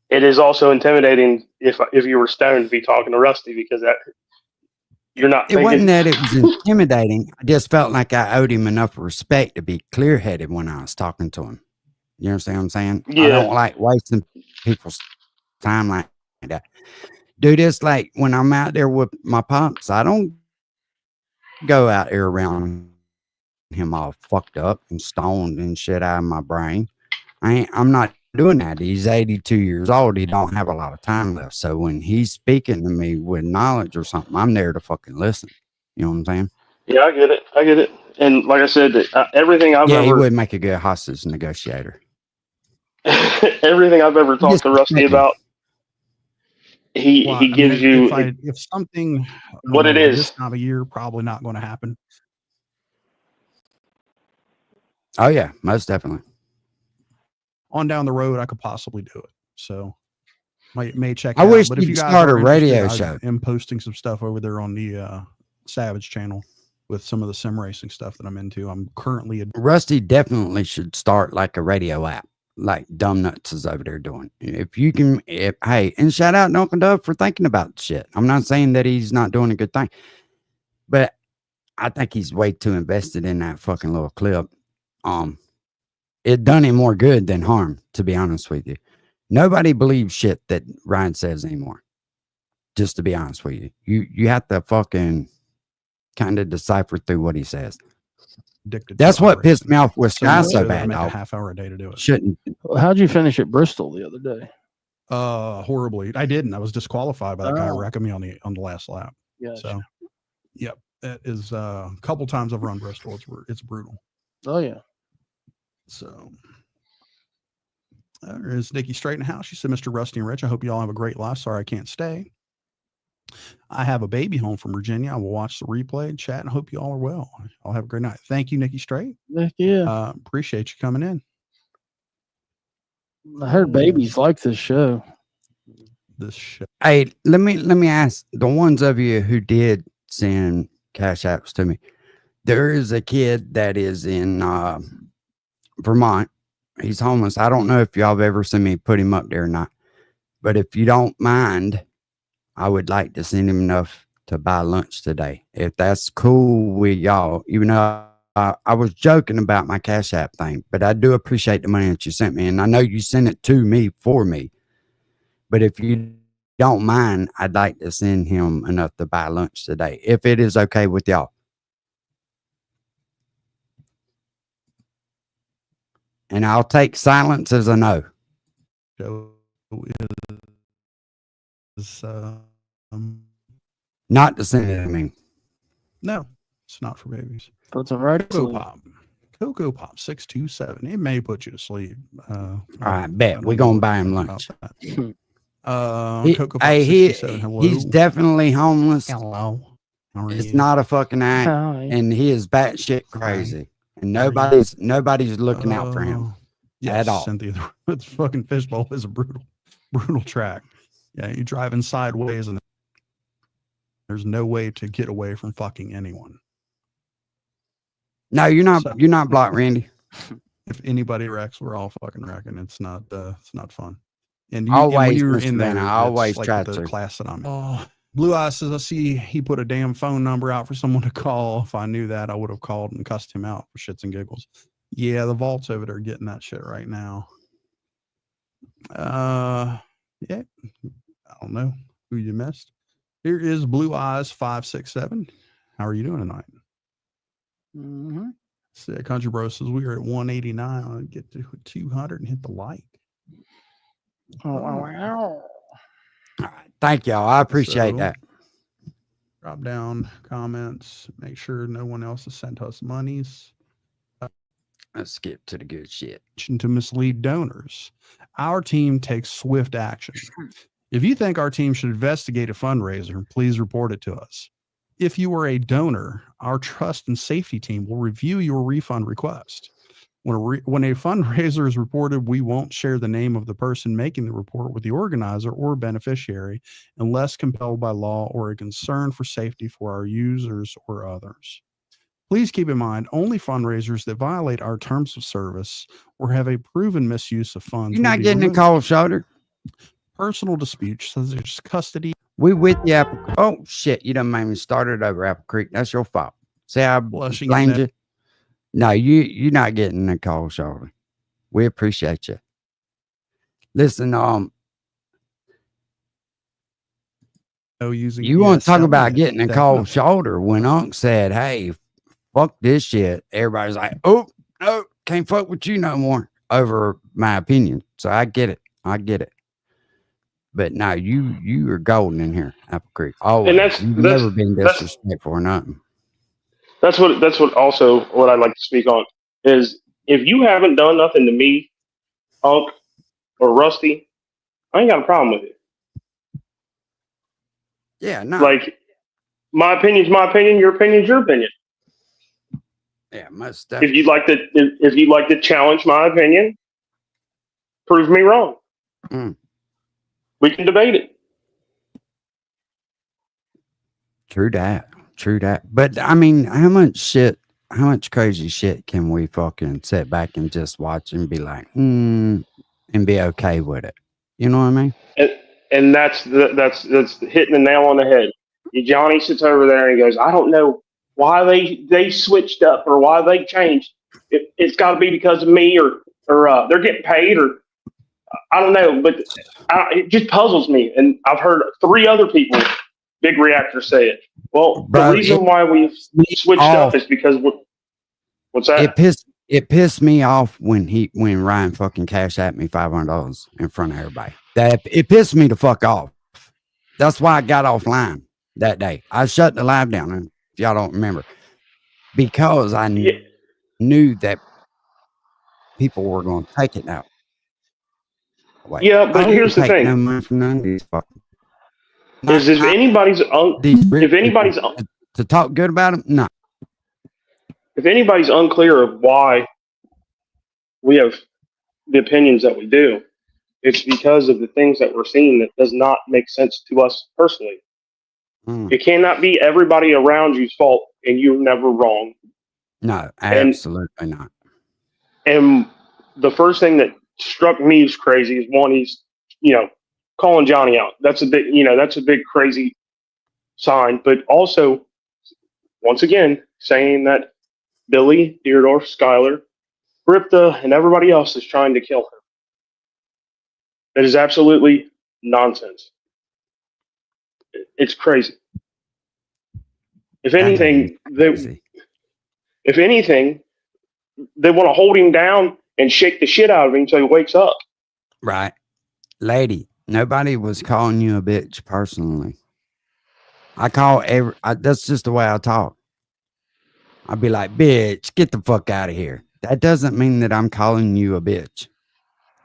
it is also intimidating if you were stoned to be talking to Rusty because that you're not. It wasn't that it was intimidating. I just felt like I owed him enough respect to be clear headed when I was talking to him. You understand what I'm saying? Yeah. I don't like wasting people's time like that. Dude, it's like when I'm out there with my pops, I don't go out there around him all fucked up and stoned and shit out of my brain. I'm not doing that. He's 82 years old. He don't have a lot of time left. So when he's speaking to me with knowledge or something, I'm there to fucking listen. You know what I'm saying? Yeah, I get it. And like I said, everything I've ever... he would make a good hostage negotiator. Everything I've ever talked to Rusty about, he I mean, gives you if something, I what don't it know, is. this time of year, probably not going to happen. Oh yeah, most definitely. On down the road, I could possibly do it. So may check it I out. wish But if you you'd guys start a are interested, radio I show. am posting some stuff over there on the Savage channel with some of the sim racing stuff that I'm into. I'm currently Rusty definitely should start like a radio app, like Dumb Nuts is over there doing. If you can, hey, and shout out to Uncle Dub for thinking about shit. I'm not saying that he's not doing a good thing, but I think he's way too invested in that fucking little clip. It done him more good than harm, to be honest with you. Nobody believes shit that Ryan says anymore. Just to be honest with you, you have to fucking kind of decipher through what he says. addicted. That's to what pissed iRacing. me off with So Sky much so so that I bad. make a Dog. half hour a day to do it. Shouldn't. How'd you finish at Bristol the other day? Horribly. I didn't. I was disqualified by that guy Oh. wrecking me on the last lap. Gotcha. So, yep, that is a couple times I've run Bristol. It's brutal. Oh yeah. So there is Nikki Straight in the house. She said, "Mr. Rusty and Rich, I hope you all have a great life. Sorry I can't stay. I have a baby home from Virginia. I will watch the replay and chat and hope you all are well. I'll have a great night." Thank you, Nikki Straight. Heck yeah. Appreciate you coming in. I heard babies like this show. Hey, let me ask the ones of you who did send cash apps to me. There is a kid that is in Vermont. He's homeless. I don't know if y'all have ever seen me put him up there or not, but if you don't mind, I would like to send him enough to buy lunch today. If that's cool with y'all, even though I was joking about my Cash App thing, but I do appreciate the money that you sent me. And I know you sent it to me for me, but if you don't mind, I'd like to send him enough to buy lunch today, if it is okay with y'all. And I'll take silence as a no. Is, not to send it to me. No, it's not for babies. Puts them right to Cocoa sleep. Pop. Cocoa Pop 627. It may put you to sleep. All right, bet we're gonna buy him lunch. Cocoa Pop 627. Hello. He's definitely homeless. Hello. How are It's you? not a fucking act, Hi. and he is batshit crazy, and nobody's looking out for him Yes, at all. Cynthia, the fucking fishbowl is a brutal track. Yeah, you're driving sideways, and there's no way to get away from fucking anyone. No, you're not blocked, Randy. If anybody wrecks, we're all fucking wrecking. It's not fun. And Always, when you're Mr. in there, Vanna, I always it's like try with the to. class that I'm in. Oh, Blue Eyes says, I see he put a damn phone number out for someone to call. If I knew that, I would have called and cussed him out for shits and giggles. Yeah, the vault's over there getting that shit right now. Yeah, I don't know who you missed. Here is Blue Eyes 567. How are you doing tonight? Mm-hmm. See, Country Bro says we are at 189. I'll get to 200 and hit the like. Wow. Thank y'all. I appreciate that. Drop down comments. Make sure no one else has sent us monies. Let's skip to the good shit. To mislead donors. Our team takes swift action. If you think our team should investigate a fundraiser, please report it to us. If you are a donor, our trust and safety team will review your refund request. When a fundraiser is reported, we won't share the name of the person making the report with the organizer or beneficiary unless compelled by law or a concern for safety for our users or others. Please keep in mind, only fundraisers that violate our terms of service or have a proven misuse of funds. You're not getting a cold shoulder. Personal disputes, such as custody. We with the Apple. Oh shit! You done made me start it over, Apple Creek. That's your fault. See how I blamed you? No, you're not getting a cold shoulder. We appreciate you. Listen, using you want to talk about getting a cold shoulder when Unc said, "Hey, fuck this shit." Everybody's like, "Oh no, can't fuck with you no more," over my opinion. So I get it. But no, you are golden in here, Apple Creek. Always. And You've never been disrespectful or nothing. That's what also what I'd like to speak on is if you haven't done nothing to me, Unc or Rusty, I ain't got a problem with it. Yeah, no. Like, my opinion's my opinion. Your opinion's your opinion. Yeah, most If definitely. if you'd like to challenge my opinion, prove me wrong. We can debate it. True that. True that. But I mean, how much crazy shit can we fucking sit back and just watch and be like, and be okay with it? You know what I mean? And that's hitting the nail on the head. Johnny sits over there and he goes, I don't know why they switched up or why they changed. It's got to be because of me or they're getting paid or I don't know. But it just puzzles me. And I've heard 3 other people, big reactors, say it. Well, Bro, the reason why we switched up is because what's that? It pissed me off when Ryan fucking cashed at me $500 in front of everybody. It pissed me the fuck off. That's why I got offline that day. I shut the live down, and if y'all don't remember, because I knew that people were going to take it now. Wait, Yeah, but here's the thing: no money from none of these fucking. If anybody's to talk good about them, no. If anybody's unclear of why we have the opinions that we do, it's because of the things that we're seeing that does not make sense to us personally. It cannot be everybody around you's fault, and you're never wrong. No, absolutely not. And the first thing that struck me as crazy is one, he's calling Johnny out. That's a big crazy sign. But also, once again, saying that Billy, Theodore, Skyler, Ripta, and everybody else is trying to kill him. That is absolutely nonsense. It's crazy. If anything, they want to hold him down and shake the shit out of him until he wakes up. Right. Lady, nobody was calling you a bitch personally. That's just the way I talk. I'd be like, bitch, get the fuck out of here. That doesn't mean that I'm calling you a bitch.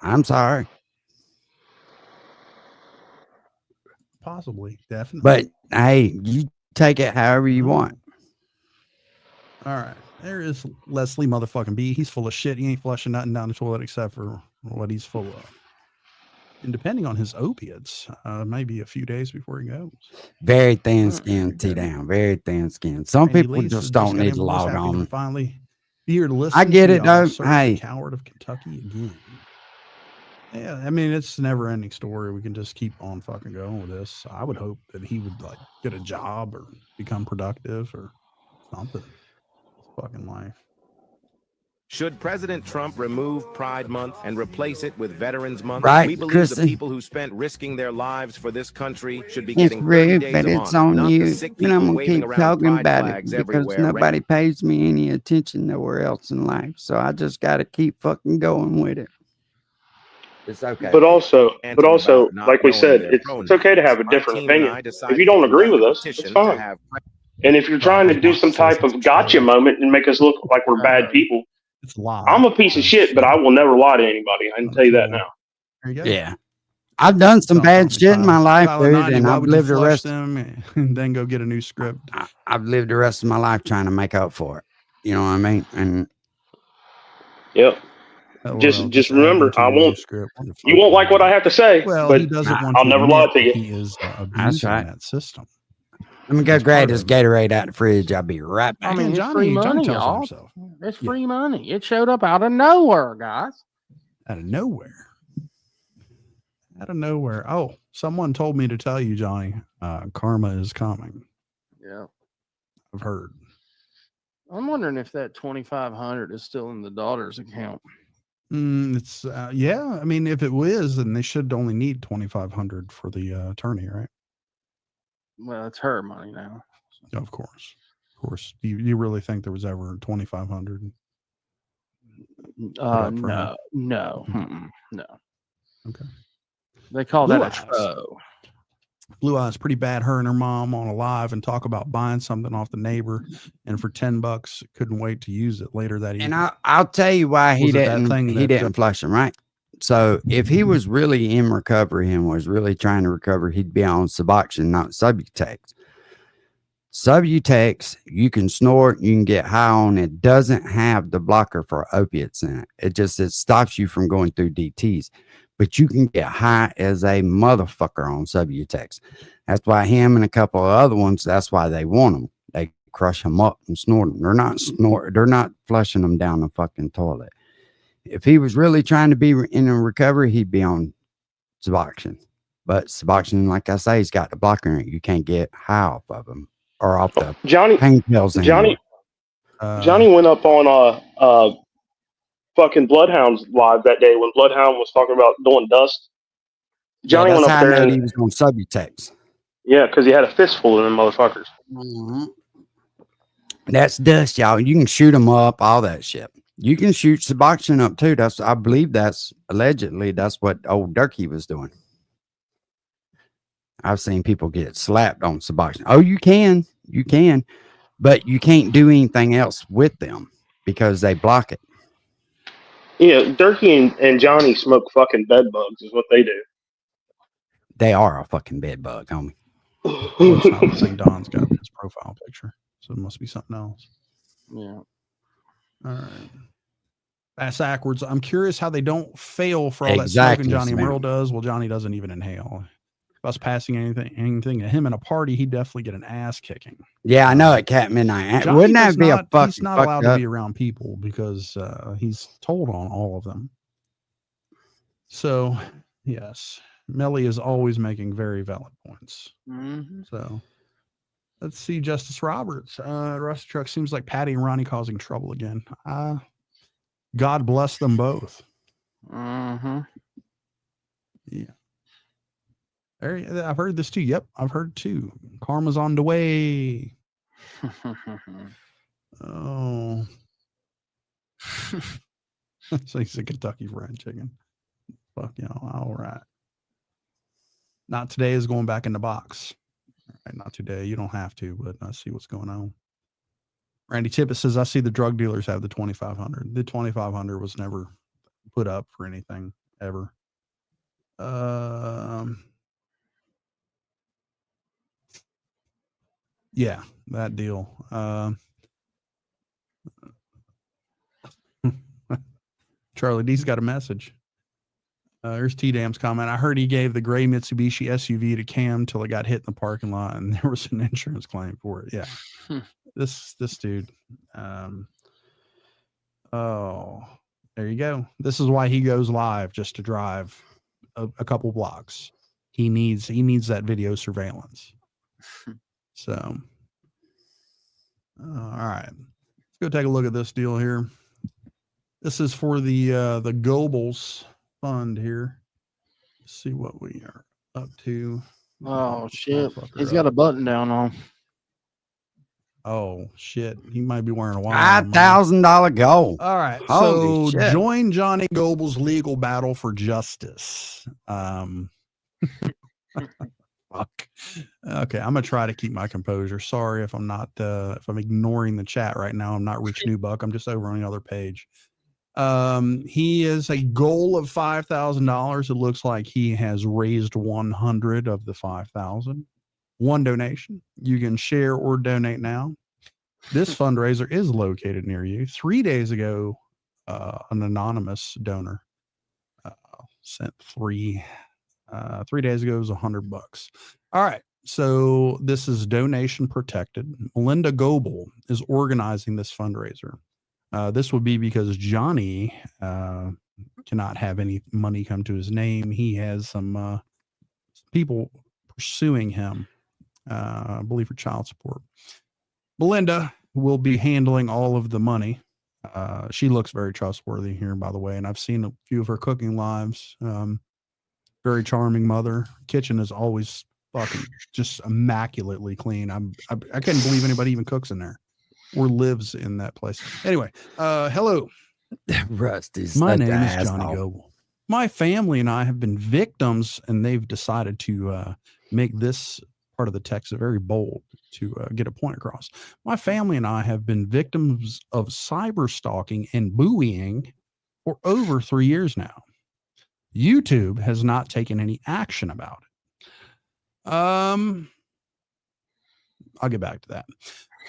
I'm sorry. Possibly, definitely. But hey, you take it however you want. All right. There is Leslie motherfucking B. He's full of shit. He ain't flushing nothing down the toilet except for what he's full of. And depending on his opiates, maybe a few days before he goes. Very thin skin, T-down. Very thin skin. Some people just don't need to log on. Finally be here to listen. I get it, though. Hey. The Coward of Kentucky again. Yeah, I mean, it's a never-ending story. We can just keep on fucking going with this. I would hope that he would get a job or become productive or something. Fucking life. Should President Trump remove Pride Month and replace it with Veterans Month? Right, we believe Kristen. the people who spent risking their lives for this country should be It's getting 30 rude, days but of it's honor, on not you. the sick And I'm people gonna waving keep around talking pride about it flags because everywhere. nobody pays me any attention nowhere else in life. So I just got to keep fucking going with it. It's okay. But also, like we said, it's okay to have a different opinion. If you don't agree with us, it's fine. And if you're trying to do some type of gotcha moment and make us look like we're bad people, I'm a piece of shit, but I will never lie to anybody. I can tell you that now. There you go. Yeah. I've done some bad shit in my life, dude, and I've lived the rest. Them and then go get a new script. I've lived the rest of my life trying to make up for it. You know what I mean? And yep. Just remember, you won't like what I have to say, but I'll never lie to you. He is abusing that system. Let me go grab this Gatorade out of the fridge. I'll be right back. I mean, it's free money, y'all. It's free money. It showed up out of nowhere, guys. Out of nowhere. Out of nowhere. Oh, someone told me to tell you, Johnny, karma is coming. Yeah. I've heard. I'm wondering if that 2,500 is still in the daughter's account. It's yeah. I mean, if it was, then they should only need 2,500 for the attorney, right? Well, it's her money now. Of course. Do you really think there was ever 2,500? No. No. Okay. They call Blue that Eyes. a tro. Blue Eyes, pretty bad. Her and her mom on a live and talk about buying something off the neighbor, and for $10, couldn't wait to use it later that evening. And I'll tell you why he didn't flush them, right? So if he was really in recovery and was really trying to recover, he'd be on Suboxone, not Subutex. Subutex, you can snort, you can get high on. It doesn't have the blocker for opiates in it. It stops you from going through DTs. But you can get high as a motherfucker on Subutex. That's why him and a couple of other ones, that's why they want them. They crush them up and snort them. They're not flushing them down the fucking toilet. If he was really trying to be in a recovery, he'd be on Suboxone. But Suboxone, like I say, he's got the blocker in it. You can't get high off of them or off the pain pills anymore. Johnny went up on fucking Bloodhound's live that day when Bloodhound was talking about doing dust. Johnny that's went up how there I know and he was on Subutex. yeah, because he had a fistful of them motherfuckers. Mm-hmm. That's dust, y'all. You can shoot them up, all that shit. You can shoot Suboxone up too. I believe that's allegedly that's what old Durkee was doing. I've seen people get slapped on Suboxone. Oh, you can, but you can't do anything else with them because they block it. Yeah, Durkee and Johnny smoke fucking bed bugs is what they do. They are a fucking bed bug, homie. Well, it's not the thing Don's got in his profile picture, so it must be something else. Yeah. All right. That's backwards. I'm curious how they don't fail for all that smoking Johnny and Merle does. Well, Johnny doesn't even inhale. If us passing anything to him in a party, he'd definitely get an ass kicking. Yeah, I know it, Cat Midnight. Johnny Wouldn't that be a fucking? He's not allowed to be around people because he's told on all of them. So, yes, Melly is always making very valid points. Mm-hmm. So, let's see, Justice Roberts. Rusty Truck seems like Patty and Ronnie causing trouble again. God bless them both. Mm-hmm. Yeah. I've heard this too. Yep, I've heard too. Karma's on the way. Oh. So he's a Kentucky Fried Chicken. Fuck y'all. All right. Not today is going back in the box. All right, not today. You don't have to, but I see what's going on. Randy Tippett says, I see the drug dealers have the 2,500. The 2,500 was never put up for anything ever. Yeah, that deal. Charlie D's got a message. There's T-Dam's comment. I heard he gave the gray Mitsubishi SUV to Cam till it got hit in the parking lot and there was an insurance claim for it. Yeah. This dude. Oh, there you go. This is why he goes live, just to drive a couple blocks. He needs that video surveillance. So, all right. Let's go take a look at this deal here. This is for the Goebbels fund here. Let's see what we are up to. Oh shit! He's got a button down on. Oh shit! He might be wearing a wire. $5,000 goal. All right. Holy so shit. Join Johnny Goebbels' legal battle for justice. Fuck. Okay, I'm gonna try to keep my composure. Sorry if I'm not if I'm ignoring the chat right now. I'm not Rich Newbuck. I'm just over on the other page. He is a goal of $5,000. It looks like he has raised 100 of the 5,000. One donation. You can share or donate now. This fundraiser is located near you. 3 days ago, an anonymous donor sent 3 days ago. It was $100. All right. So this is donation protected. Melinda Goebel is organizing this fundraiser. This would be because Johnny cannot have any money come to his name. He has some people pursuing him, I believe, for child support. Belinda will be handling all of the money. She looks very trustworthy here, by the way, and I've seen a few of her cooking lives. Very charming mother. Kitchen is always fucking just immaculately clean. I couldn't believe anybody even cooks in there or lives in that place. Anyway, hello. Rusty's My name is Johnny Goebel. My family and I have been victims, and they've decided to make this part of the text very bold to get a point across. My family and I have been victims of cyber stalking and bullying for over 3 years now. YouTube has not taken any action about it. I'll get back to that.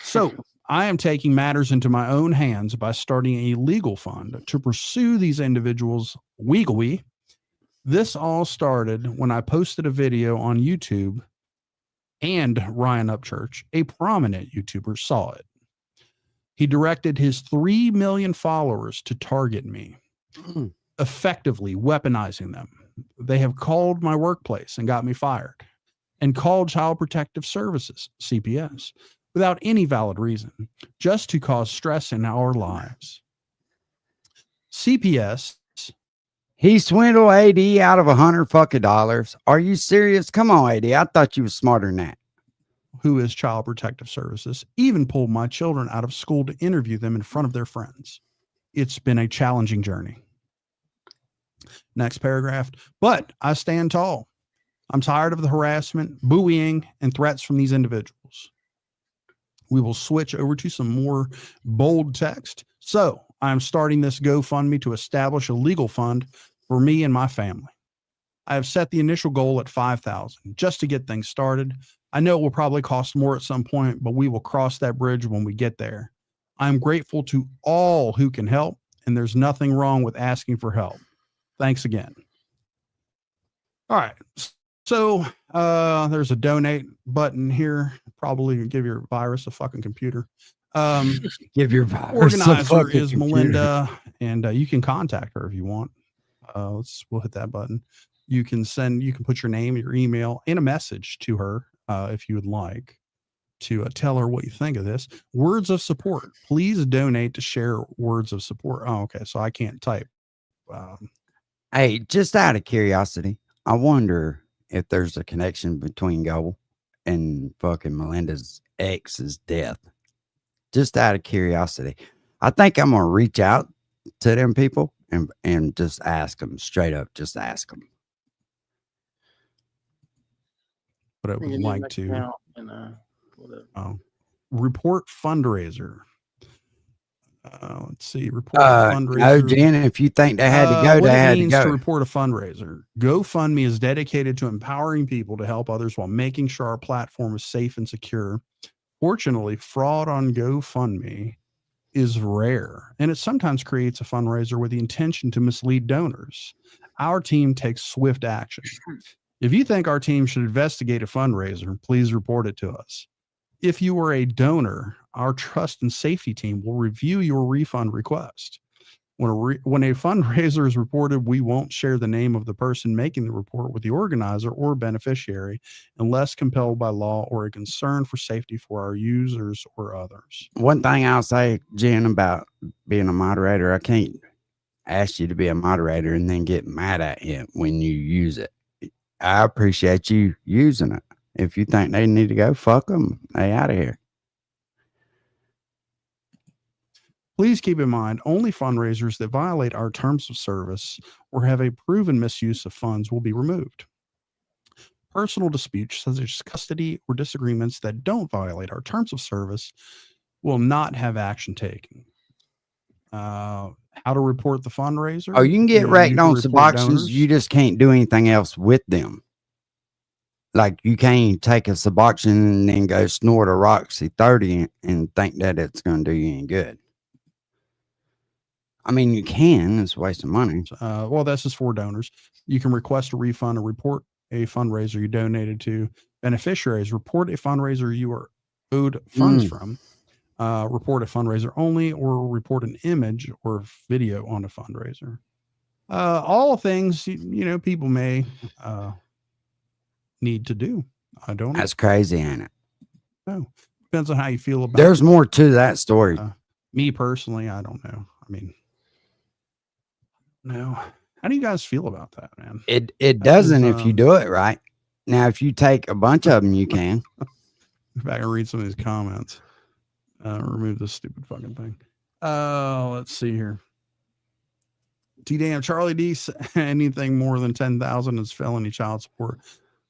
So I am taking matters into my own hands by starting a legal fund to pursue these individuals legally. This all started when I posted a video on YouTube and Ryan Upchurch, a prominent YouTuber, saw it. He directed his 3 million followers to target me, effectively weaponizing them. They have called my workplace and got me fired, and called Child Protective Services, CPS, without any valid reason, just to cause stress in our lives. CPS. He swindled AD out of $100 fucking dollars. Are you serious? Come on, AD. I thought you was smarter than that. Who is Child Protective Services, even pulled my children out of school to interview them in front of their friends. It's been a challenging journey. Next paragraph. But I stand tall. I'm tired of the harassment, bullying, and threats from these individuals. We will switch over to some more bold text. So I'm starting this GoFundMe to establish a legal fund for me and my family. I have set the initial goal at $5,000 just to get things started. I know it will probably cost more at some point, but we will cross that bridge when we get there. I'm grateful to all who can help, and there's nothing wrong with asking for help. Thanks again. All right. So there's a donate button here. Probably give your virus a fucking computer. Give your virus organizer is Melinda, and you can contact her if you want. We'll hit that button. You can put your name, your email, and a message to her if you would like to tell her what you think of this. Words of support. Please donate to share words of support. Oh, okay. So I can't type. Hey, just out of curiosity, I wonder if there's a connection between Goble and fucking Melinda's ex's death. Just out of curiosity. I think I'm going to reach out to them people and just ask them straight up. Just ask them. But I would like to report fundraiser. Let's see. Report fundraiser. No, Jen, if you think they had to go, they had to go. To report a fundraiser. GoFundMe is dedicated to empowering people to help others while making sure our platform is safe and secure. Fortunately, fraud on GoFundMe is rare, and it sometimes creates a fundraiser with the intention to mislead donors. Our team takes swift action. If you think our team should investigate a fundraiser, please report it to us. If you are a donor, our trust and safety team will review your refund request. When a fundraiser is reported, we won't share the name of the person making the report with the organizer or beneficiary unless compelled by law or a concern for safety for our users or others. One thing I'll say, Jen, about being a moderator, I can't ask you to be a moderator and then get mad at you when you use it. I appreciate you using it. If you think they need to go, fuck them. They out of here. Please keep in mind, only fundraisers that violate our terms of service or have a proven misuse of funds will be removed. Personal disputes, such as custody or disagreements that don't violate our terms of service, will not have action taken. How to report the fundraiser? Oh, you can get wrecked on Suboxones. You just can't do anything else with them. Like you can't take a Suboxone and then go snort a Roxy 30 and think that it's going to do you any good. I mean, you can. It's a waste of money. Well, that's just for donors. You can request a refund or report a fundraiser you donated to. Beneficiaries, report a fundraiser you are owed funds from. Report a fundraiser only, or report an image or video on a fundraiser. All things, people may need to do. I don't know. That's crazy, ain't it? No. Depends on how you feel about There's more to that story. Me personally, I don't know. I mean, no. How do you guys feel about that, man? It doesn't if you do it right. Now, if you take a bunch of them, you can. Go back and read some of these comments. Remove this stupid fucking thing. Let's see here. T-Damn, Charlie D, anything more than 10,000 is felony child support.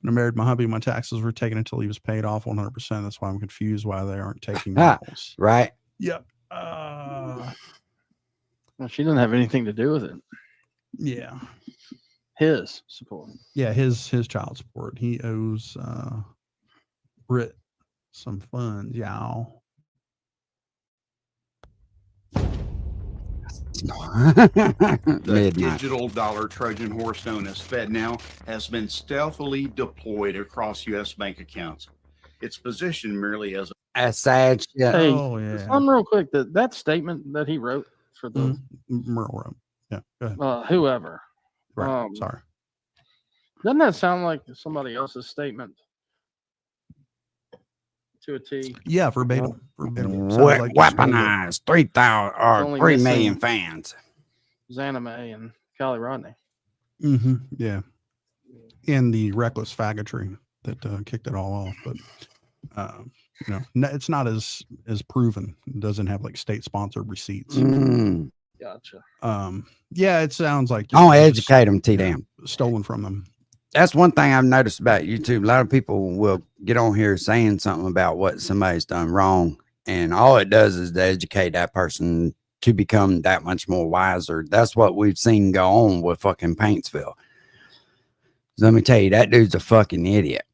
When I married my hubby, my taxes were taken until he was paid off 100%. That's why I'm confused why they aren't taking bills. Right. Yep. Well, she doesn't have anything to do with it. Yeah. His support. Yeah, his child support. He owes Brit some funds, y'all. The digital dollar Trojan horse known as FedNow has been stealthily deployed across U.S. bank accounts. It's positioned merely as a sad shit. Hey, yeah. something real quick. That statement that he wrote for the Merle wrote. Yeah, go ahead. Whoever. Right. Sorry. Doesn't that sound like somebody else's statement to a T? Yeah, verbatim. Weaponized 3,000 or 3 million fans. Zanime and Callie Rodney. Yeah. And the reckless faggotry that kicked it all off. But it's not as proven. It doesn't have like state sponsored receipts. Gotcha. Yeah, it sounds like I'll educate them, T-Dam. Stolen from them. That's one thing I've noticed about YouTube. A lot of people will get on here saying something about what somebody's done wrong, and all it does is to educate that person to become that much more wiser. That's what we've seen go on with fucking Paintsville. Let me tell you, that dude's a fucking idiot.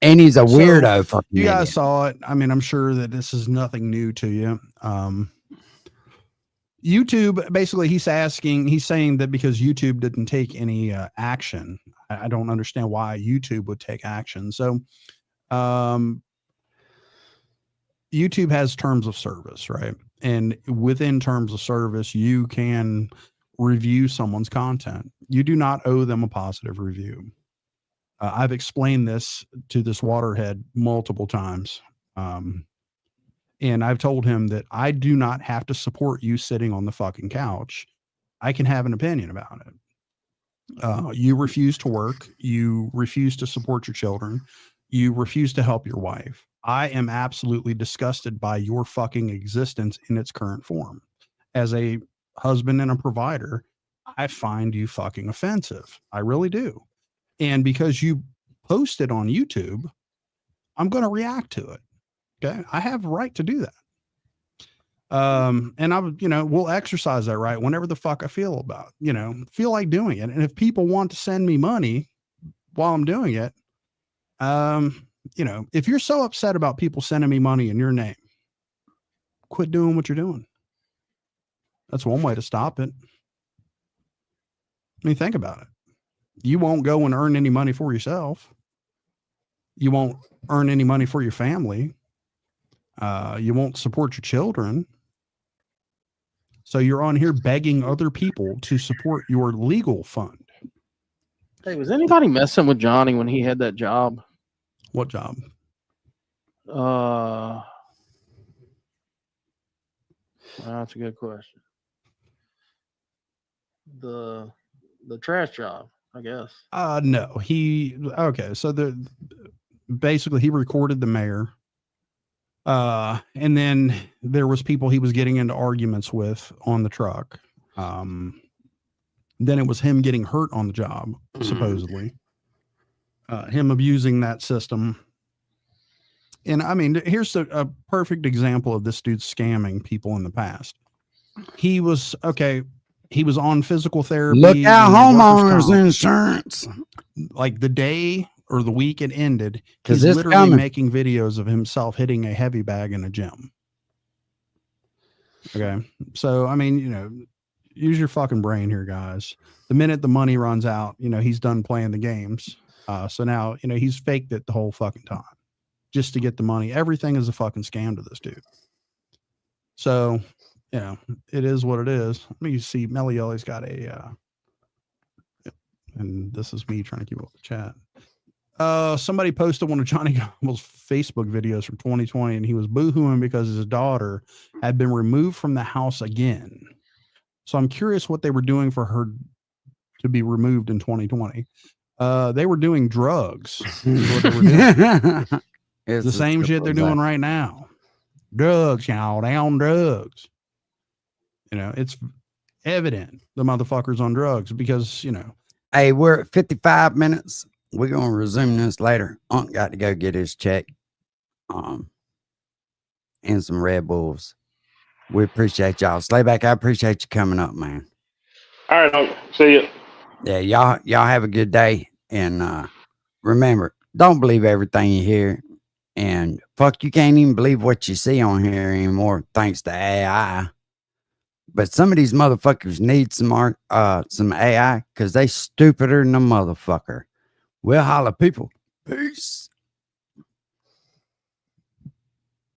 And he's a weirdo. So, you guys saw it. I mean, I'm sure that this is nothing new to you. YouTube, basically, he's saying that because YouTube didn't take any action, I don't understand why YouTube would take action. So, YouTube has terms of service, right? And within terms of service, you can review someone's content. You do not owe them a positive review. I've explained this to this waterhead multiple times. And I've told him that I do not have to support you sitting on the fucking couch. I can have an opinion about it. You refuse to work. You refuse to support your children. You refuse to help your wife. I am absolutely disgusted by your fucking existence in its current form. As a husband and a provider, I find you fucking offensive. I really do. And because you posted on YouTube, I'm going to react to it. Okay. I have a right to do that. And we'll exercise that right whenever the fuck I feel like doing it. And if people want to send me money while I'm doing it, if you're so upset about people sending me money in your name, quit doing what you're doing. That's one way to stop it. I mean, think about it. You won't go and earn any money for yourself. You won't earn any money for your family. You won't support your children. So you're on here begging other people to support your legal fund. Hey, was anybody messing with Johnny when he had that job? What job? That's a good question. The trash job, I guess. No, so basically he recorded the mayor. And then there was people he was getting into arguments with on the truck. Then it was him getting hurt on the job, supposedly. Him abusing that system. And I mean, here's a perfect example of this dude scamming people in the past. He was on physical therapy. Look out, homeowners insurance. Like the day or the week it ended, he's literally making videos of himself hitting a heavy bag in a gym. Okay. So, I mean, use your fucking brain here, guys. The minute the money runs out, he's done playing the games. So now, he's faked it the whole fucking time just to get the money. Everything is a fucking scam to this dude. So, it is what it is. Let me see. Melielli's got and this is me trying to keep up with the chat. Somebody posted one of Johnny Gobble's Facebook videos from 2020, and he was boohooing because his daughter had been removed from the house again. So I'm curious what they were doing for her to be removed in 2020. They were doing drugs. Is what they were doing. It's the same shit they're doing right now. Drugs, y'all. They on drugs. It's evident the motherfucker's on drugs because, Hey, we're at 55 minutes. We're going to resume this later. Unc got to go get his check. And some Red Bulls. We appreciate y'all. Slayback, I appreciate you coming up, man. All right, Unc. See you. Yeah, y'all have a good day. And remember, don't believe everything you hear. And fuck, you can't even believe what you see on here anymore, thanks to AI. But some of these motherfuckers need some AI because they stupider than a motherfucker. We'll holla, people. Peace.